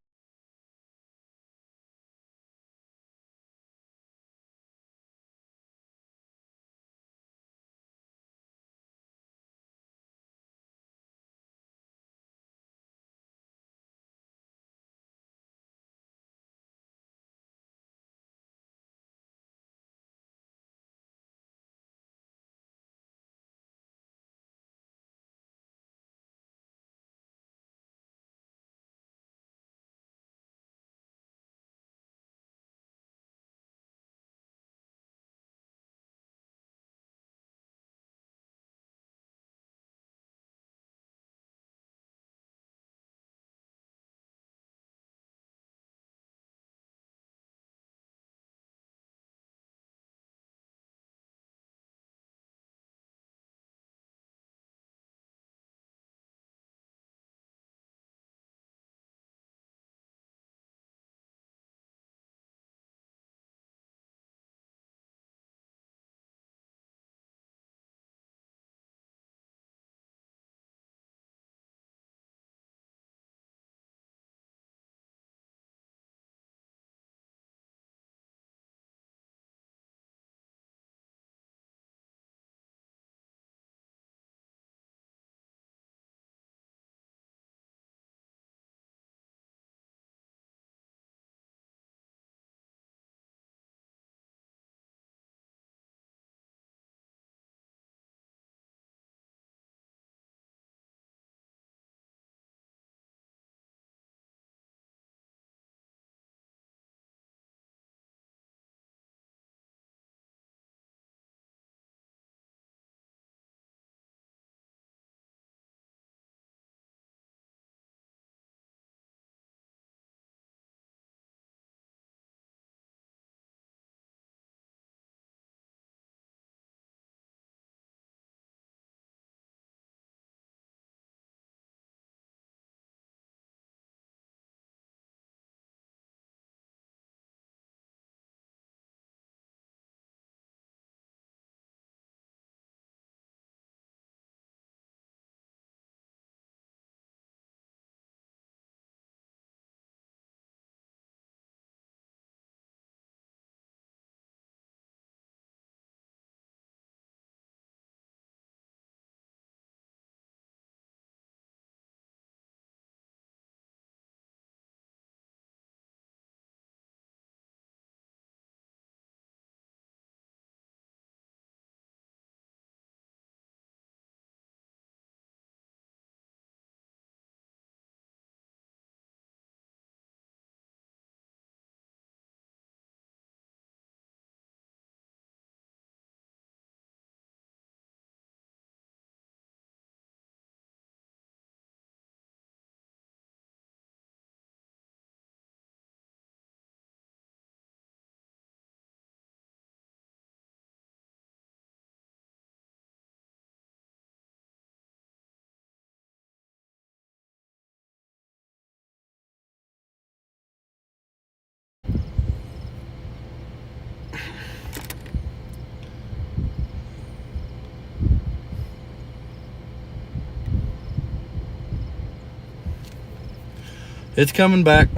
It's coming back.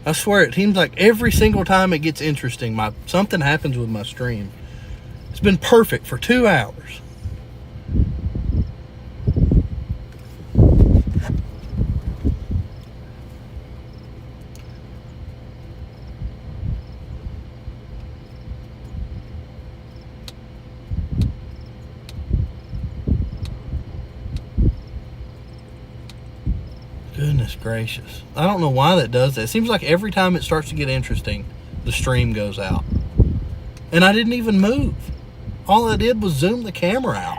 I swear, it seems like every single time it gets interesting, something happens with my stream. It's been perfect for 2 hours. Goodness gracious. I don't know why that does that. It seems like every time it starts to get interesting, the stream goes out. And I didn't even move. All I did was zoom the camera out.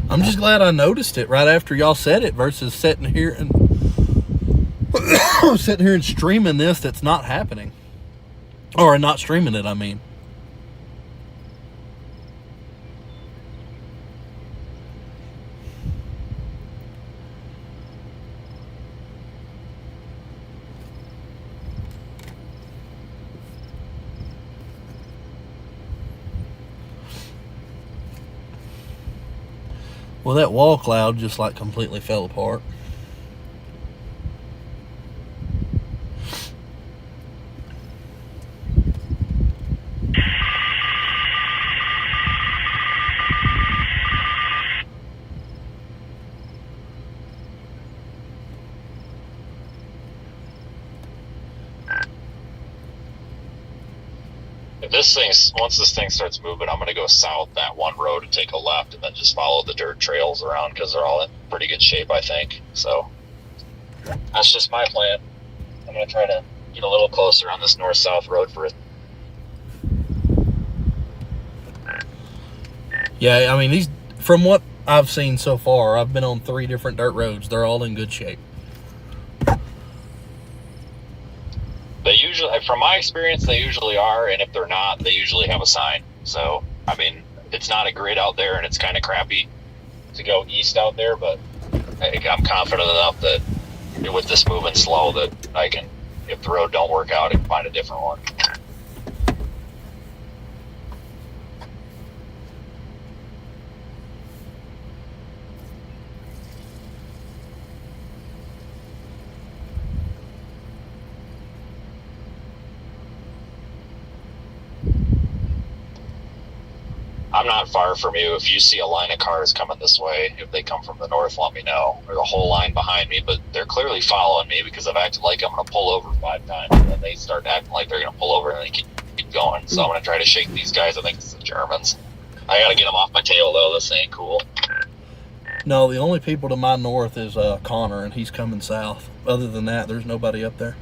I'm just glad I noticed it right after y'all said it versus sitting here and streaming this that's not happening. Or not streaming it, I mean. Well, that wall cloud just like completely fell apart. Once this thing starts moving, I'm going to go south that one road and take a left and then just follow the dirt trails around because they're all in pretty good shape, I think. So that's just my plan. I'm going to try to get a little closer on this north-south road for it. Yeah, I mean, from what I've seen so far, I've been on 3 different dirt roads. They're all in good shape. They usually, from my experience, they usually are, and if they're not, they usually have a sign. So, I mean, it's not a grid out there, and it's kind of crappy to go east out there, but I'm confident enough that with this moving slow that I can, if the road don't work out, I can find a different one. I'm not far from you. If you see a line of cars coming this way, if they come from the north, let me know. There's a whole line behind me, but they're clearly following me because I've acted like I'm going to pull over 5 times, and then they start acting like they're going to pull over, and they keep going. So I'm going to try to shake these guys. I think it's the Germans. I got to get them off my tail, though. This ain't cool. No, the only people to my north is Connor, and he's coming south. Other than that, there's nobody up there.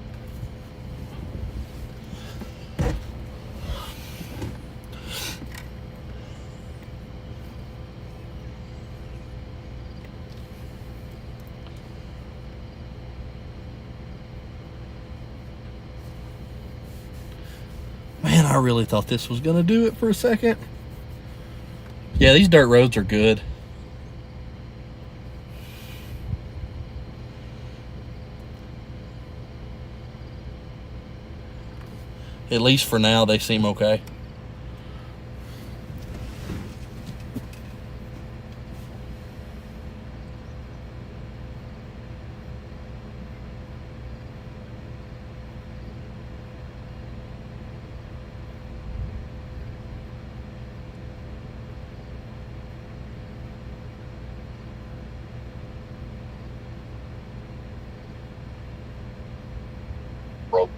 Man, I really thought this was going to do it for a second. Yeah, these dirt roads are good. At least for now, they seem okay.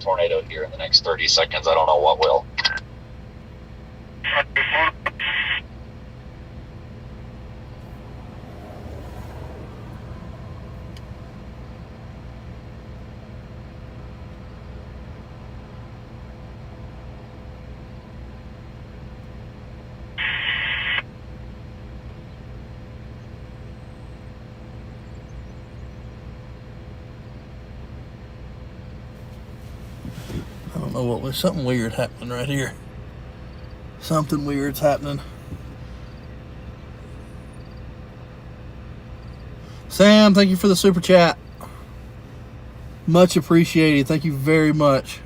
Tornado here in the next 30 seconds. I don't know what will. I don't know what was something weird happening right here. Something weird's happening. Sam, thank you for the super chat. Much appreciated. Thank you very much.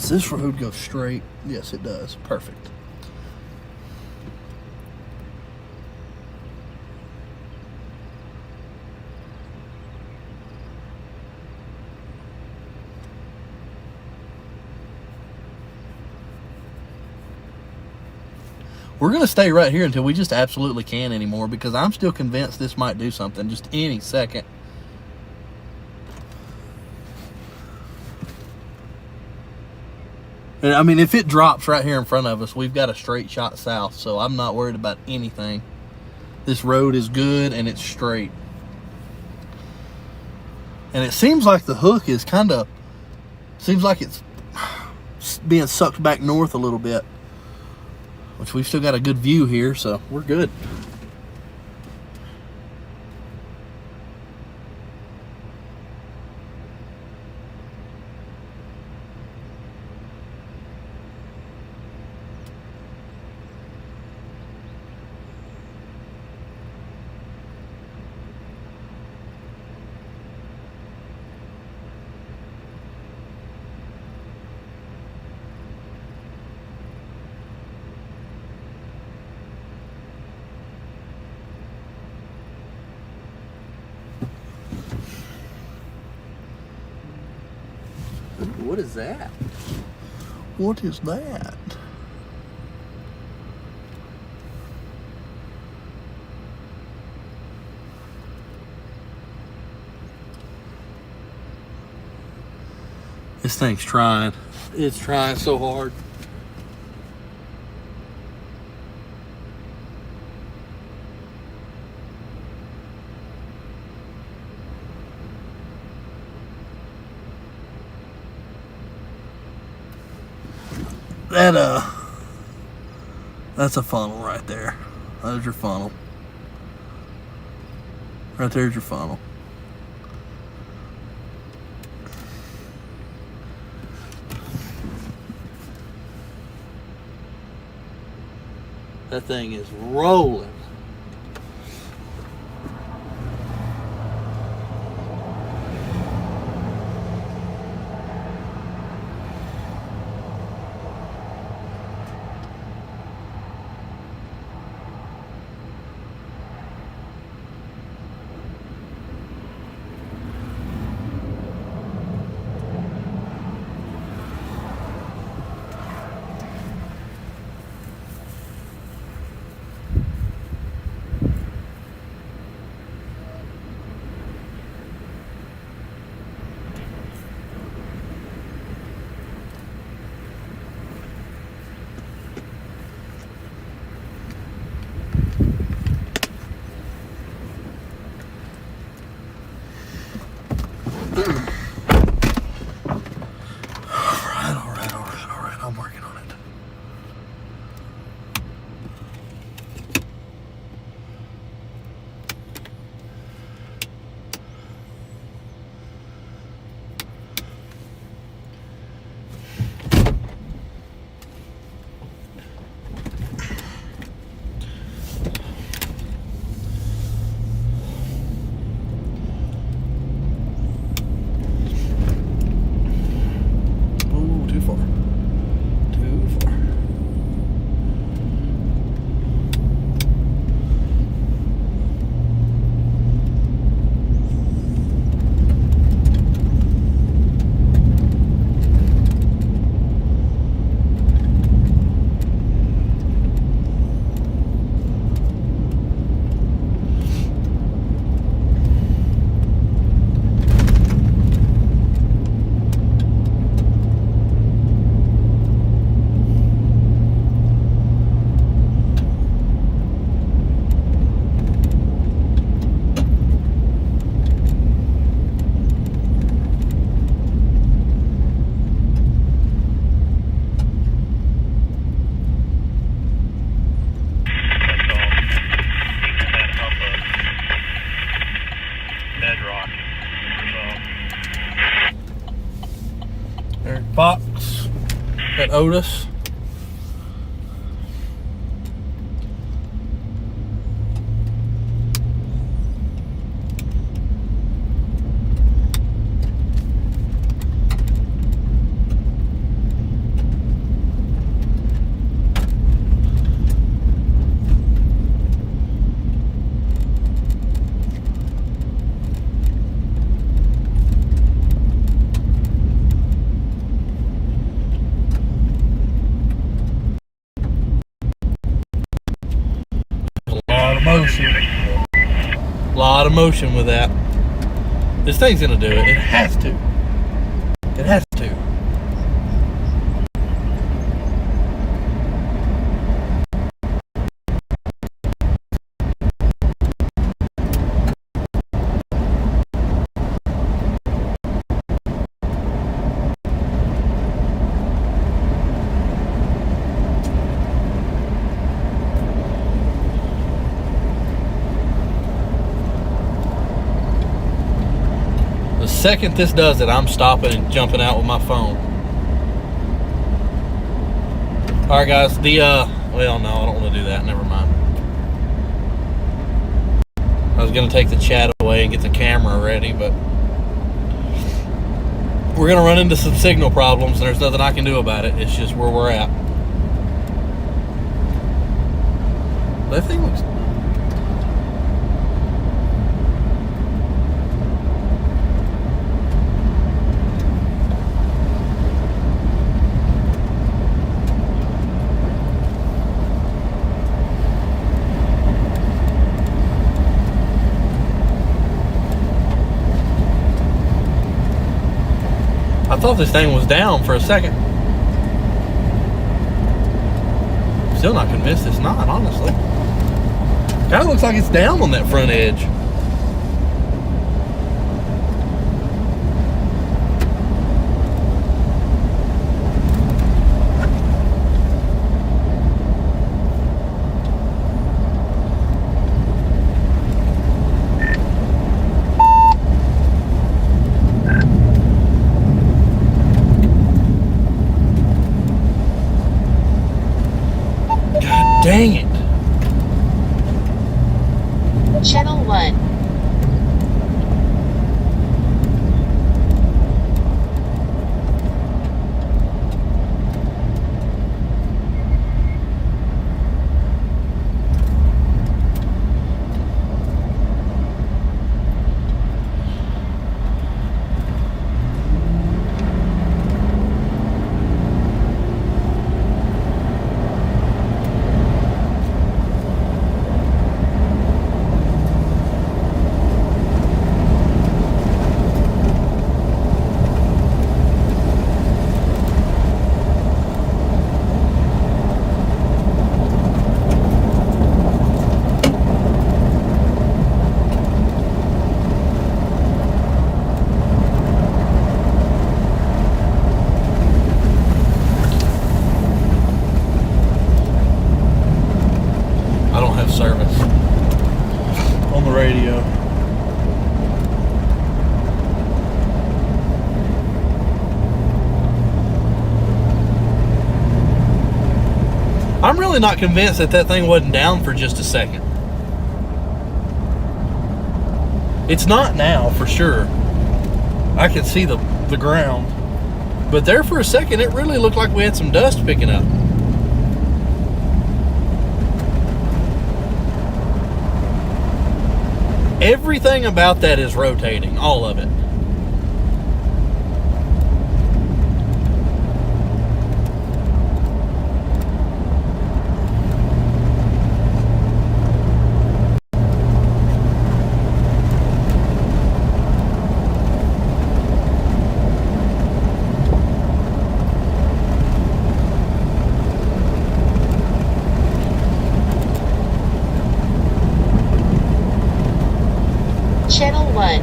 Does this road go straight? Yes, it does. Perfect. We're going to stay right here until we just absolutely can't anymore, because I'm still convinced this might do something just any second. And I mean, if it drops right here in front of us, we've got a straight shot south, so I'm not worried about anything. This road is good and it's straight. And it seems like the hook is seems like it's being sucked back north a little bit, which we've still got a good view here, so we're good. What is that? What is that? This thing's trying. It's trying so hard. That's a funnel right there. There's your funnel. Right there's your funnel. That thing is rolling. Otis. A lot of motion with that. This thing's gonna do it. It has to. It has to. The second this does it, I'm stopping and jumping out with my phone. Alright guys, well no, I don't want to do that, never mind. I was going to take the chat away and get the camera ready, but we're going to run into some signal problems and there's nothing I can do about it. It's just where we're at. That thing looks... I thought this thing was down for a second. Still not convinced it's not, honestly. Kind of looks like it's down on that front edge. Dang it. Channel 1. Service on the radio. I'm really not convinced that that thing wasn't down for just a second. It's not now for sure. I can see the ground, but there for a second it really looked like we had some dust picking up. Everything about that is rotating, all of it. Channel 1.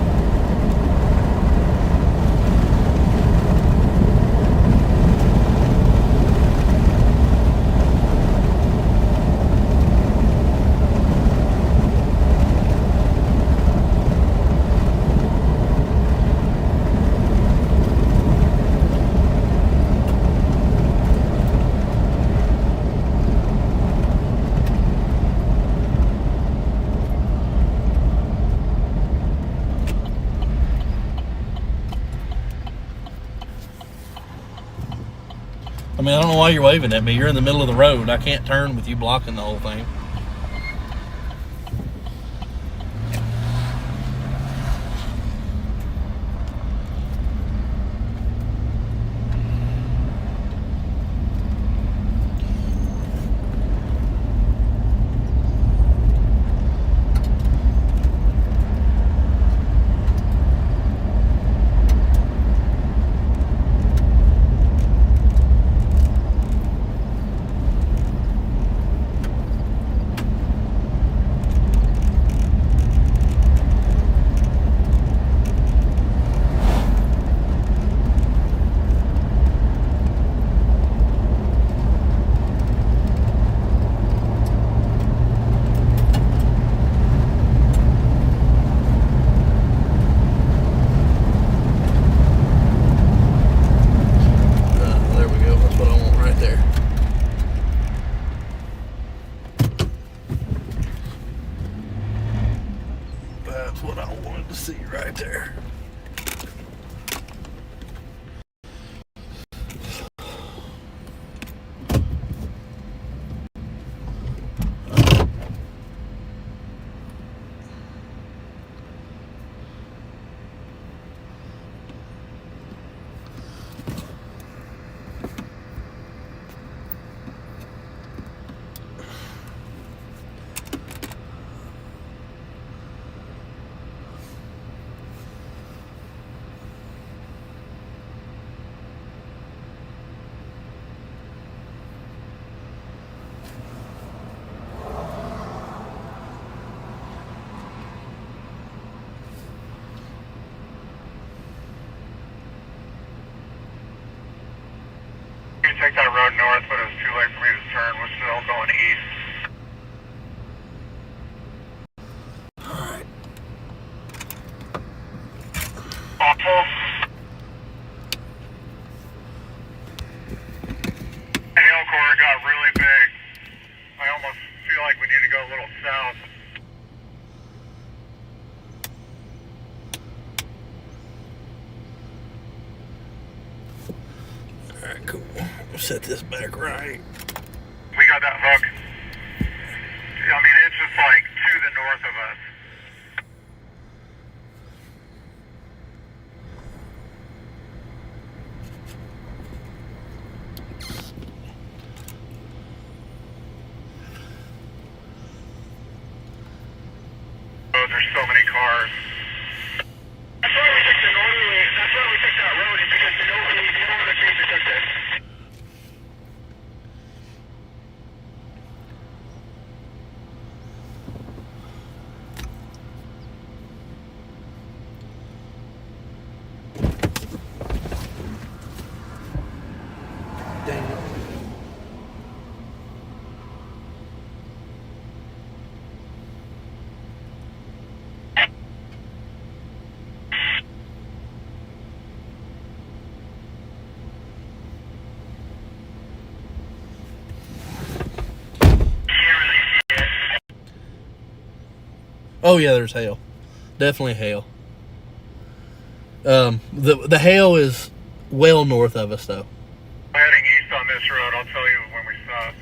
mean, I don't know why you're waving at me. You're in the middle of the road. I can't turn with you blocking the whole thing. There we go. That's what I want right there. That's what I wanted to see right there. You take that road north, but it was too late for me to turn. We're still going east. Alright. Awful. The hail core got really big. I almost feel like we need to go a little south. Alright, cool. We'll set this back right. We got that hook. I mean, it's just like to the north of us. Oh, there's so many cars. That's why we took the northerly. That's why we took that road, is because no other chaser took this. Oh yeah, there's hail. Definitely hail. The hail is well north of us though. Heading east on this road, I'll tell you when we stop.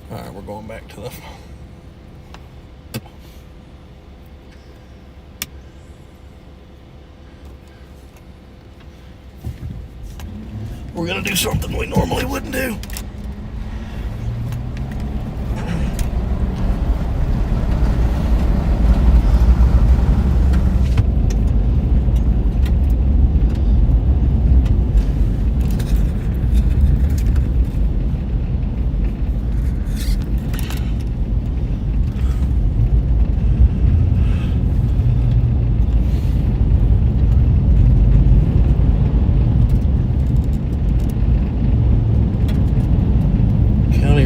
Alright, we're going back to the... We're gonna do something we normally wouldn't do.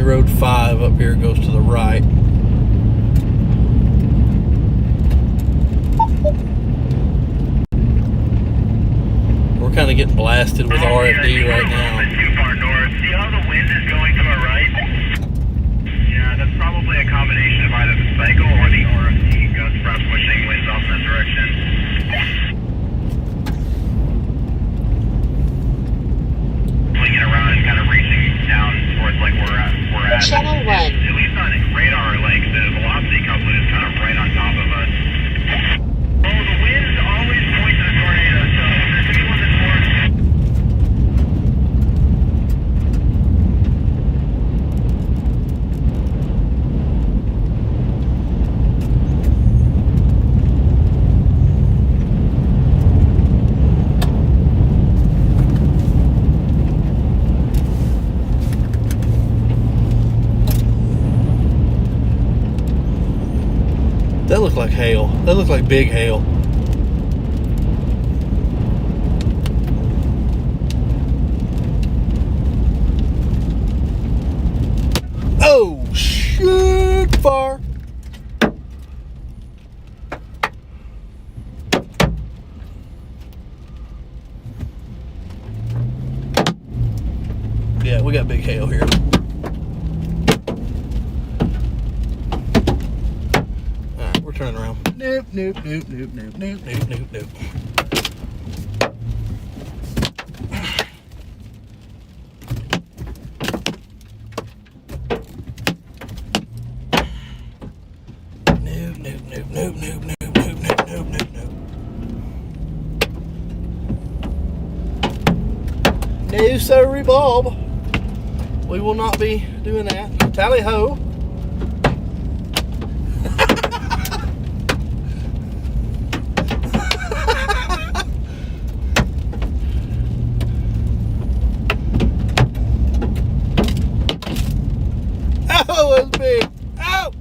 Road 5 up here goes to the right. of getting blasted with RFD right now. Too far north. See how the wind is going to our right? Yeah, that's probably a combination of either the cycle or the RFD gusts perhaps pushing winds off in that direction. Swinging around and kind of reaching down towards like we're at. Channel 1. At least on radar, like the velocity coupling is kind of right on top of us. Oh, the winds always point to the tornado, so if there's anyone that's more... That looked like hail. That looked like big hail. Oh, shit, fire. Yeah, we got big hail here. Alright, we're turning around. Nope, nope, nope, nope, nope, nope, nope, nope, nope. Nope, nope, nope, nope, nope, nope, nope, nope, nope, nope, nope. No, sorry, Bob. We will not be doing that. Tally ho. Oh, that's big. Ow!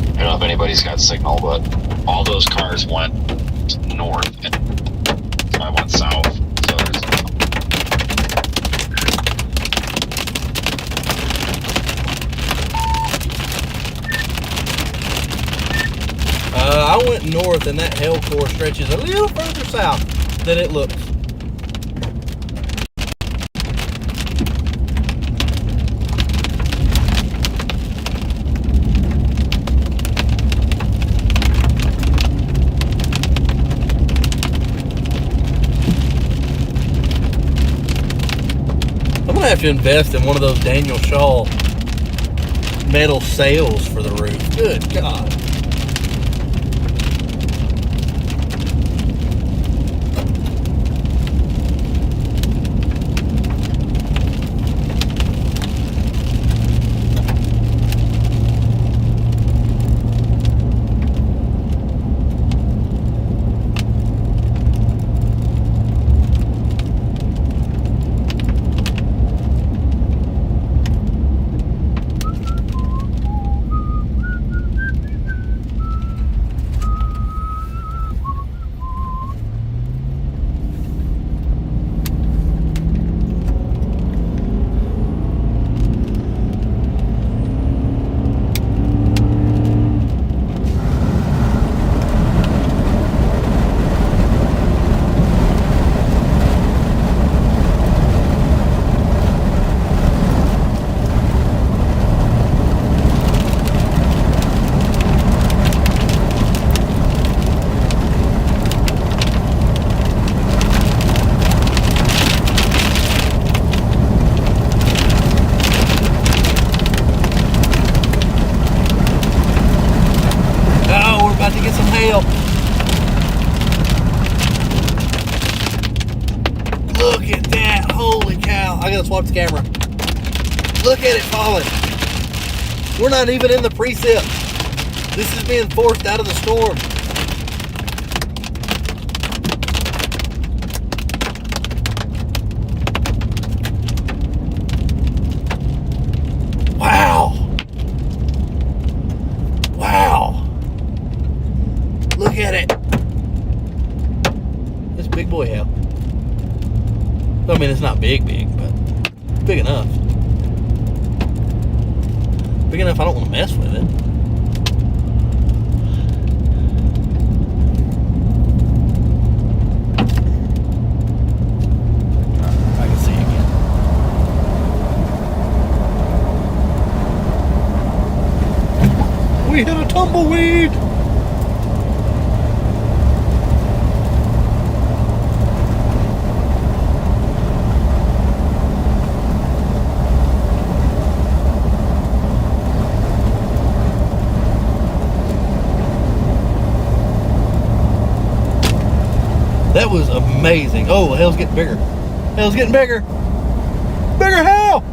I don't know if anybody's got signal, but all those cars went north and I went south. So there's I went north, and that hail core stretches a little further south than it looks. I'm gonna have to invest in one of those Daniel Shaw metal sails for the roof. Good God. About to get some hail. Look at that. Holy cow. I gotta swap the camera. Look at it falling. We're not even in the precip. This is being forced out of the storm. Wow. Wow. Look at it. This big boy hail. I mean, it's not big, but big enough. Big enough I don't want to mess with it. I can see it again. We hit a tumbleweed! That was amazing. Oh, the hell's getting bigger. Hell's getting bigger. Bigger hell!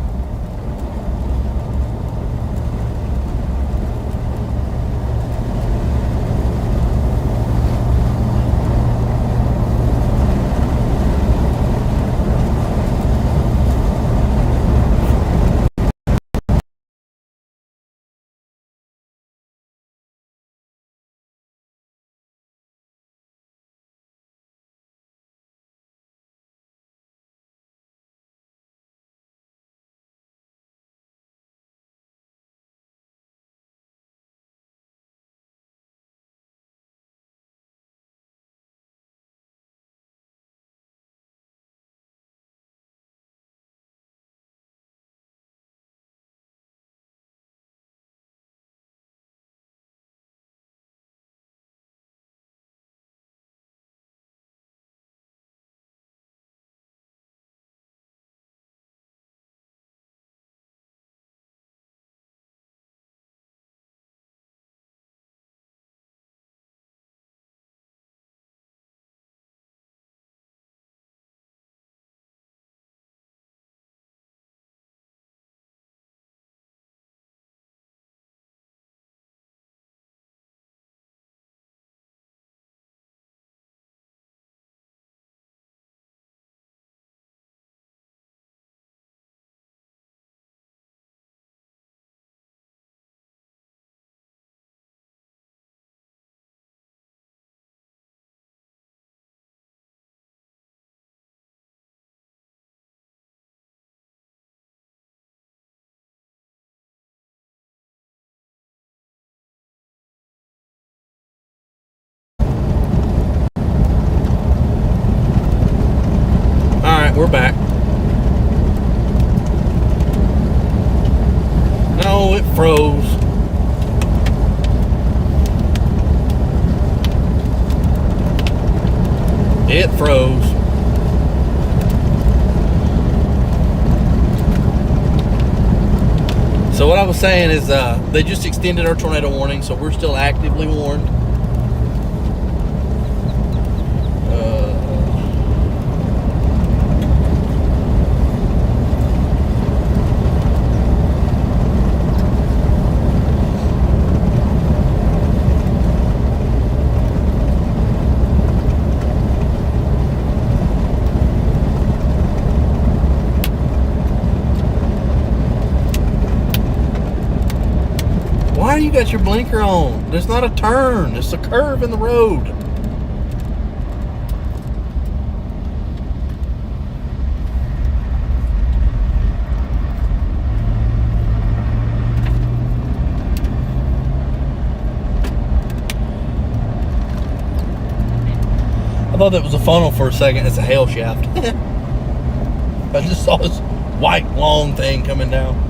We're back. No, it froze. It froze. So what I was saying is they just extended our tornado warning, so we're still actively warned. Why you got your blinker on? There's not a turn. It's a curve in the road. I thought that was a funnel for a second. It's a hail shaft. I just saw this white long thing coming down.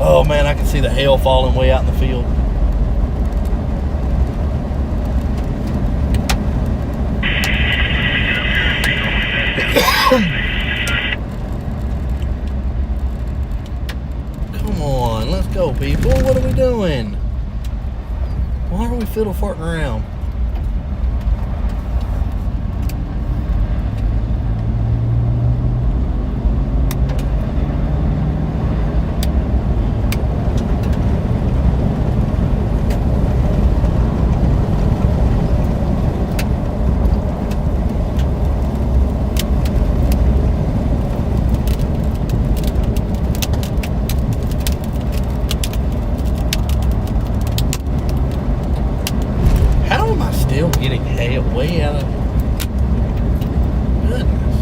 Oh man, I can see the hail falling way out in the field. Come on, let's go, people. What are we doing? Why are we fiddle farting around? Getting hail way out of goodness.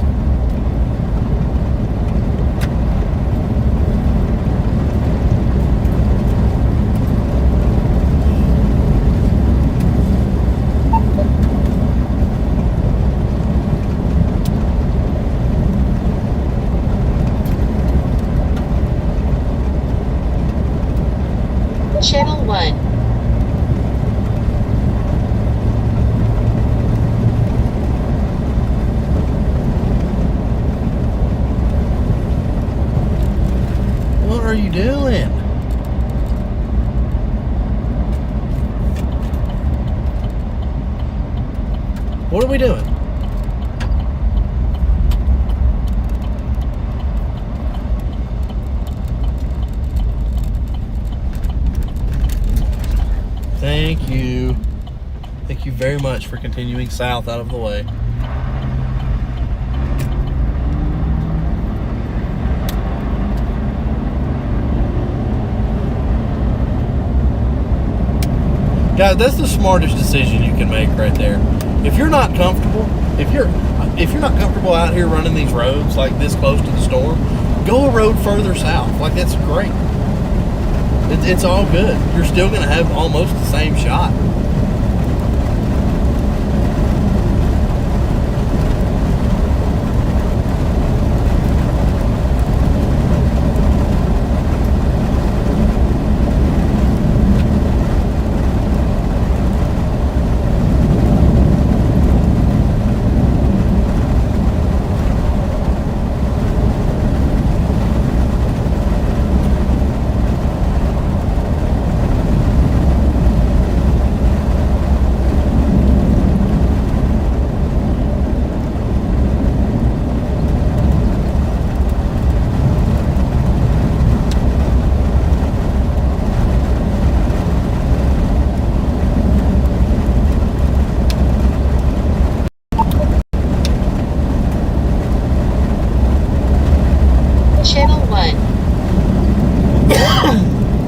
What are we doing? Thank you. Thank you very much for continuing south out of the way. Guys, that's the smartest decision you can make right there. If you're not comfortable, if you're not comfortable out here running these roads like this close to the storm, go a road further south. Like, that's great. It's all good. You're still going to have almost the same shot.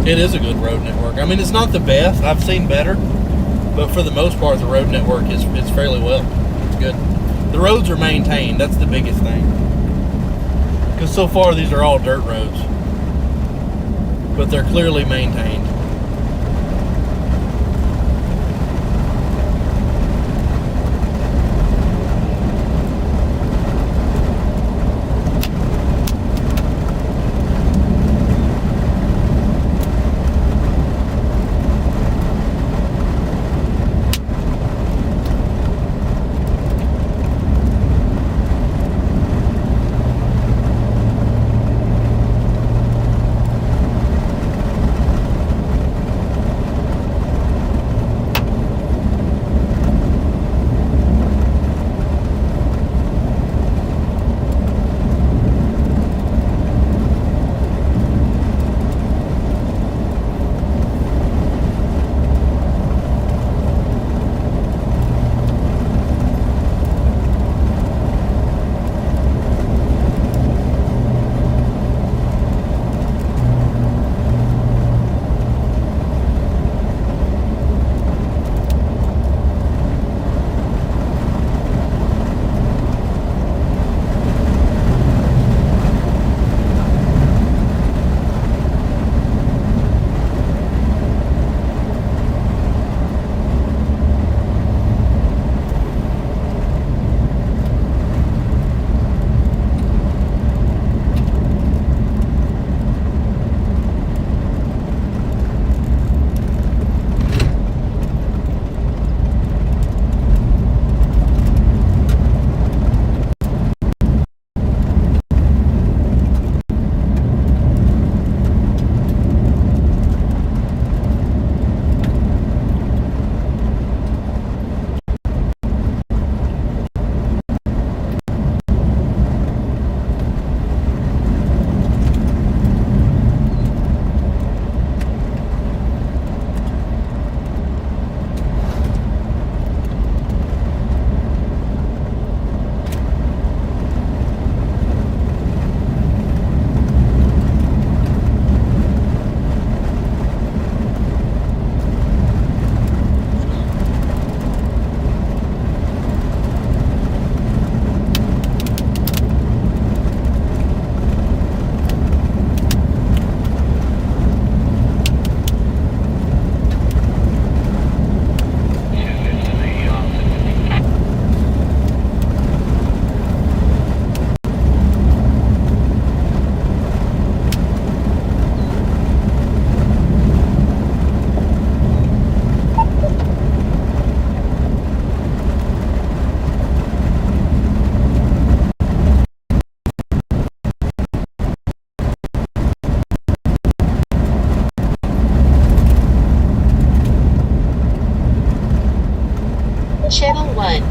It is a good road network. I mean, it's not the best. I've seen better, but for the most part, the road network is fairly well. It's good. The roads are maintained. That's the biggest thing. Because so far, these are all dirt roads, but they're clearly maintained. Channel 1.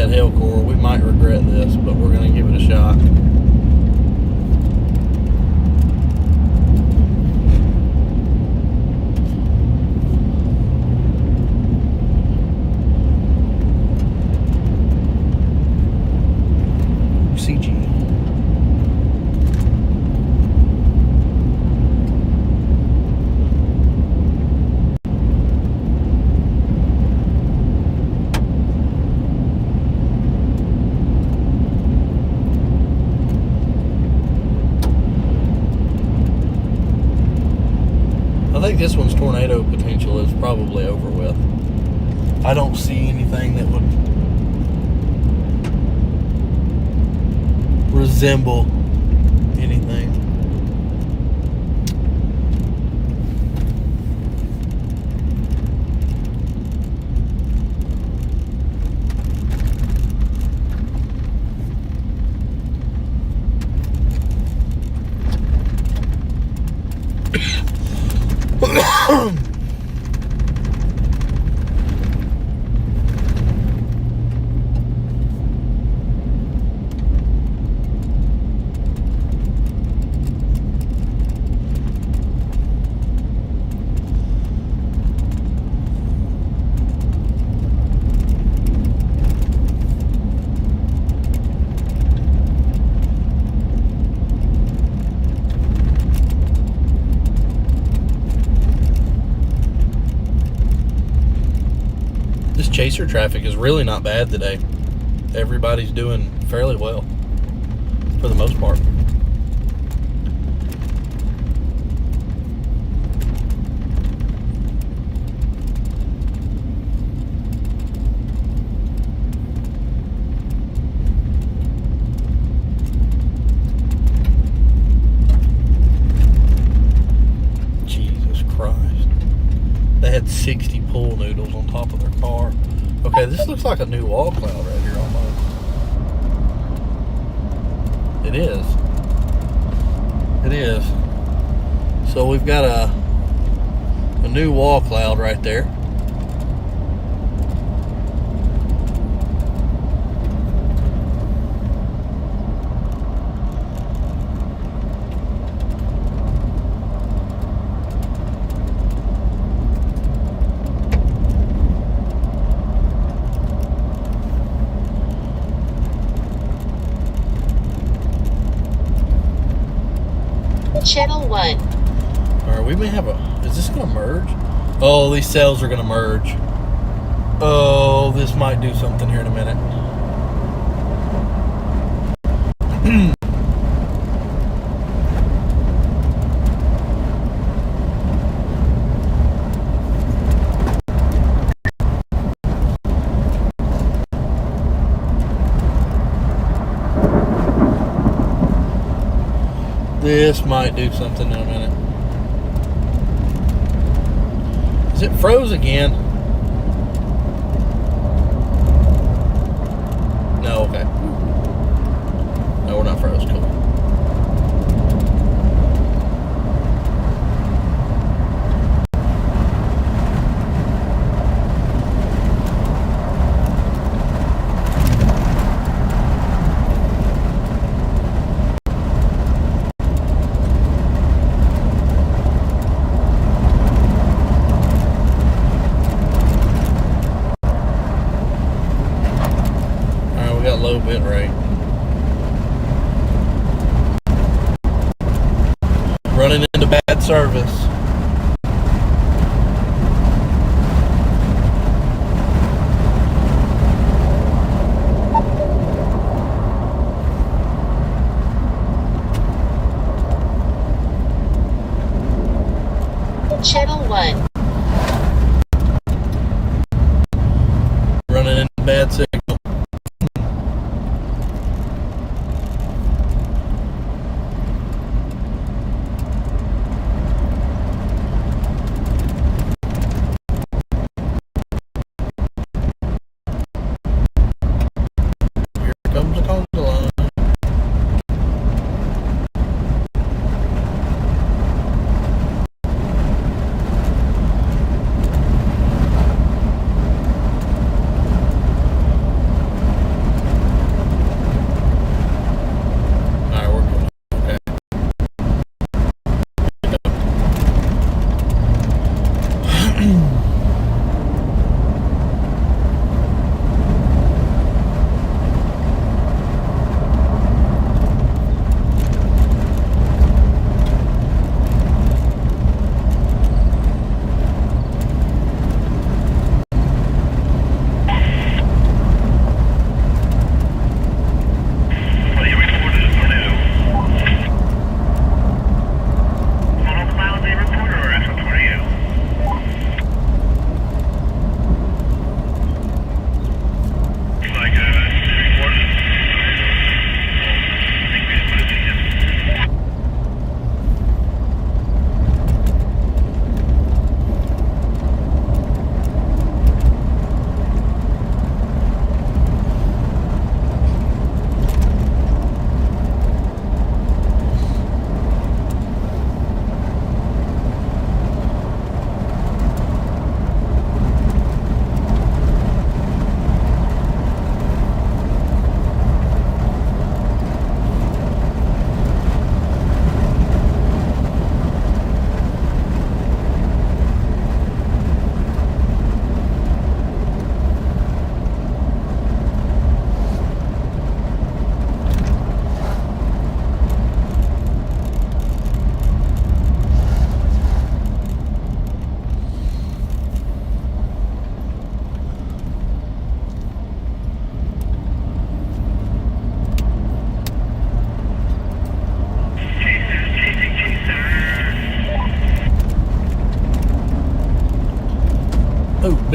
that hell core. We might regret this, but we're going to give it a shot. CG. I think this one's tornado potential is probably over with. I don't see anything that would resemble anything. Chaser traffic is really not bad today. Everybody's doing fairly well for the most part. Jesus Christ. They had 60 pool noodles on top of their car. Okay, this looks like a new wall cloud right here almost. It is. It is. So we've got a new wall cloud right there. Channel 1. Alright, we may have a... Is this going to merge? Oh, these cells are going to merge. Oh, this might do something here in a minute. This might do something in a minute. Is it froze again? No, okay. No, we're not froze. Cool. Low bit rate. Running into bad service. Channel 1. Running into bad signal.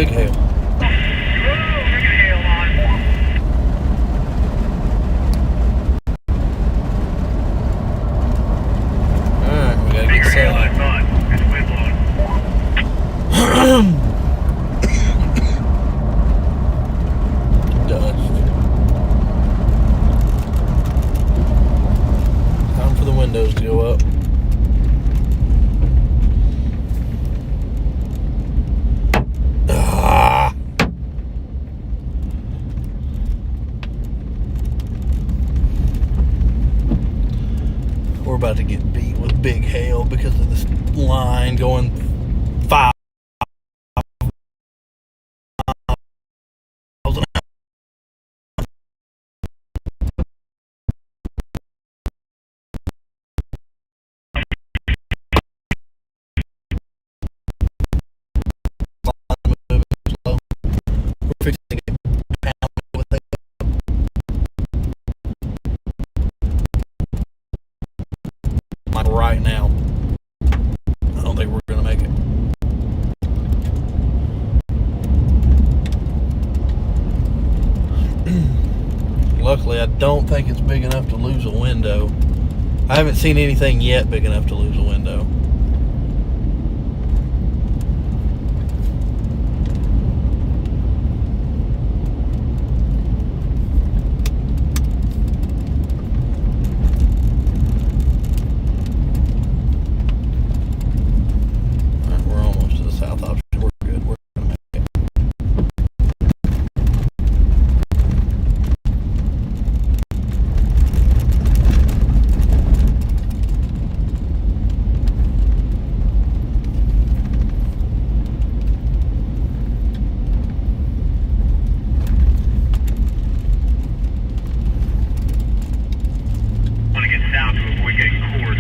Big hail. Whoa, big hail on. Alright, we gotta Bigger get hail than I set. thought. It's wind blowing. Dust. Time for the windows to go up. Ah. We're about to get beat with big hail because of this line going 5 miles an hour. Moving slow. We're fixing to get pounded with hail. Like right now. I don't think we're gonna make it. Luckily, I don't think it's big enough to lose a window. I haven't seen anything yet big enough to lose a window. Alright, we're almost to the south option. We're good. We're gonna make it. Want to get south to avoid getting cored.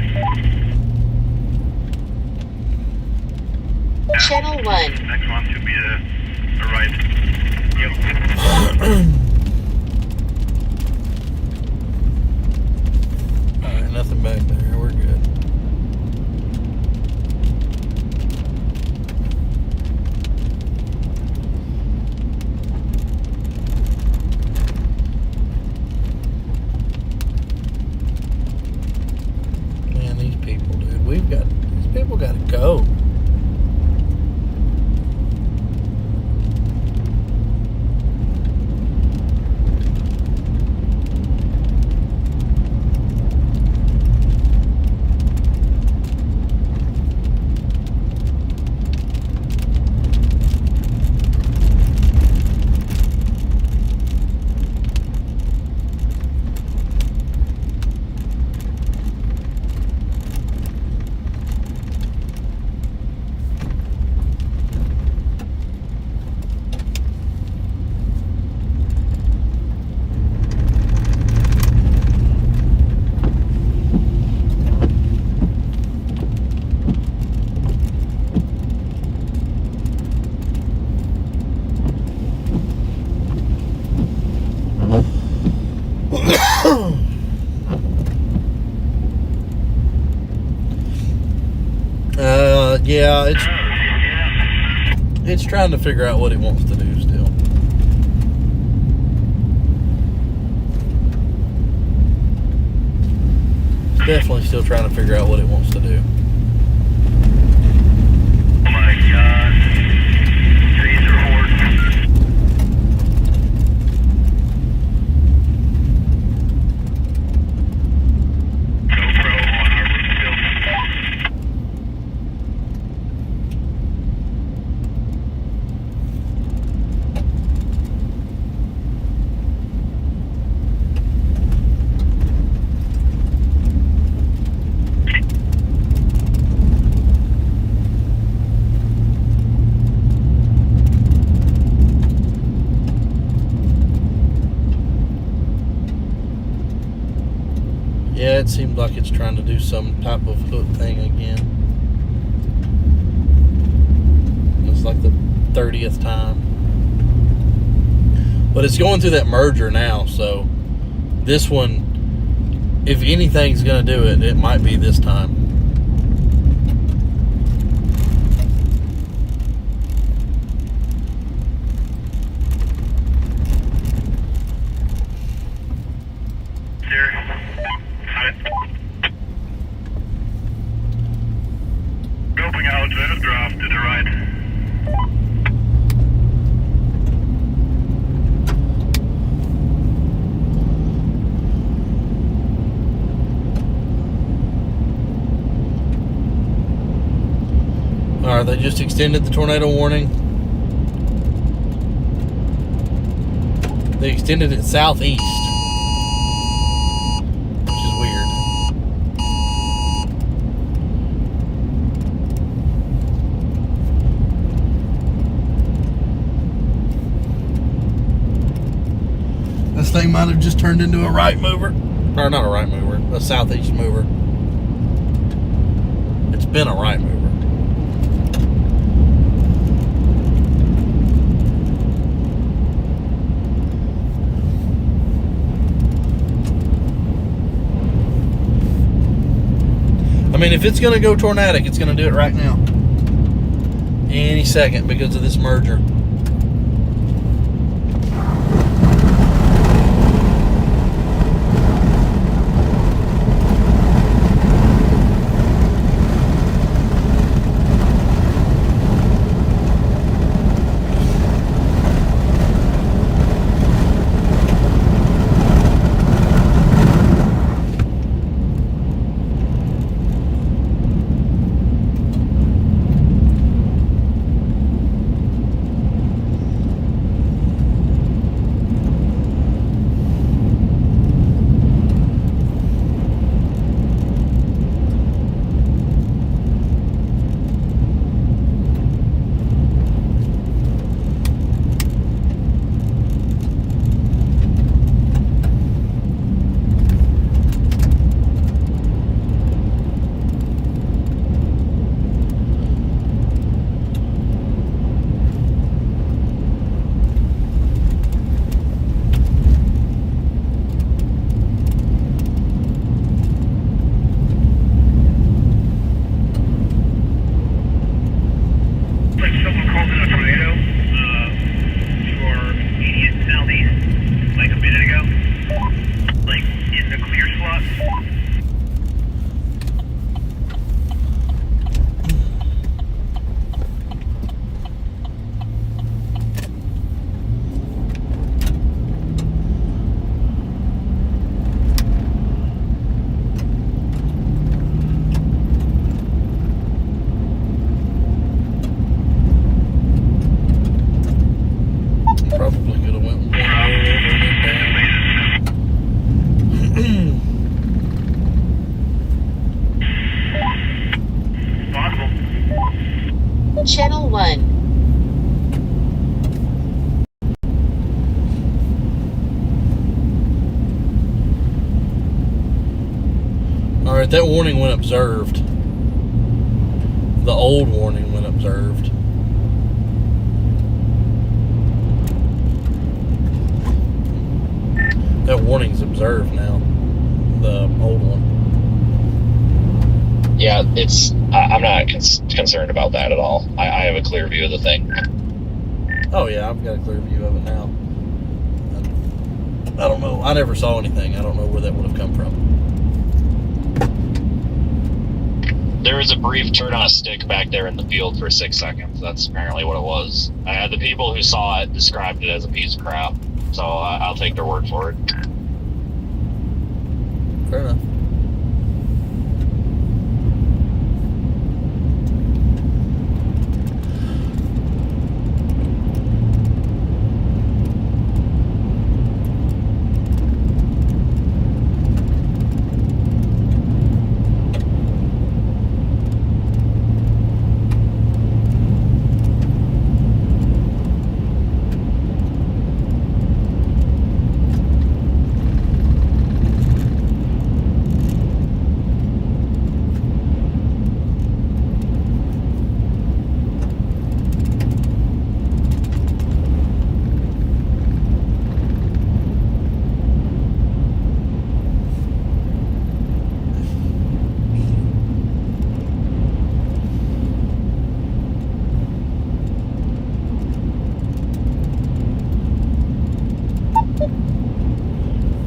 Channel 1. Next one should be a right. Yep. Alright, nothing back there. We're good. Man, these people, dude. These people gotta go. Yeah, it's trying to figure out what it wants to do still. It's definitely still trying to figure out what it wants to do. Oh my god. Trees are hordes. GoPro on our roof still. Yeah, it seems like it's trying to do some type of hook thing again. It's like the 30th time. But it's going through that merger now, so this one, if anything's going to do it, it might be this time. Alright, they just extended the tornado warning. They extended it southeast, which is weird. This thing might have just turned into a right mover. Or not a right mover, a southeast mover. It's been a right mover. I mean, if it's going to go tornadic, it's going to do it right now. Any second because of this merger. Channel 1. Alright, that warning went observed. The old warning went observed. That warning's observed now. The old one. Yeah, I'm not concerned about that at all. I have a clear view of the thing. Oh yeah, I've got a clear view of it now. I don't know. I never saw anything. I don't know where that would have come from. There was a brief turn on a stick back there in the field for 6 seconds. That's apparently what it was. The people who saw it described it as a piece of crap. So I'll take their word for it. Fair enough.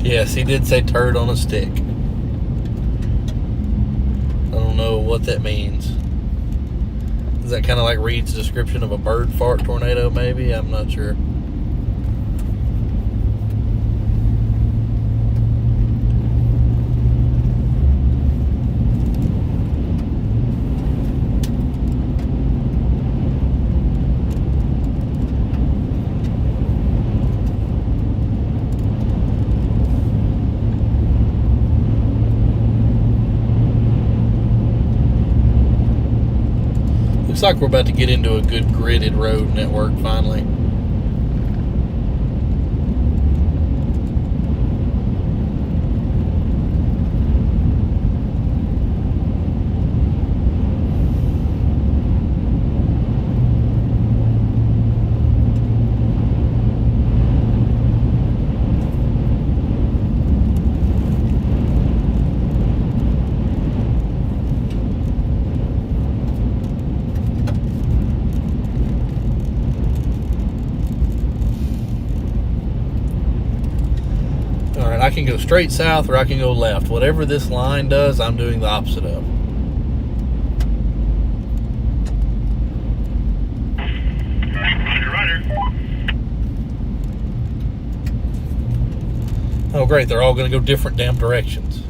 Yes, he did say turd on a stick. I don't know what that means. Is that kind of like Reed's description of a bird fart tornado, maybe? I'm not sure. Looks like we're about to get into a good gridded road network finally. I can go straight south or I can go left. Whatever this line does, I'm doing the opposite of. Roger. Oh great, they're all going to go different damn directions.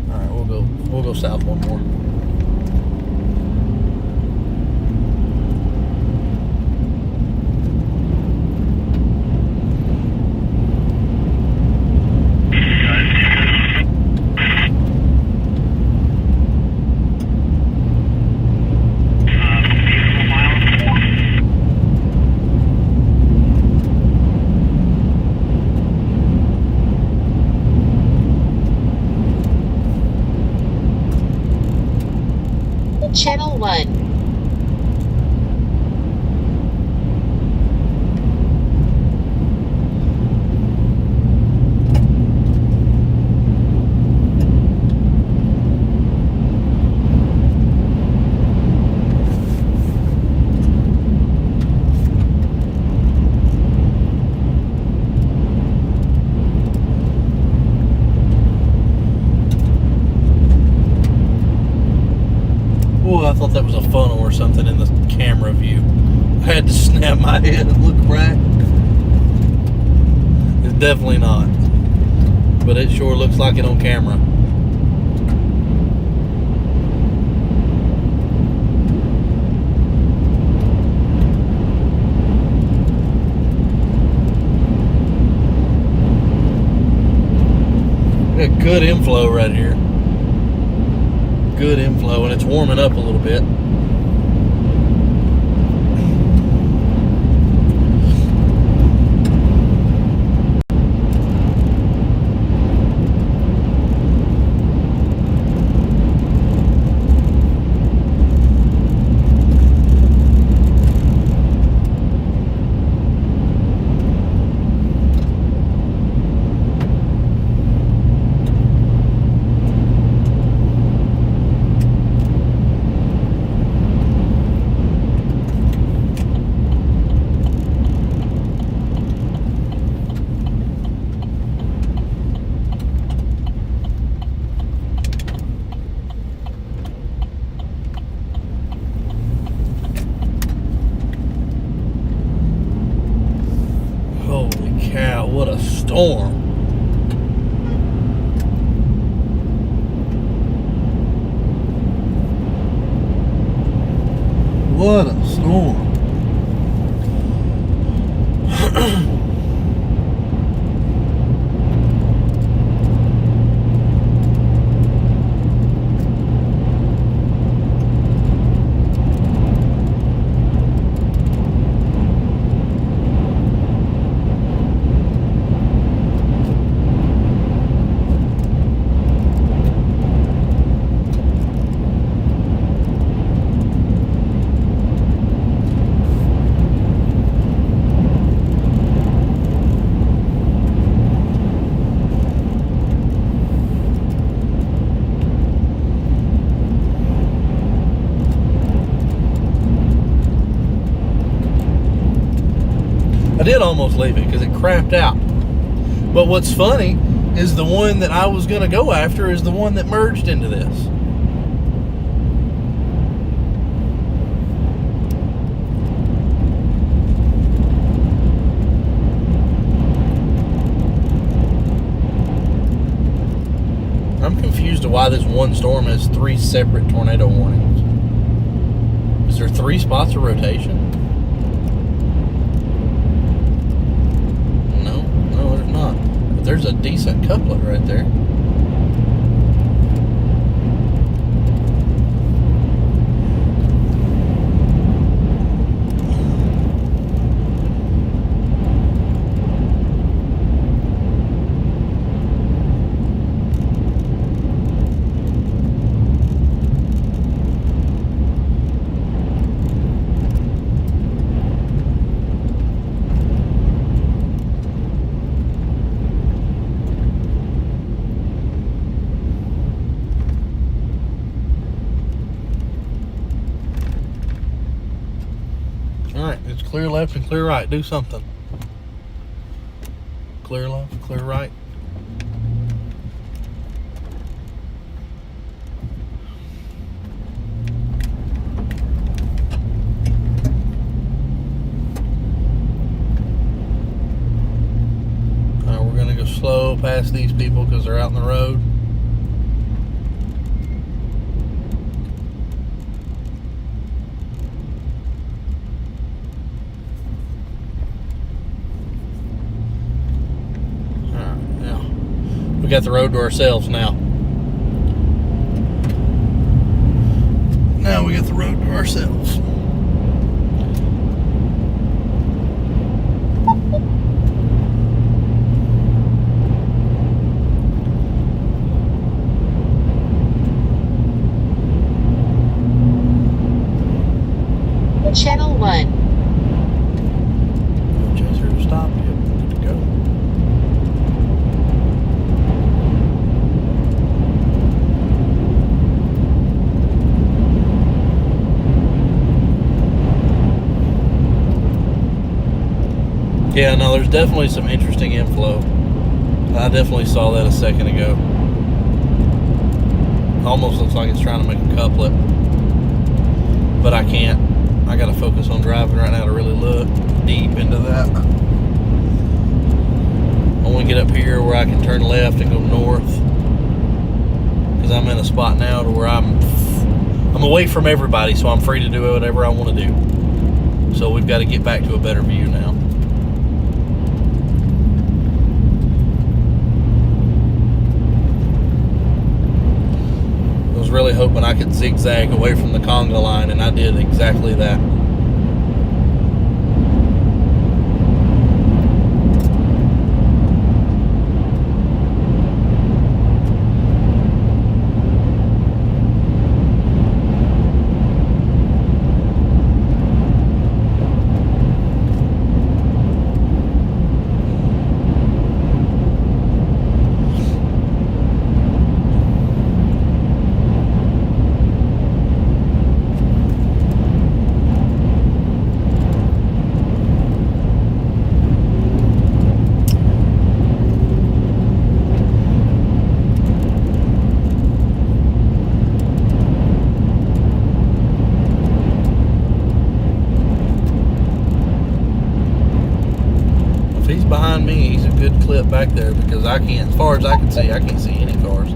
Alright, we'll go south one more. Channel 1. Oh, I thought that was a funnel or something in the camera view. I had to snap my head and look right. It's definitely not. But it sure looks like it on camera. We got good inflow right here. Good inflow, and it's warming up a little bit. Holy cow, what a storm. What a storm. I did almost leave it because it crapped out. But what's funny is the one that I was going to go after is the one that merged into this. I'm confused to why this one storm has 3 separate tornado warnings. Is there 3 spots of rotation? But there's a decent couplet right there. Clear left and clear right. Do something. Clear left, clear right. We're going to go slow past these people because they're out in the road. We got the road to ourselves now. Now we got the road to ourselves. Channel 1. No chaser to stop. Yep, good to go. Yeah, no, there's definitely some interesting inflow. I definitely saw that a second ago. Almost looks like it's trying to make a couplet. But I can't. I gotta focus on driving right now to really look deep into that. I want to get up here where I can turn left and go north. Because I'm in a spot now to where I'm away from everybody, so I'm free to do whatever I want to do. So we've got to get back to a better view now. I was really hoping I could zigzag away from the conga line, and I did exactly that. Behind me, he's a good clip back there because I can't, as far as I can see, I can't see any cars.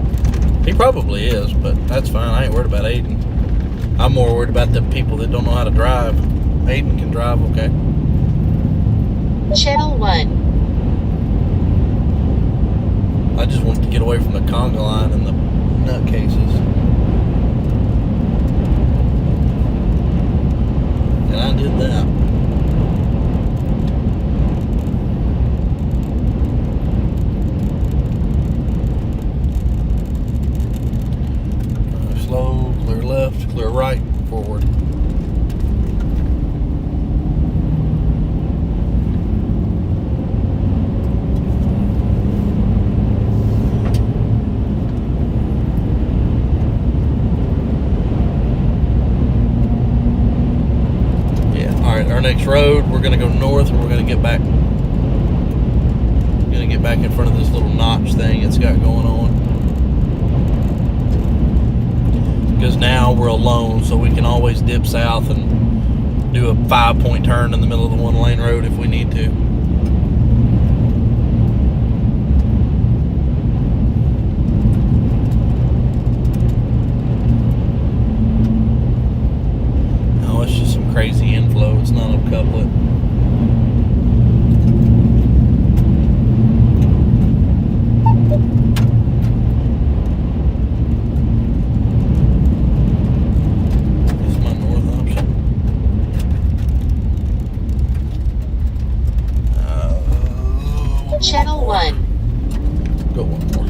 He probably is, but that's fine. I ain't worried about Aiden. I'm more worried about the people that don't know how to drive. Aiden can drive, okay. Channel 1. I just wanted to get away from the conga line and the nutcases. And I did that. Slow, clear left, clear right, forward. Our next road, we're gonna go north and we're gonna get back in front of this little notch thing it's got going on, because now we're alone, so we can always dip south and do a 5-point turn in the middle of the 1-lane road if we need to. It's just some crazy inflow. It's not a couplet. This is my north option. Channel 1. Go one more.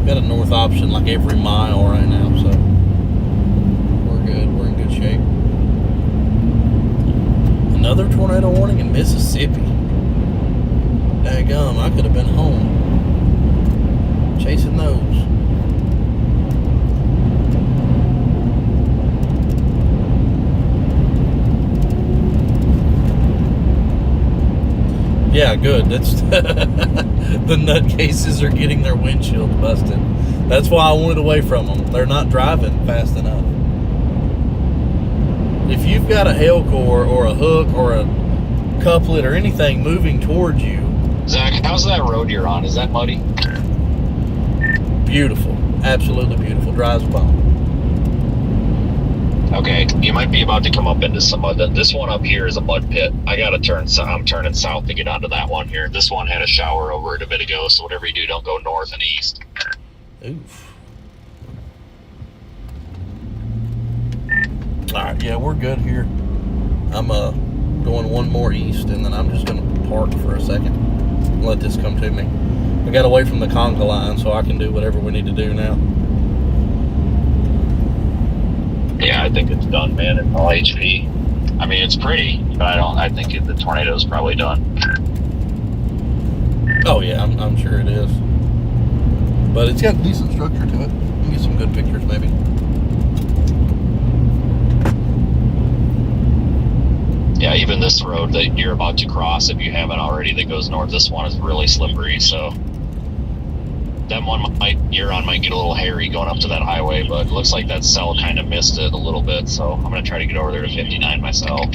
Got a north option like every mile right now, so we're good. We're in good shape. Another tornado warning in Mississippi. Daggum, I could have been home chasing those. Yeah, good. That's the nutcases are getting their windshield busted. That's why I wanted away from them. They're not driving fast enough. If you've got a hail core or a hook or a couplet or anything moving towards you, Zach, how's that road you're on? Is that muddy? beautiful, absolutely beautiful, dry as a bone. Okay, you might be about to come up into some mud. This one up here is a mud pit. I gotta turn. I'm turning south to get onto that one here. This one had a shower over it a bit ago, so whatever you do, don't go north and east. Oof. All right, yeah, we're good here. I'm going one more east, and then I'm just gonna park for a second and let this come to me. I got away from the conga line, so I can do whatever we need to do now. Yeah, I think it's done, man. It's all HP. I mean, it's pretty, but I think the tornado's probably done. Oh yeah, I'm sure it is. But it's got decent structure to it. We'll get some good pictures, maybe. Yeah, even this road that you're about to cross, if you haven't already, that goes north, this one is really slippery, so that one Huron might get a little hairy going up to that highway, but it looks like that cell kind of missed it a little bit, so I'm going to try to get over there to 59 myself.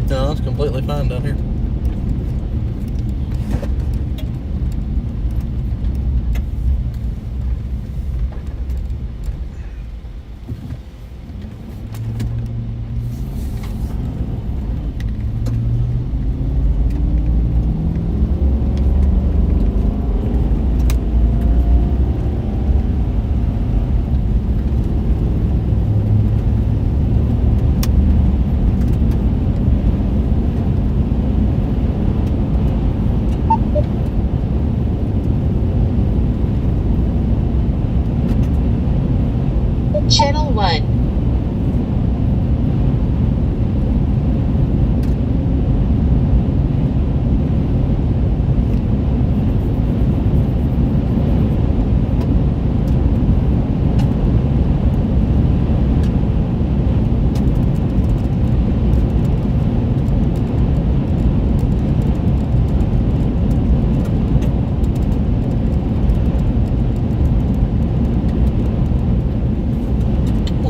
No, it's completely fine down here. Channel 1.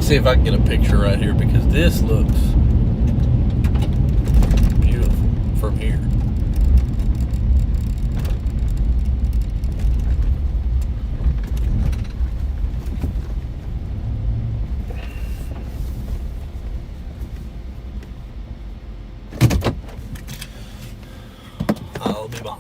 See if I can get a picture right here, because this looks beautiful from here. I'll be back.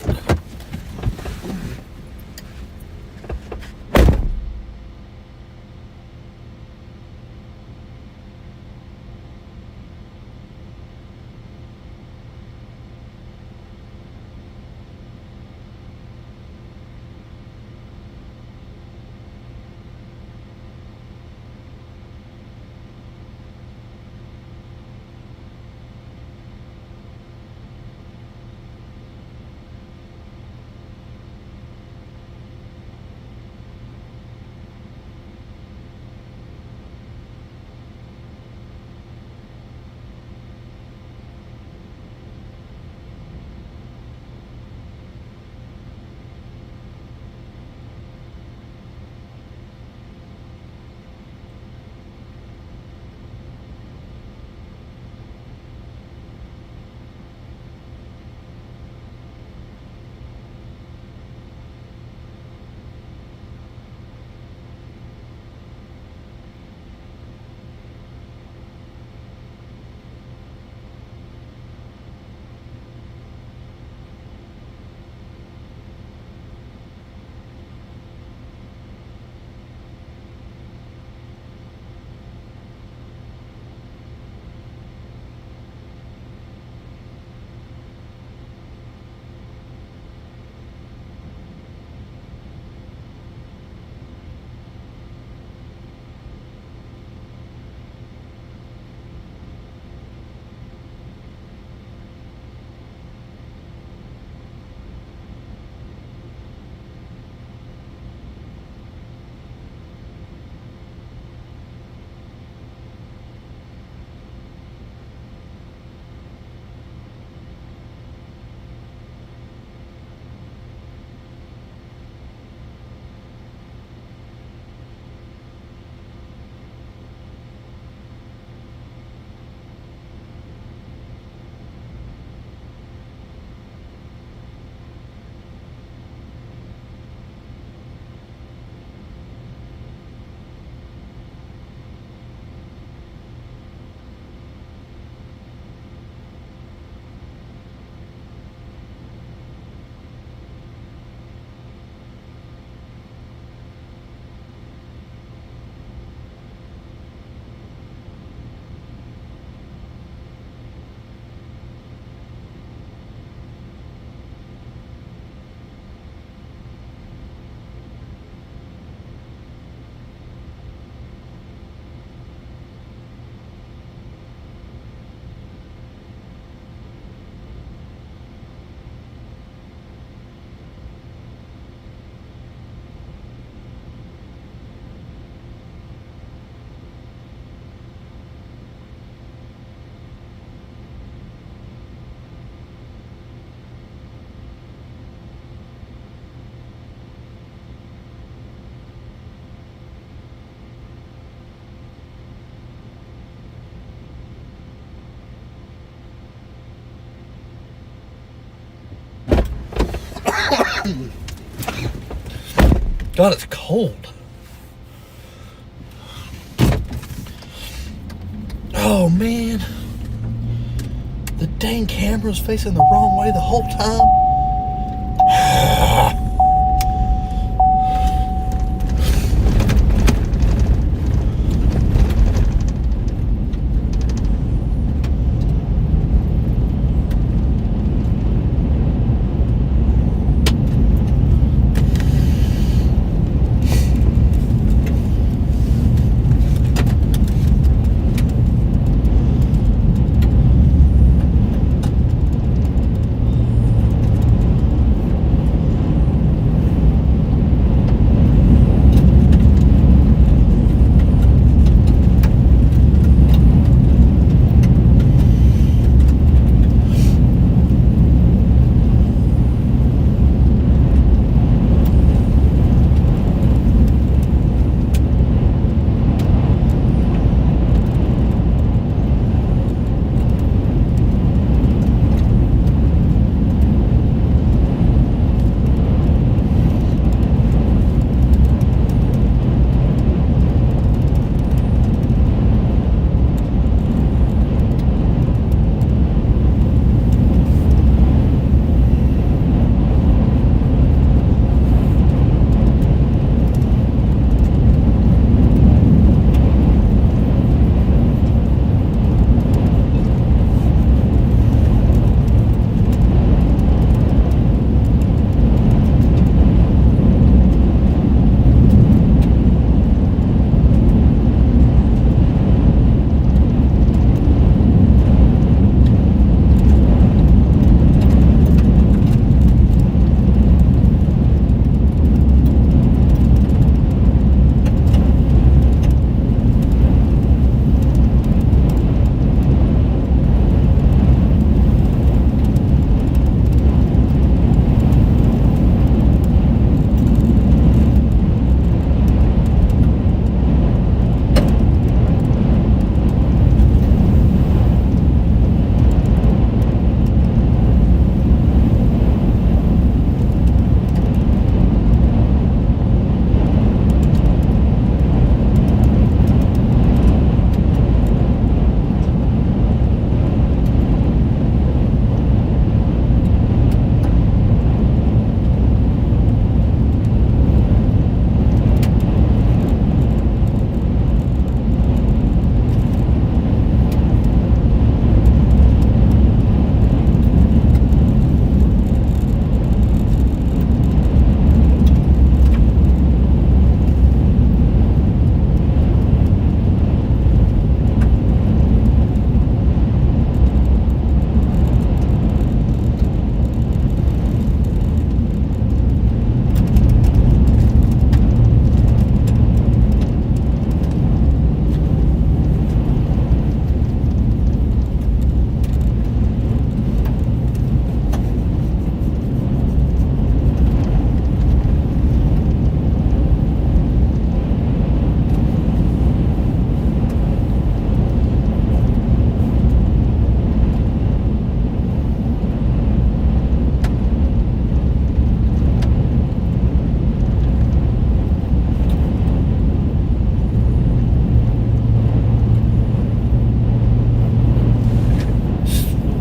God, it's cold. Oh man, the dang camera's facing the wrong way the whole time.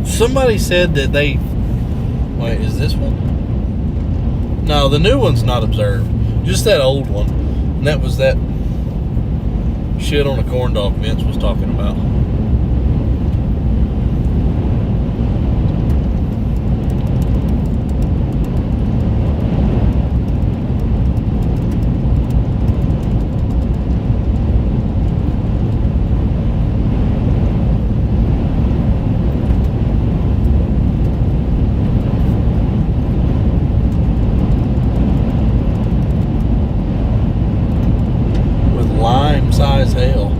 Somebody said that they... Wait, is this one? No, the new one's not observed. Just that old one. And that was that shit on the corn dog Vince was talking about. Size hail.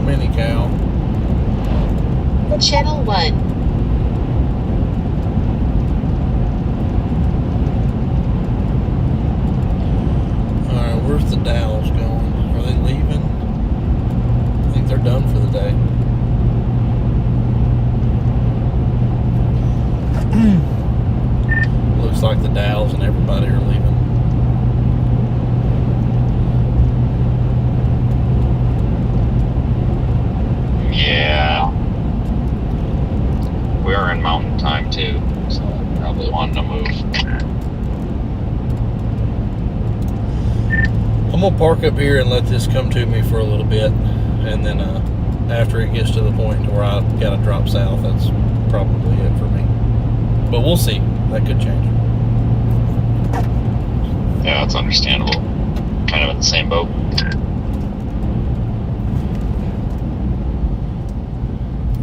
mini cow. Channel 1. Alright, where's the Dows going? Are they leaving? I think they're done for the day. Looks like the Dows and everybody are leaving. Yeah. We're in mountain time too, so I probably wanted to move. I'm gonna park up here and let this come to me for a little bit, and then after it gets to the point to where I gotta drop south, that's probably it for me. But we'll see. That could change. Yeah, that's understandable. Kind of in the same boat.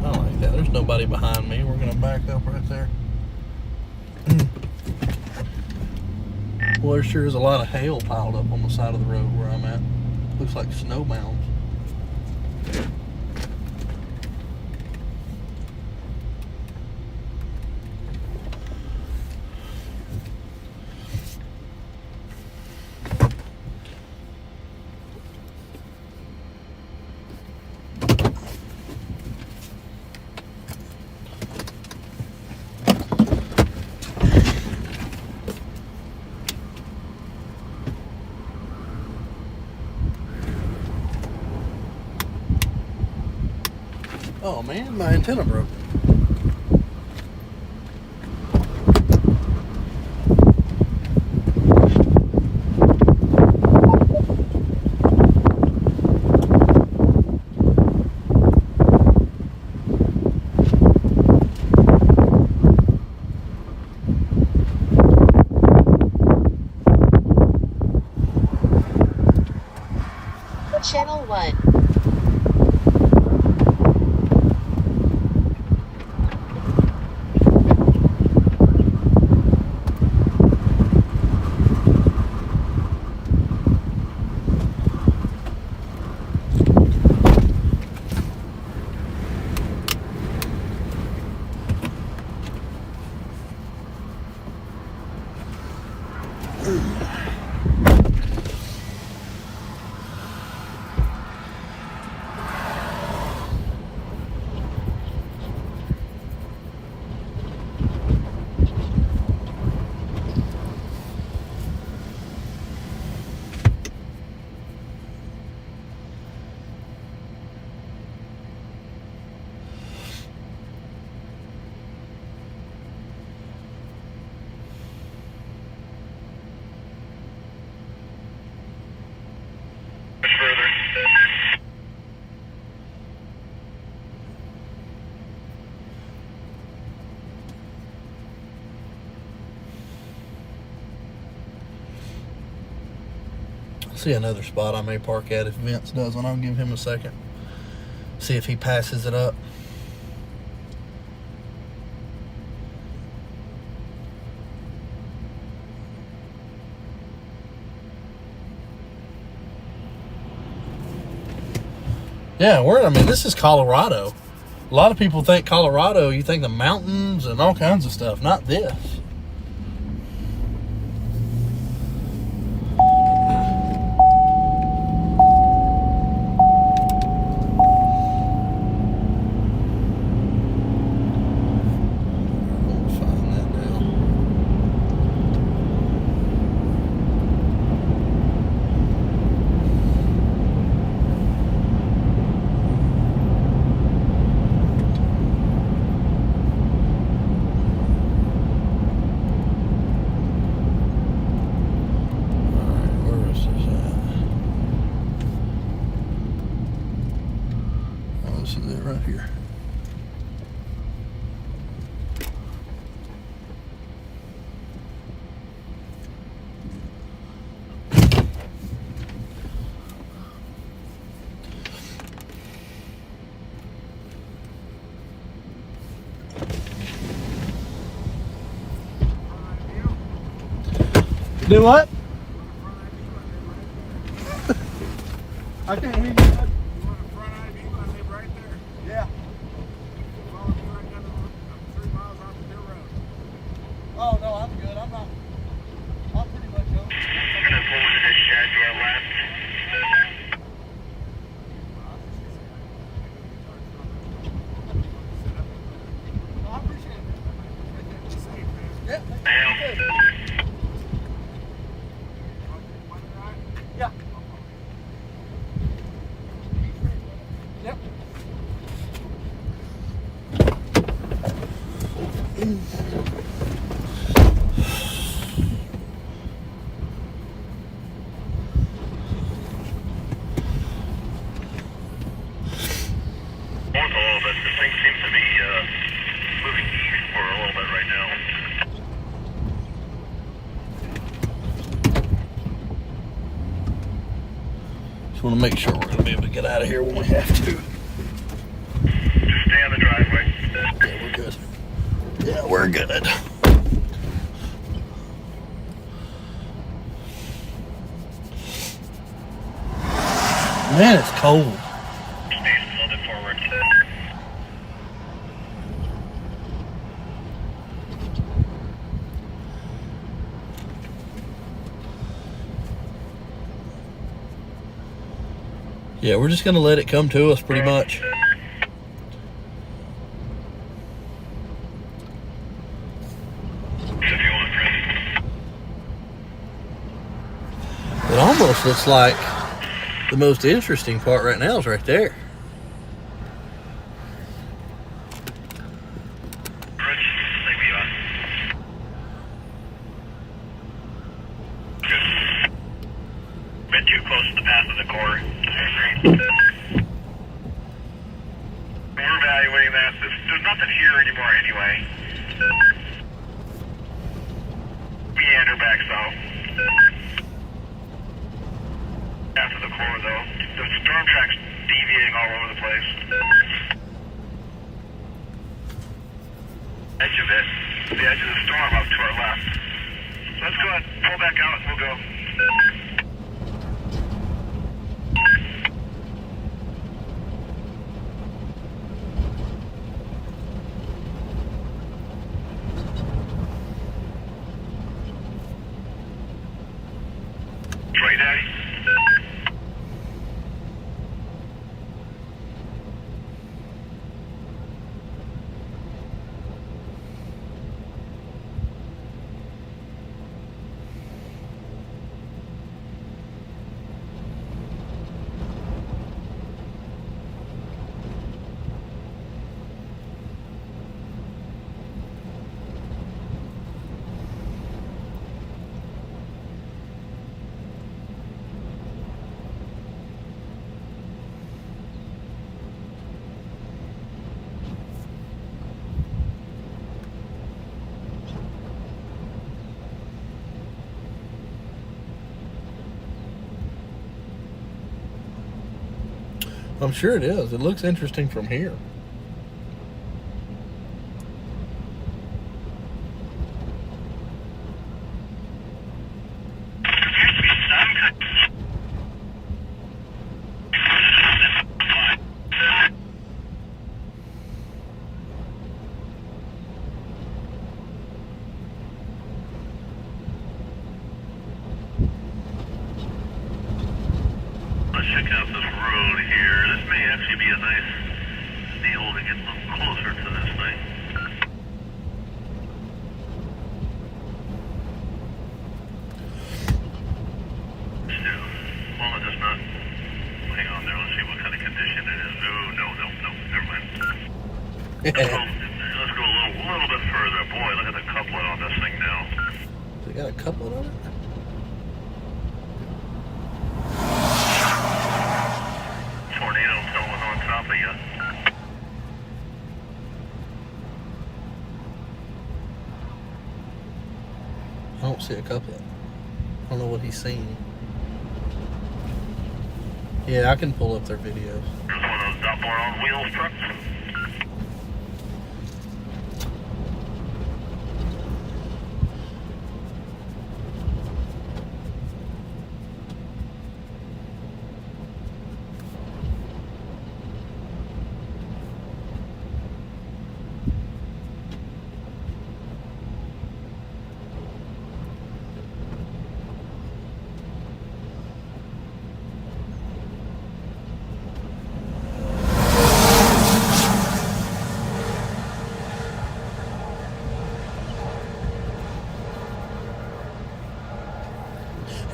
I like that. There's nobody behind me. We're gonna back up right there. Well, there sure is a lot of hail piled up on the side of the road where I'm at. Looks like snow mounds. Oh man, my antenna broke. Channel 1. See another spot I may park at if Vince doesn't. I'll give him a second. See if he passes it up. Yeah, this is Colorado. A lot of people think Colorado, you think the mountains and all kinds of stuff. Not this. Right here. Do what? I can't hear you. North a little bit. This thing seems to be moving east for a little bit right now. Just want to make sure we're going to be able to get out of here when we have to. Just stay on the driveway. Yeah, we're good. Yeah, we're good. Man, it's cold. Stay a little bit forward. Yeah, we're just going to let it come to us pretty much. If you want, friend. It almost looks like the most interesting part right now is right there. Rich, take me on. Good. Bit too close to the path of the core. We're evaluating that. There's nothing here anymore anyway. Meander back south. After the core though. The storm track's deviating all over the place. Edge of it. The edge of the storm up to our left. Let's go ahead, pull back out and we'll go. Right, Daddy? I'm sure it is. It looks interesting from here. Let's check out this road here. This may actually be a nice deal to get a little closer to this thing. Let's do. Well, it's just not. Hang on there. Let's see what kind of condition it is. No. Never mind. Let's go a little bit further. Boy, look at the couplet on this thing now. They got a couplet on it? Tornado telling on top of you. I don't see a couplet. I don't know what he's saying. Yeah, I can pull up their videos. There's one of those Doppler on wheels trucks.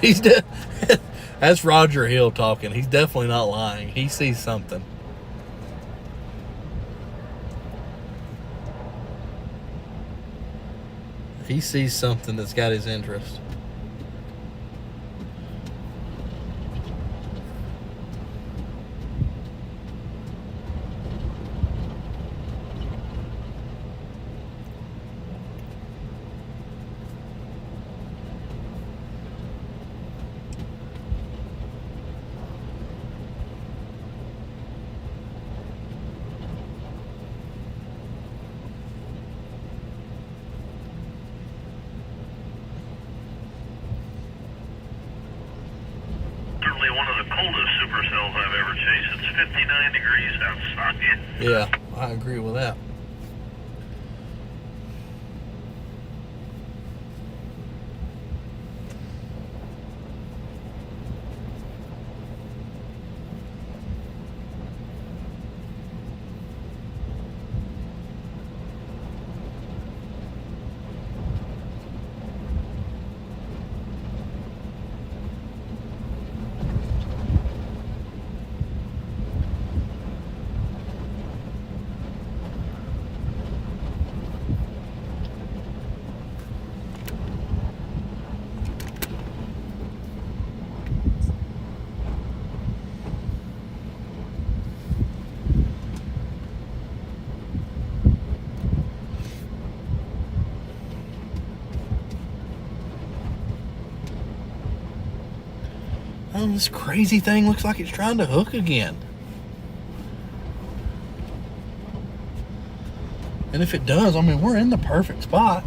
He's that's Roger Hill talking. He's definitely not lying. He sees something. He sees something that's got his interest. Certainly one of the coldest supercells I've ever chased. It's 59 degrees outside. Yeah, I agree with that. Oh, this crazy thing looks like it's trying to hook again. And if it does, I mean, we're in the perfect spot.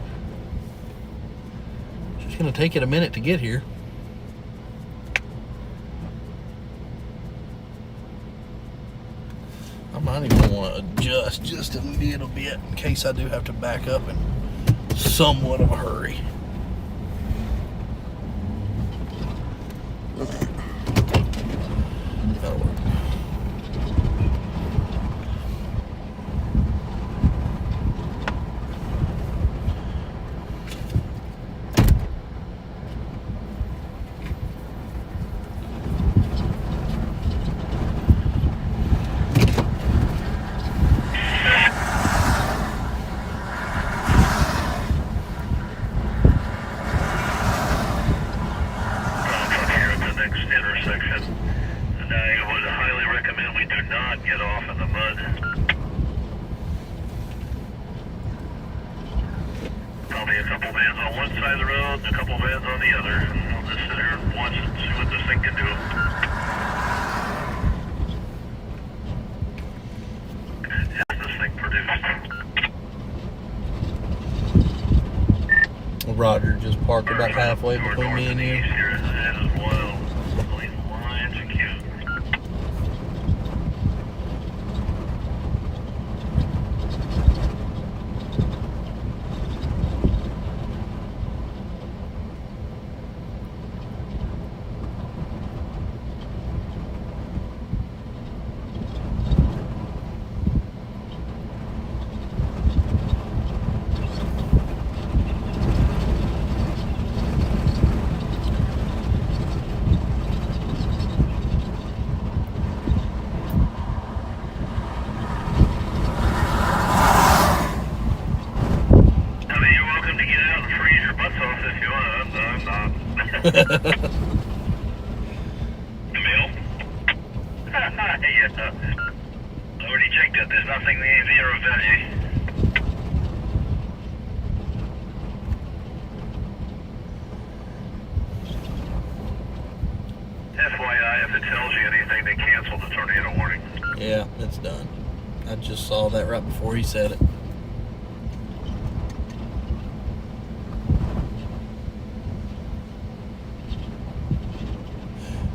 It's just going to take it a minute to get here. I might even want to adjust just a little bit in case I do have to back up in somewhat of a hurry. That'll work. Probably a couple vans on one side of the road and a couple vans on the other. I'll just sit here and watch and see what this thing can do. Has this thing produced? Roger just parked about halfway between me and you. That is wild. These lines are cute. Emil? Yeah. Already checked it. There's nothing there of value. FYI, if it tells you anything, they cancel the tornado warning. Yeah, it's done. I just saw that right before he said it.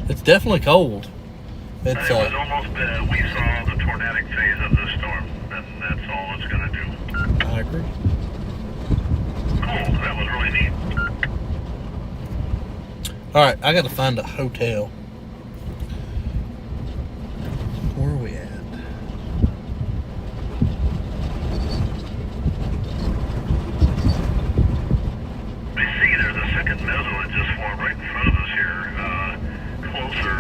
It's definitely cold. It's it was almost, we saw the tornadic phase of the storm, and that's all it's going to do. I agree. Cool, that was really neat. Alright, I got to find a hotel. Where are we at? I see there's a second mezzo that just formed right in front of us here. Closer.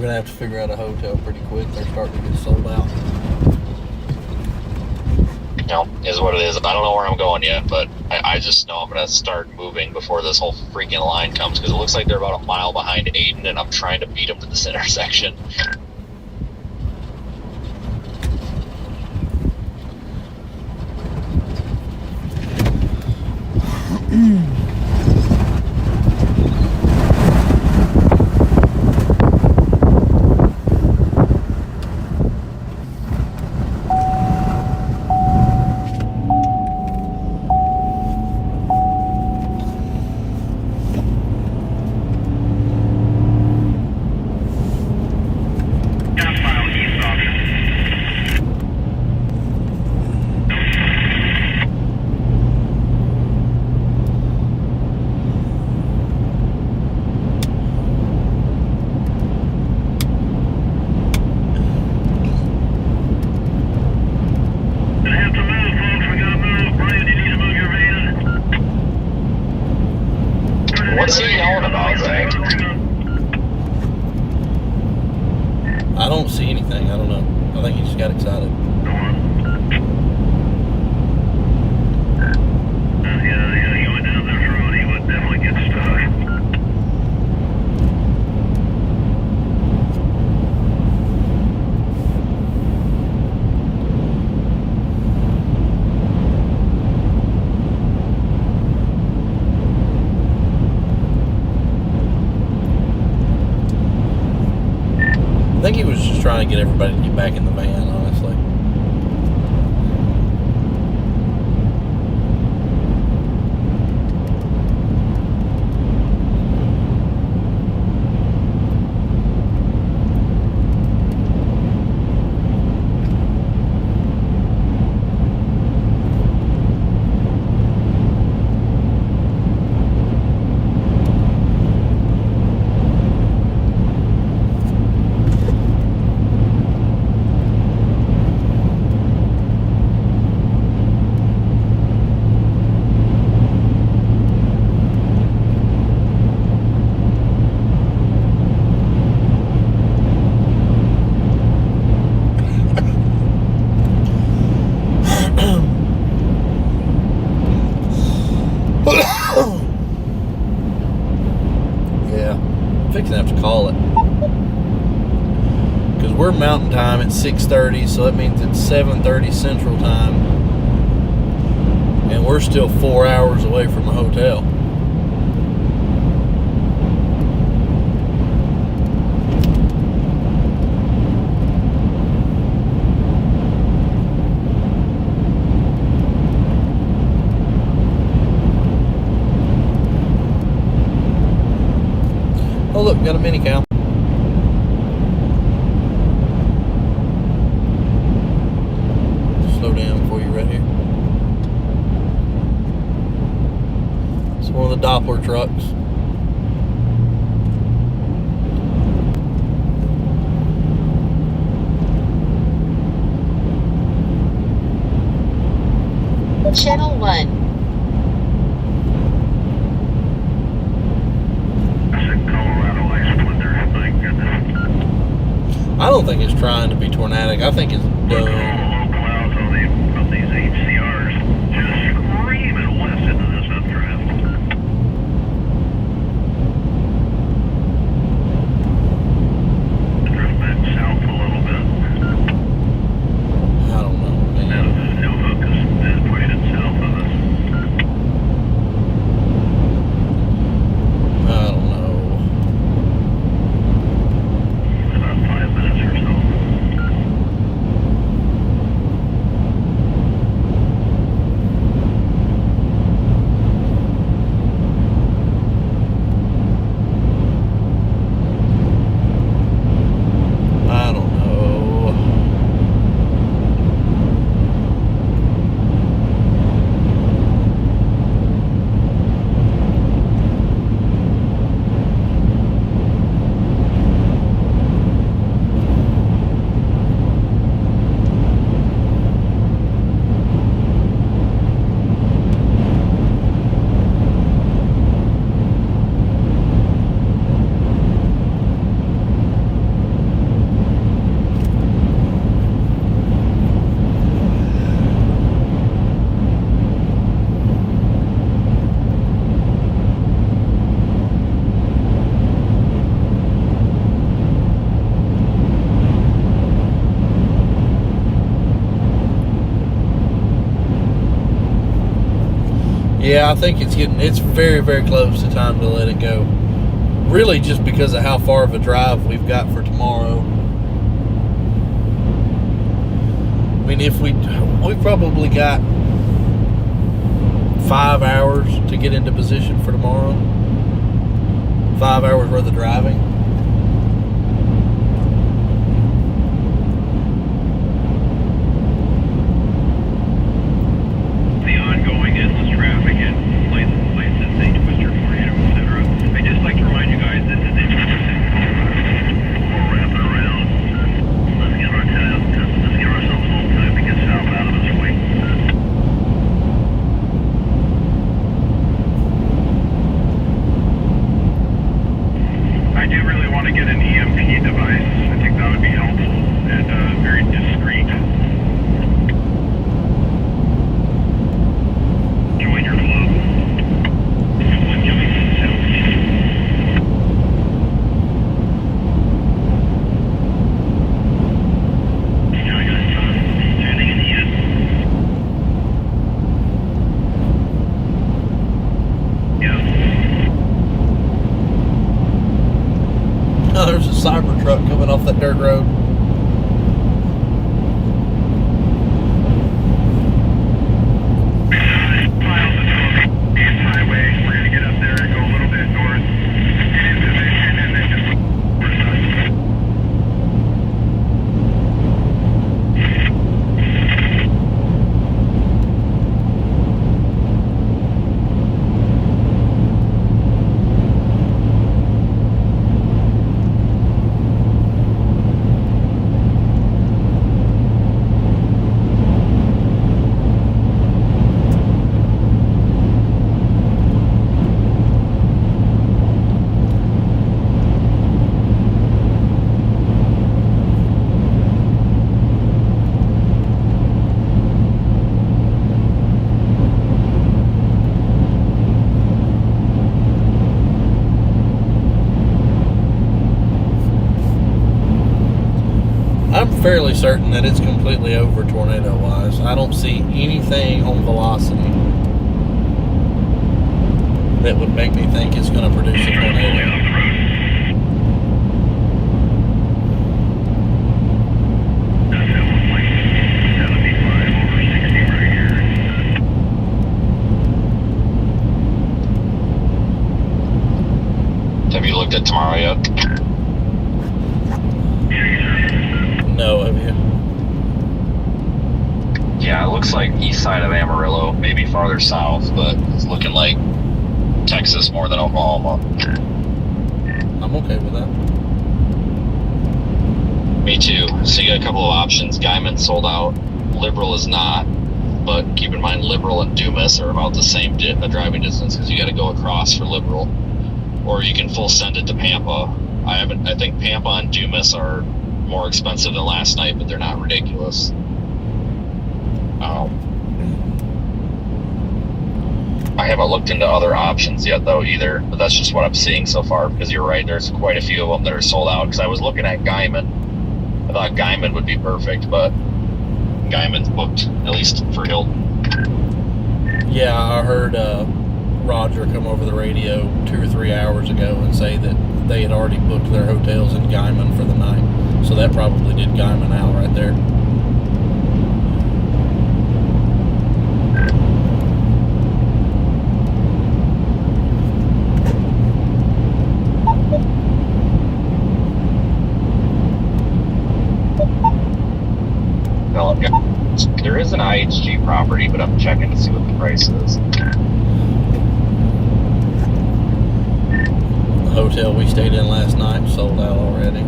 gonna have to figure out a hotel pretty quick. They're starting to get sold out. You know, is what it is. I don't know where I'm going yet, but I just know I'm gonna start moving before this whole freaking line comes, because it looks like they're about a mile behind Aiden, and I'm trying to beat them to this intersection. What's he yelling about, Zach? I don't see anything. I don't know. I think he just got excited. Yeah, he went down this road. He would definitely get stuck. I think he was just trying to get everybody to get back in the van, honestly. Fixing to have to call it, because we're mountain time at 6:30, so that means it's 7:30 Central Time, and we're still 4 hours away from a hotel. Oh look, got a mini cow. Slow down before you right here. It's one of the Doppler trucks. Channel 1. I don't think it's trying to be tornadic. I think it's done. Low clouds of these HCRs just screaming west into this updraft. Drift back south a little bit. I don't know, man. No hook is pushing south of us. I don't know. About 5 minutes or so. Yeah, I think it's very, very close to time to let it go. Really just because of how far of a drive we've got for tomorrow. I mean, if we've probably got 5 hours to get into position for tomorrow. 5 hours worth of driving. The ongoing endless traffic in places, St. Twister, Tornado, etc. I just like to remind you guys this is a before wrapping around. Let's give ourselves a little time to get south out of this way. I do really want to get an EMP device. I think that would be helpful and very discreet. Join your club. One joins himself. Yeah, I got standing in the end. Yeah. Oh, there's a cyber truck coming off that dirt road. Miles until the East Highway. We're going to get up there and go a little bit north, get in position, and then just look for us. I'm fairly certain that it's completely over tornado-wise. I don't see anything on velocity that would make me think it's going to produce a tornado. That's at one point 75 over 60 right here. Have you looked at tomorrow yet? No, have you? Yeah, it looks like east side of Amarillo, maybe farther south, but it's looking like Texas more than Oklahoma. I'm okay with that. Me too. So you got a couple of options. Guyman sold out. Liberal is not. But keep in mind, Liberal and Dumas are about the same driving distance because you got to go across for Liberal. Or you can full send it to Pampa. I think Pampa and Dumas are more expensive than last night, but they're not ridiculous. I haven't looked into other options yet though either, but that's just what I'm seeing so far because you're right, there's quite a few of them that are sold out because I was looking at Guyman. I thought Guyman would be perfect, but Guyman's booked, at least for Hilton. Yeah, I heard Roger come over the radio 2 or 3 hours ago and say that they had already booked their hotels in Guyman for the night. So that probably did Guyman out right there. Well, there is an IHG property, but I'm checking to see what the price is. The hotel we stayed in last night sold out already.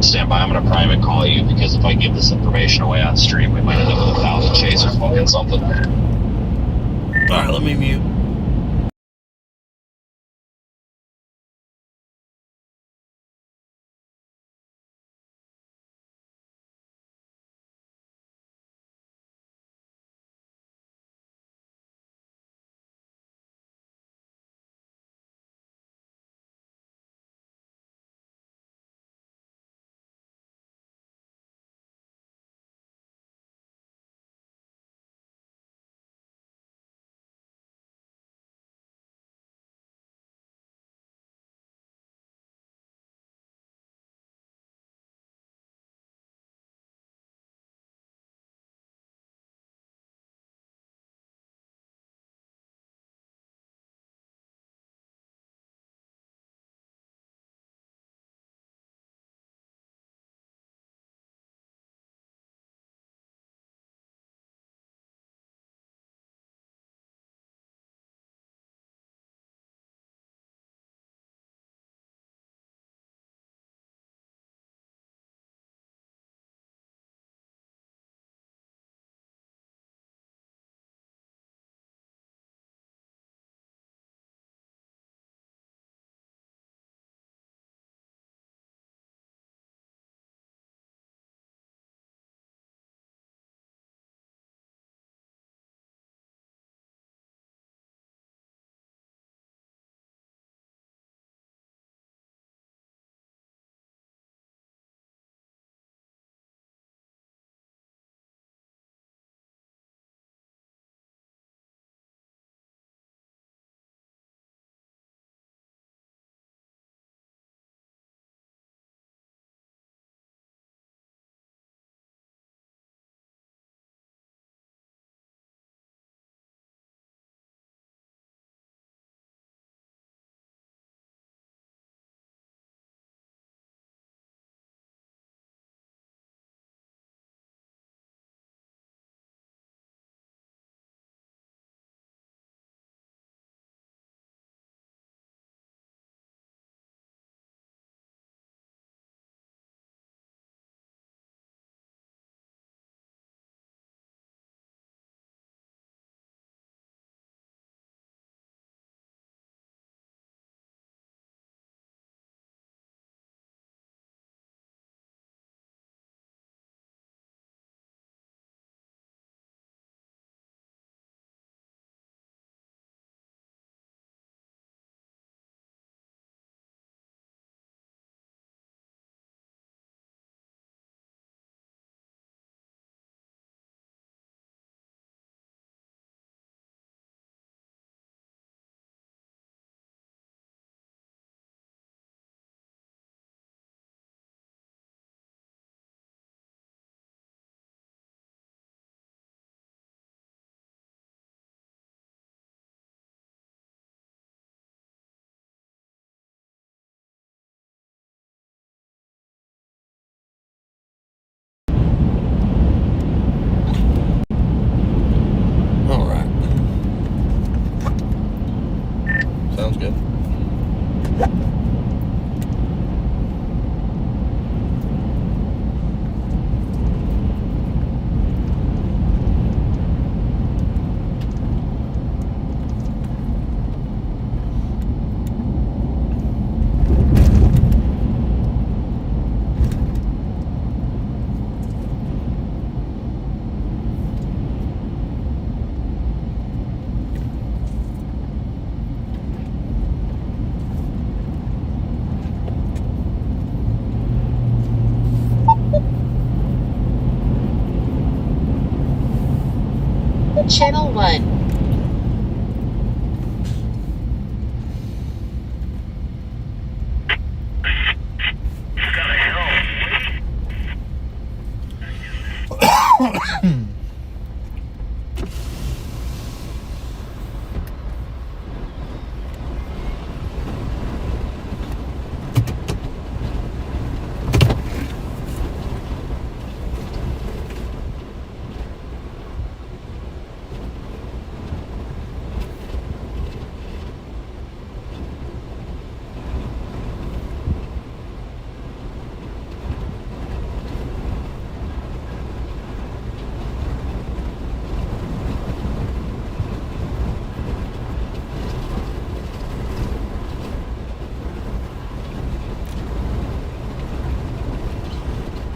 Stand by, I'm going to private call you because if I give this information away on stream, we might end up with 1,000 chasers booking something. Alright, let me mute. Channel 1.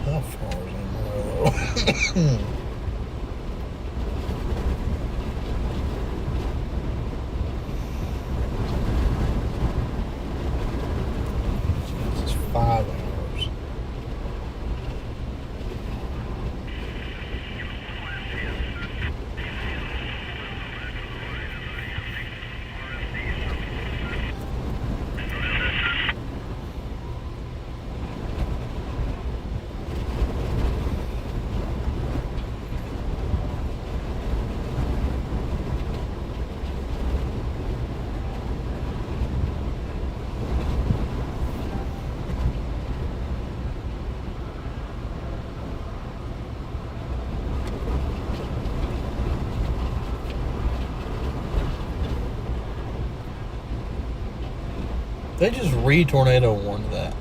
How far is it? This is 5 hours. They just re-tornado warned that.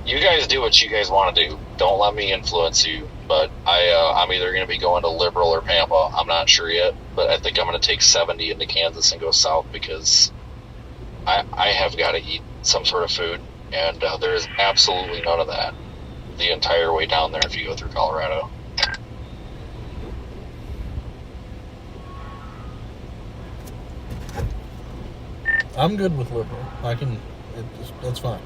You guys do what you guys want to do. Don't let me influence you. But I'm either going to be going to Liberal or Pampa. I'm not sure yet. But I think I'm going to take 70 into Kansas and go south because I have got to eat some sort of food. And there is absolutely none of that the entire way down there if you go through Colorado. I'm good with Liberal. That's fine.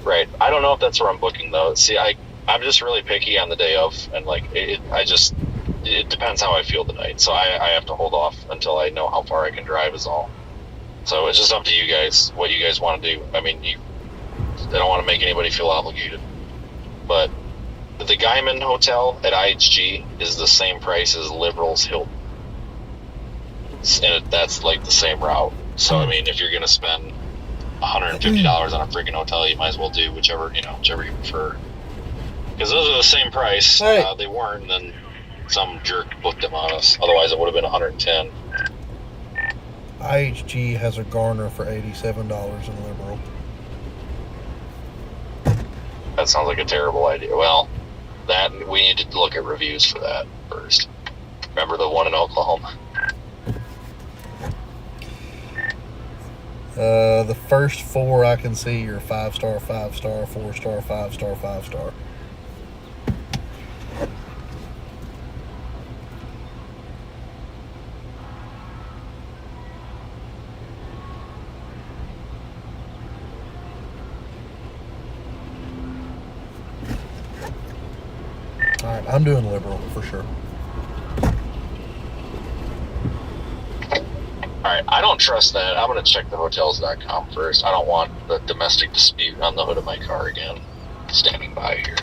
Right. I don't know if that's where I'm booking though. See, I'm just really picky on the day of, and like it depends how I feel the night. So I have to hold off until I know how far I can drive is all. So it's just up to you guys what you guys want to do. I mean, I don't want to make anybody feel obligated, but the Guyman Hotel at IHG is the same price as Liberal's Hilton, and that's like the same route. So I mean, if you're gonna spend $150 on a freaking hotel, you might as well do whichever you prefer. Because those are the same price. Hey. They weren't, and then some jerk booked them on us. Otherwise, it would have been $110. IHG has a Garner for $87 in Liberal. That sounds like a terrible idea. Well, we need to look at reviews for that first. Remember the one in Oklahoma? The first 4 I can see are 5-star, 5-star, 4-star, 5-star, 5-star. Alright, I'm doing Liberal for sure. Alright, I don't trust that. I'm going to check the hotels.com first. I don't want the domestic dispute on the hood of my car again. Standing by here.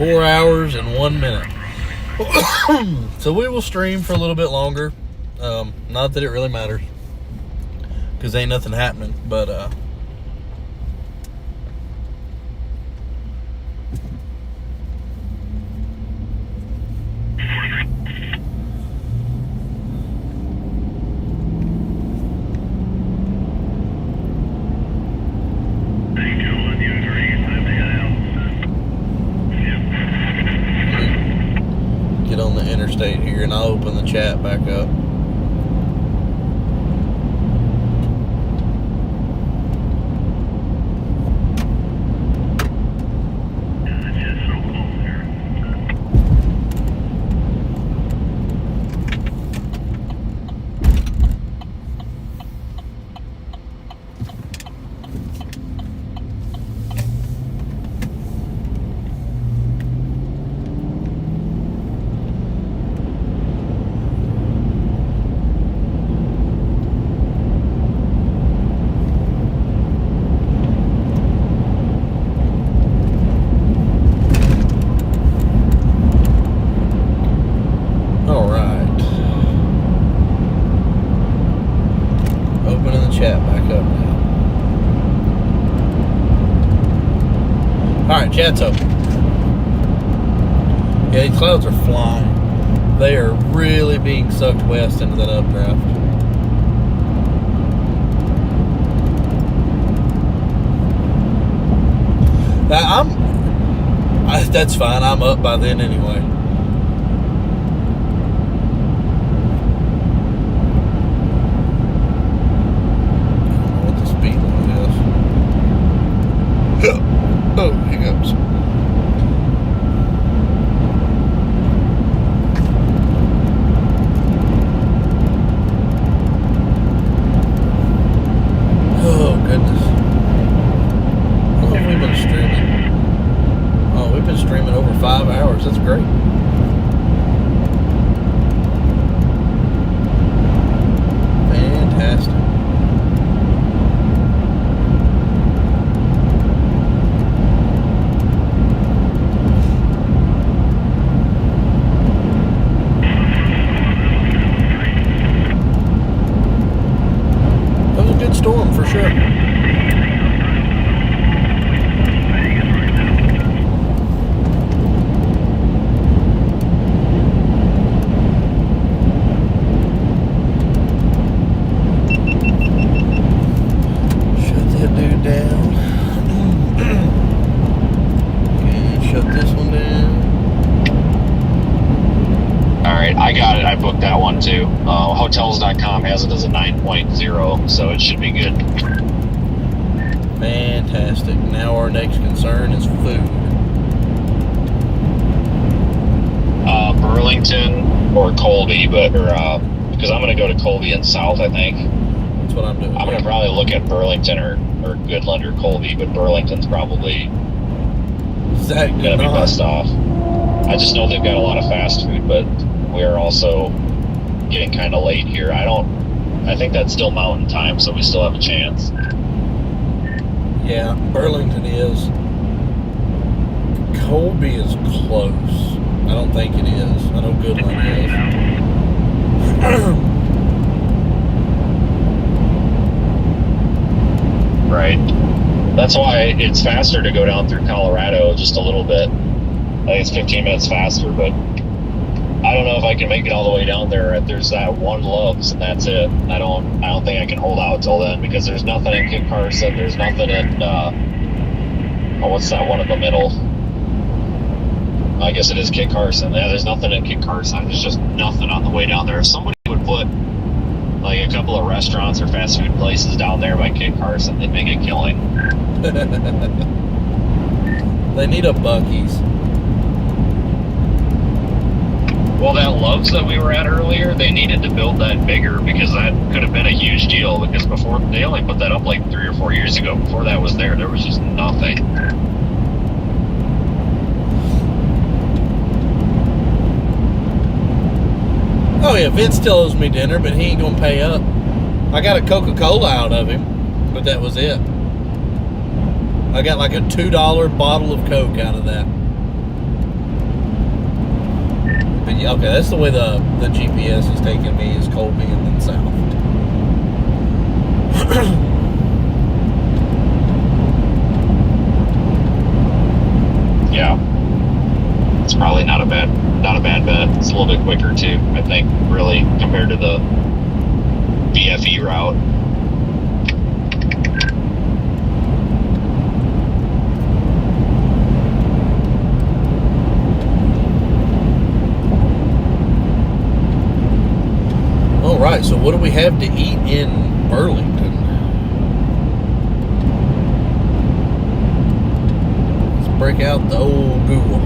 4 hours and 1 minute. So we will stream for a little bit longer. Not that it really matters, because ain't nothing happening. But get on the interstate here, and I'll open the chat back up. Chat's open. Yeah, these clouds are flying. They are really being sucked west into that updraft. That's fine. I'm up by then anyway. I don't know what the speed limit is. Oh, hiccups. Oh, goodness. How long have we been streaming? Oh, we've been streaming over 5 hours. That's great. Fantastic. Storm for sure. Shut that dude down. Okay, shut this one down. Alright, I got it. I booked that one too. Hotels.com has it as a 9.0, so it should be good. Fantastic. Now our next concern is food. Burlington or Colby, because I'm going to go to Colby and South, I think. That's what I'm doing. I'm going to probably look at Burlington or Goodland or Colby, but Burlington's probably going to be best off. I just know they've got a lot of fast food, but we're also getting kind of late here. I think that's still mountain time, so we still have a chance. Yeah, Burlington is. Colby is close. I don't think it is. I know Goodland is. Right. That's why it's faster to go down through Colorado just a little bit. I think it's 15 minutes faster, but I don't know if I can make it all the way down there. There's that one Love's, and that's it. I don't think I can hold out till then, because there's nothing in Kit Carson. There's nothing in what's that one in the middle? I guess it is Kit Carson. Yeah, there's nothing in Kit Carson. There's just nothing on the way down there. If somebody would put like a couple of restaurants or fast food places down there by Kit Carson, they'd make a killing. They need a Buc-ee's. Well, that Love's that we were at earlier, they needed to build that bigger, because that could have been a huge deal, because before, they only put that up like 3 or 4 years ago. Before that was there was just nothing. Oh yeah, Vince still owes me dinner, but he ain't gonna pay up. I got a Coca-Cola out of him, but that was it. I got like a $2 bottle of Coke out of that. Yeah, okay, that's the way the GPS is taking me, is Colby and then south. Yeah. It's probably not a bad bet. It's a little bit quicker too, I think, really, compared to the BFE route. All right, so what do we have to eat in Burlington? Let's break out the old Google.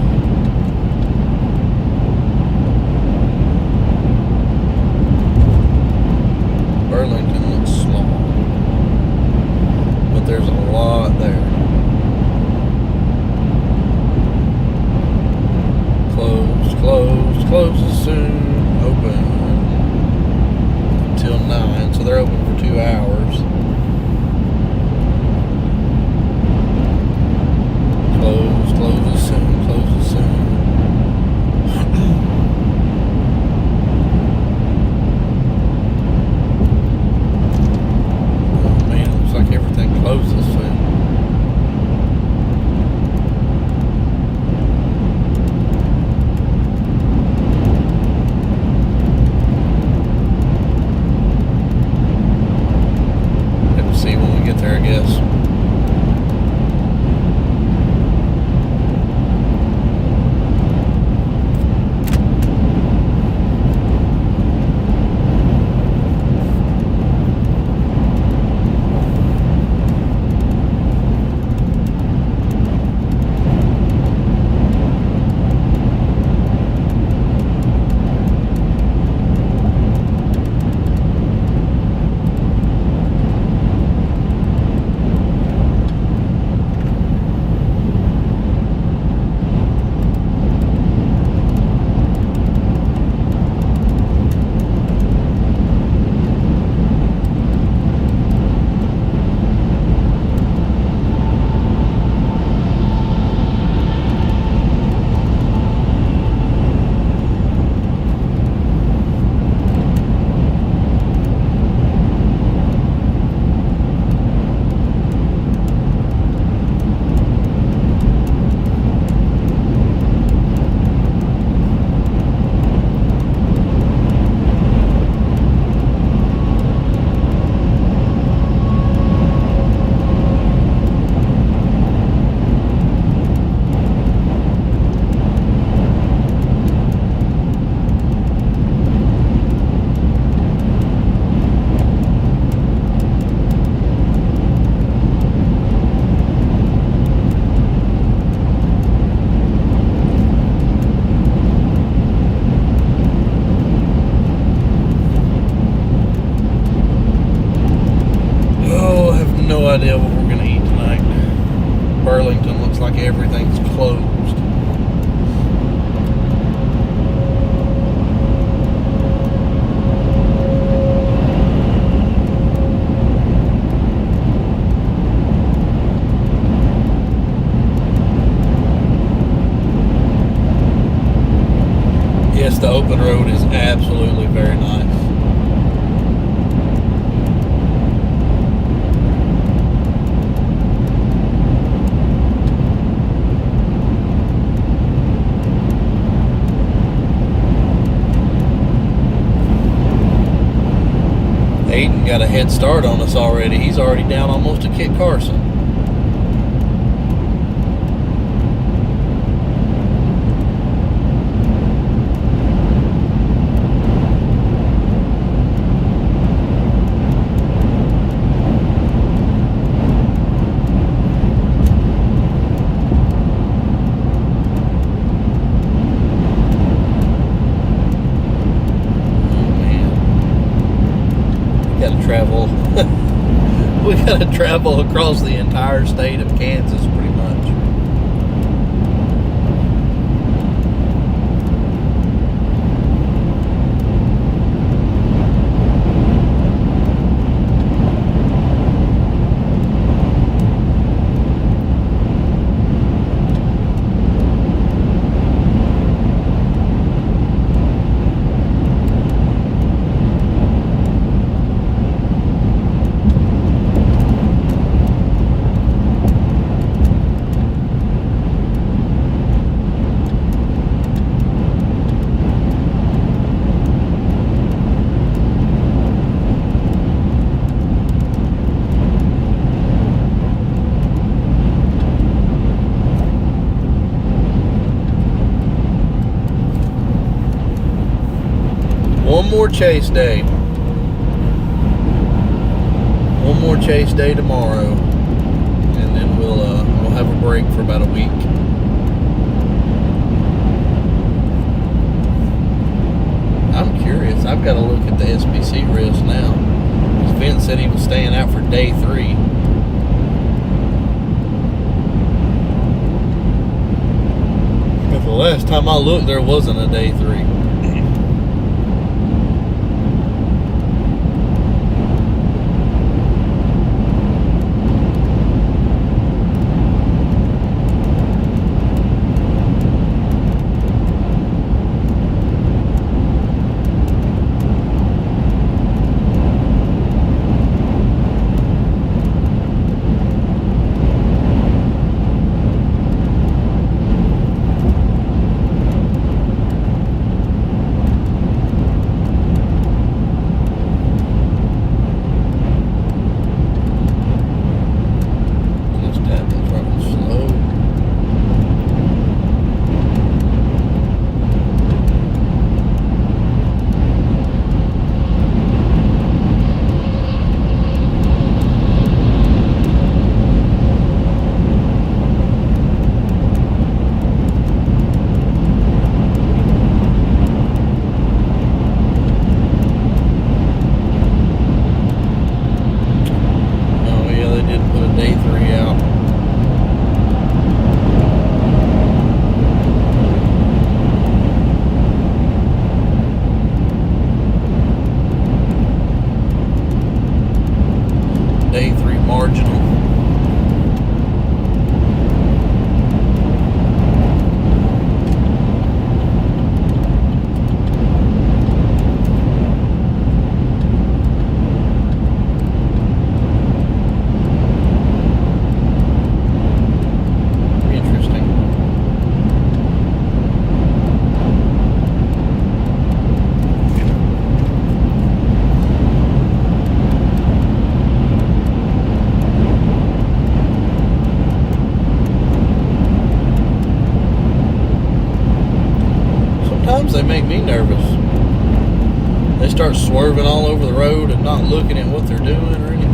Burlington looks small, but there's a lot there. Closes soon, open until 9, so they're open for 2 hours. Closes soon. Oh man, looks like everything closes soon. See when we get there, I guess. Idea what we're gonna eat tonight. Burlington looks like everything's closed. Yes, the open road is absolutely very nice. Aiden got a head start on us already. He's already down almost to Kit Carson. We gotta travel across the entire state of Kansas pretty much. one more chase day. One more chase day tomorrow, and then we'll have a break for about a week. I'm curious. I've got to look at the SBC risk now. Vince said he was staying out for day 3. But the last time I looked, there wasn't a day 3. They make me nervous. They start swerving all over the road and not looking at what they're doing or anything.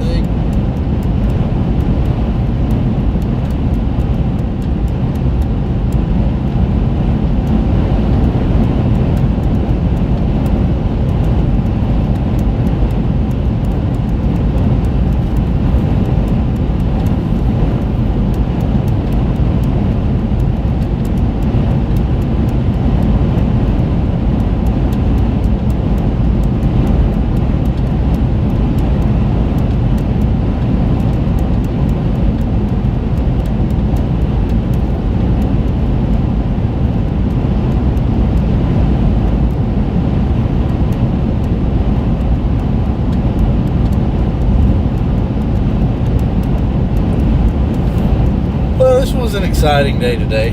An exciting day today.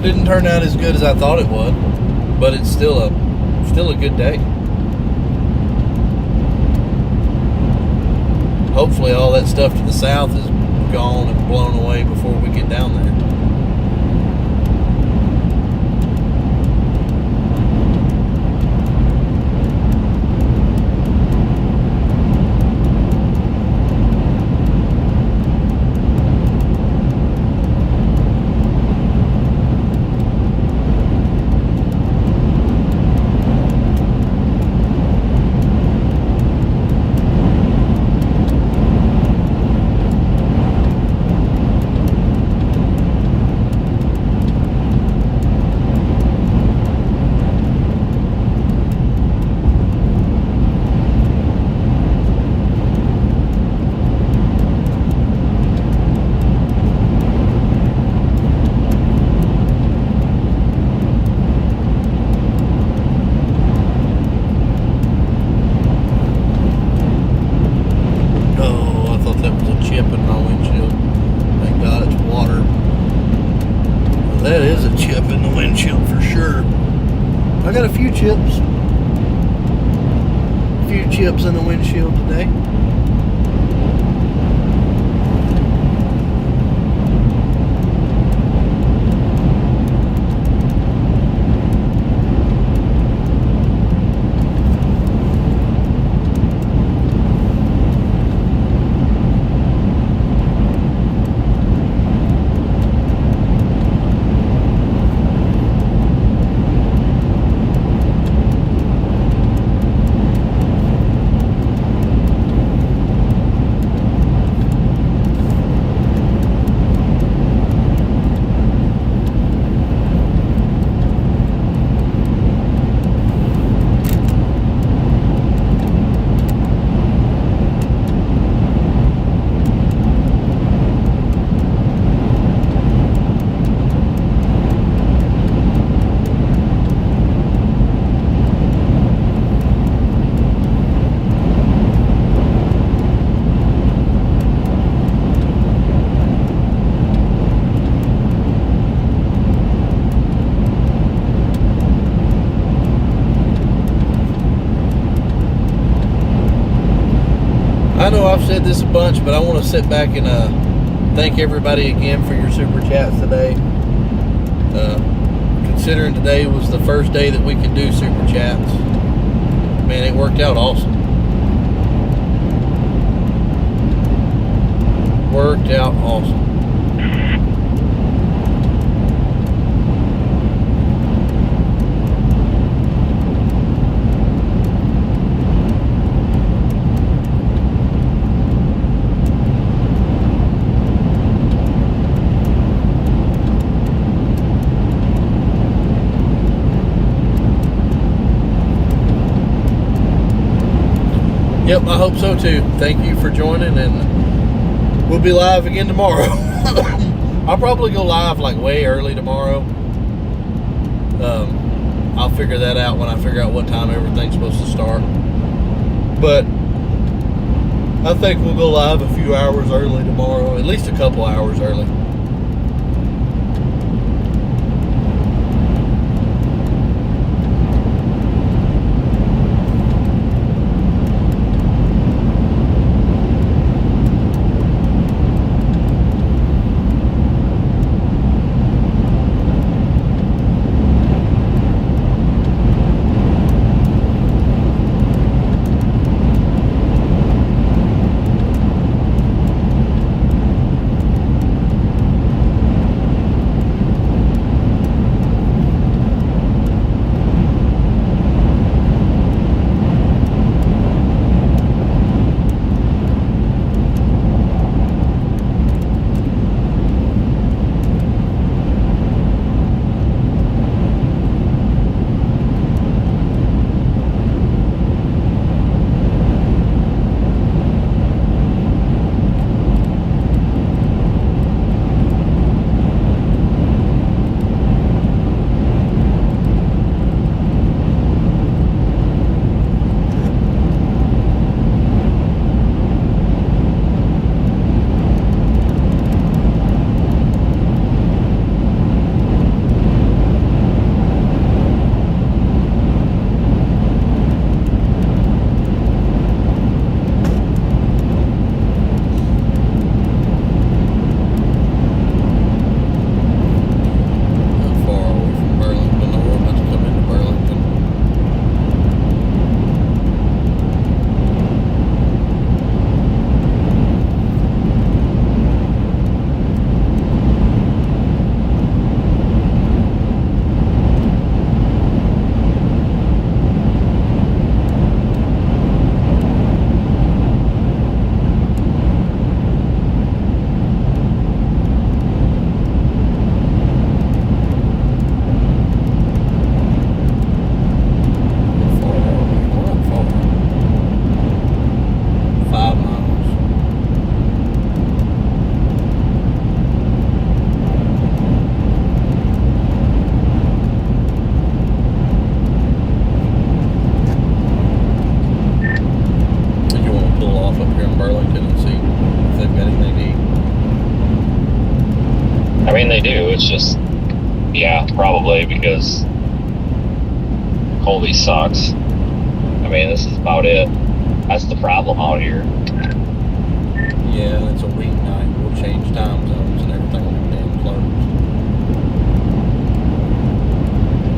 Didn't turn out as good as I thought it would, but it's still a good day. Hopefully all that stuff to the south is gone and blown away before we get down there. That is a chip in the windshield for sure. I got a few chips. A few chips in the windshield today. I've said this a bunch, but I want to sit back and thank everybody again for your super chats today. Considering today was the first day that we could do super chats, man, it worked out awesome. Worked out awesome. Yep, I hope so too. Thank you for joining, and we'll be live again tomorrow. I'll probably go live like way early tomorrow. I'll figure that out when I figure out what time everything's supposed to start. But I think we'll go live a few hours early tomorrow, at least a couple hours early. It's just, yeah, probably, because Colby sucks. I mean, this is about it. That's the problem out here. Yeah, it's a weeknight. We'll change time zones and everything will be damn closed.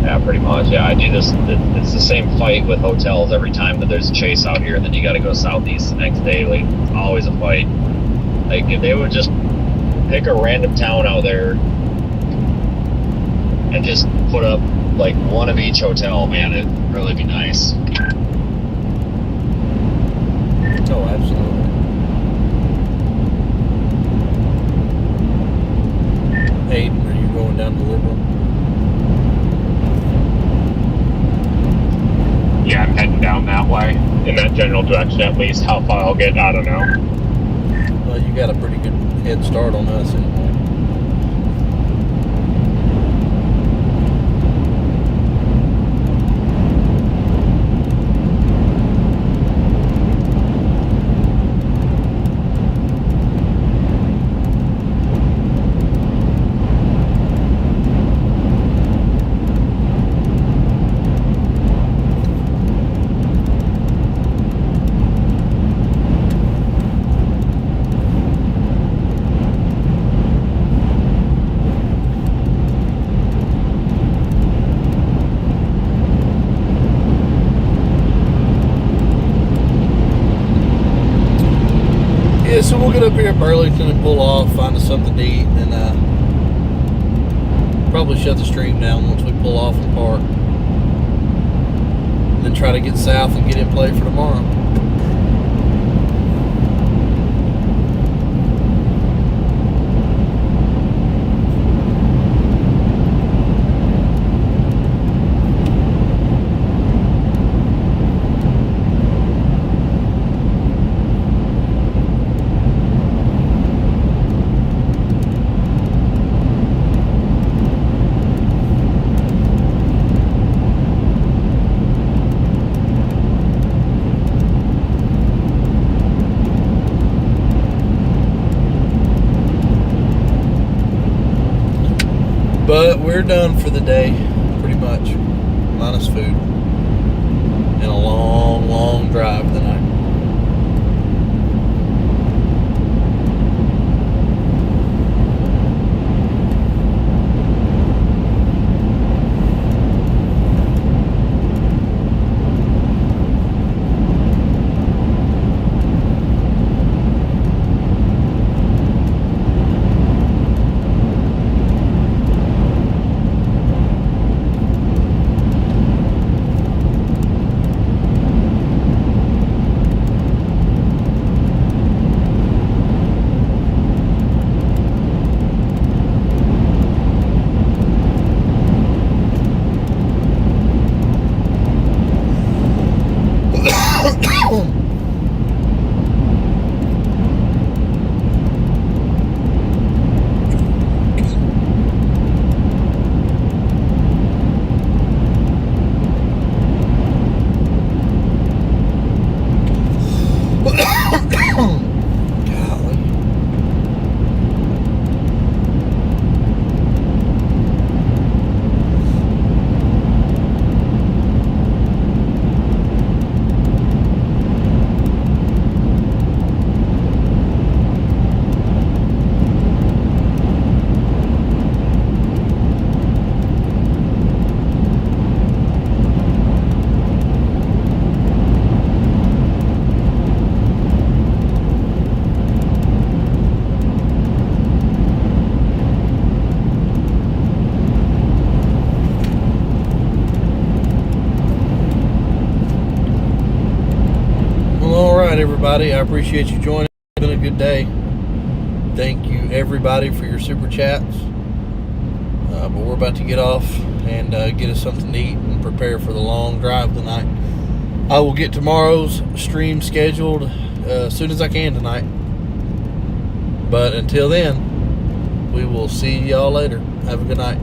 Yeah, pretty much. Yeah, I do this. It's the same fight with hotels every time that there's a chase out here, and then you got to go southeast the next day. Like, it's always a fight. Like, if they would just pick a random town out there and just put up like one of each hotel, man, it'd really be nice. Oh, absolutely. Hayden, are you going down to Liberal? Yeah, I'm heading down that way, in that general direction at least. How far I'll get, I don't know. Well, you got a pretty good head start on us anyway. so we'll get up here at Burlington and pull off, find us something to eat, and then probably shut the stream down once we pull off and park. And then try to get south and get in play for tomorrow. But we're done for the day, pretty much, minus food, and a long, long drive tonight. Everybody, I appreciate you joining. It's been a good day. Thank you everybody for your super chats. But we're about to get off and get us something to eat and prepare for the long drive tonight. I will get tomorrow's stream scheduled as soon as I can tonight. But until then, we will see y'all later. Have a good night.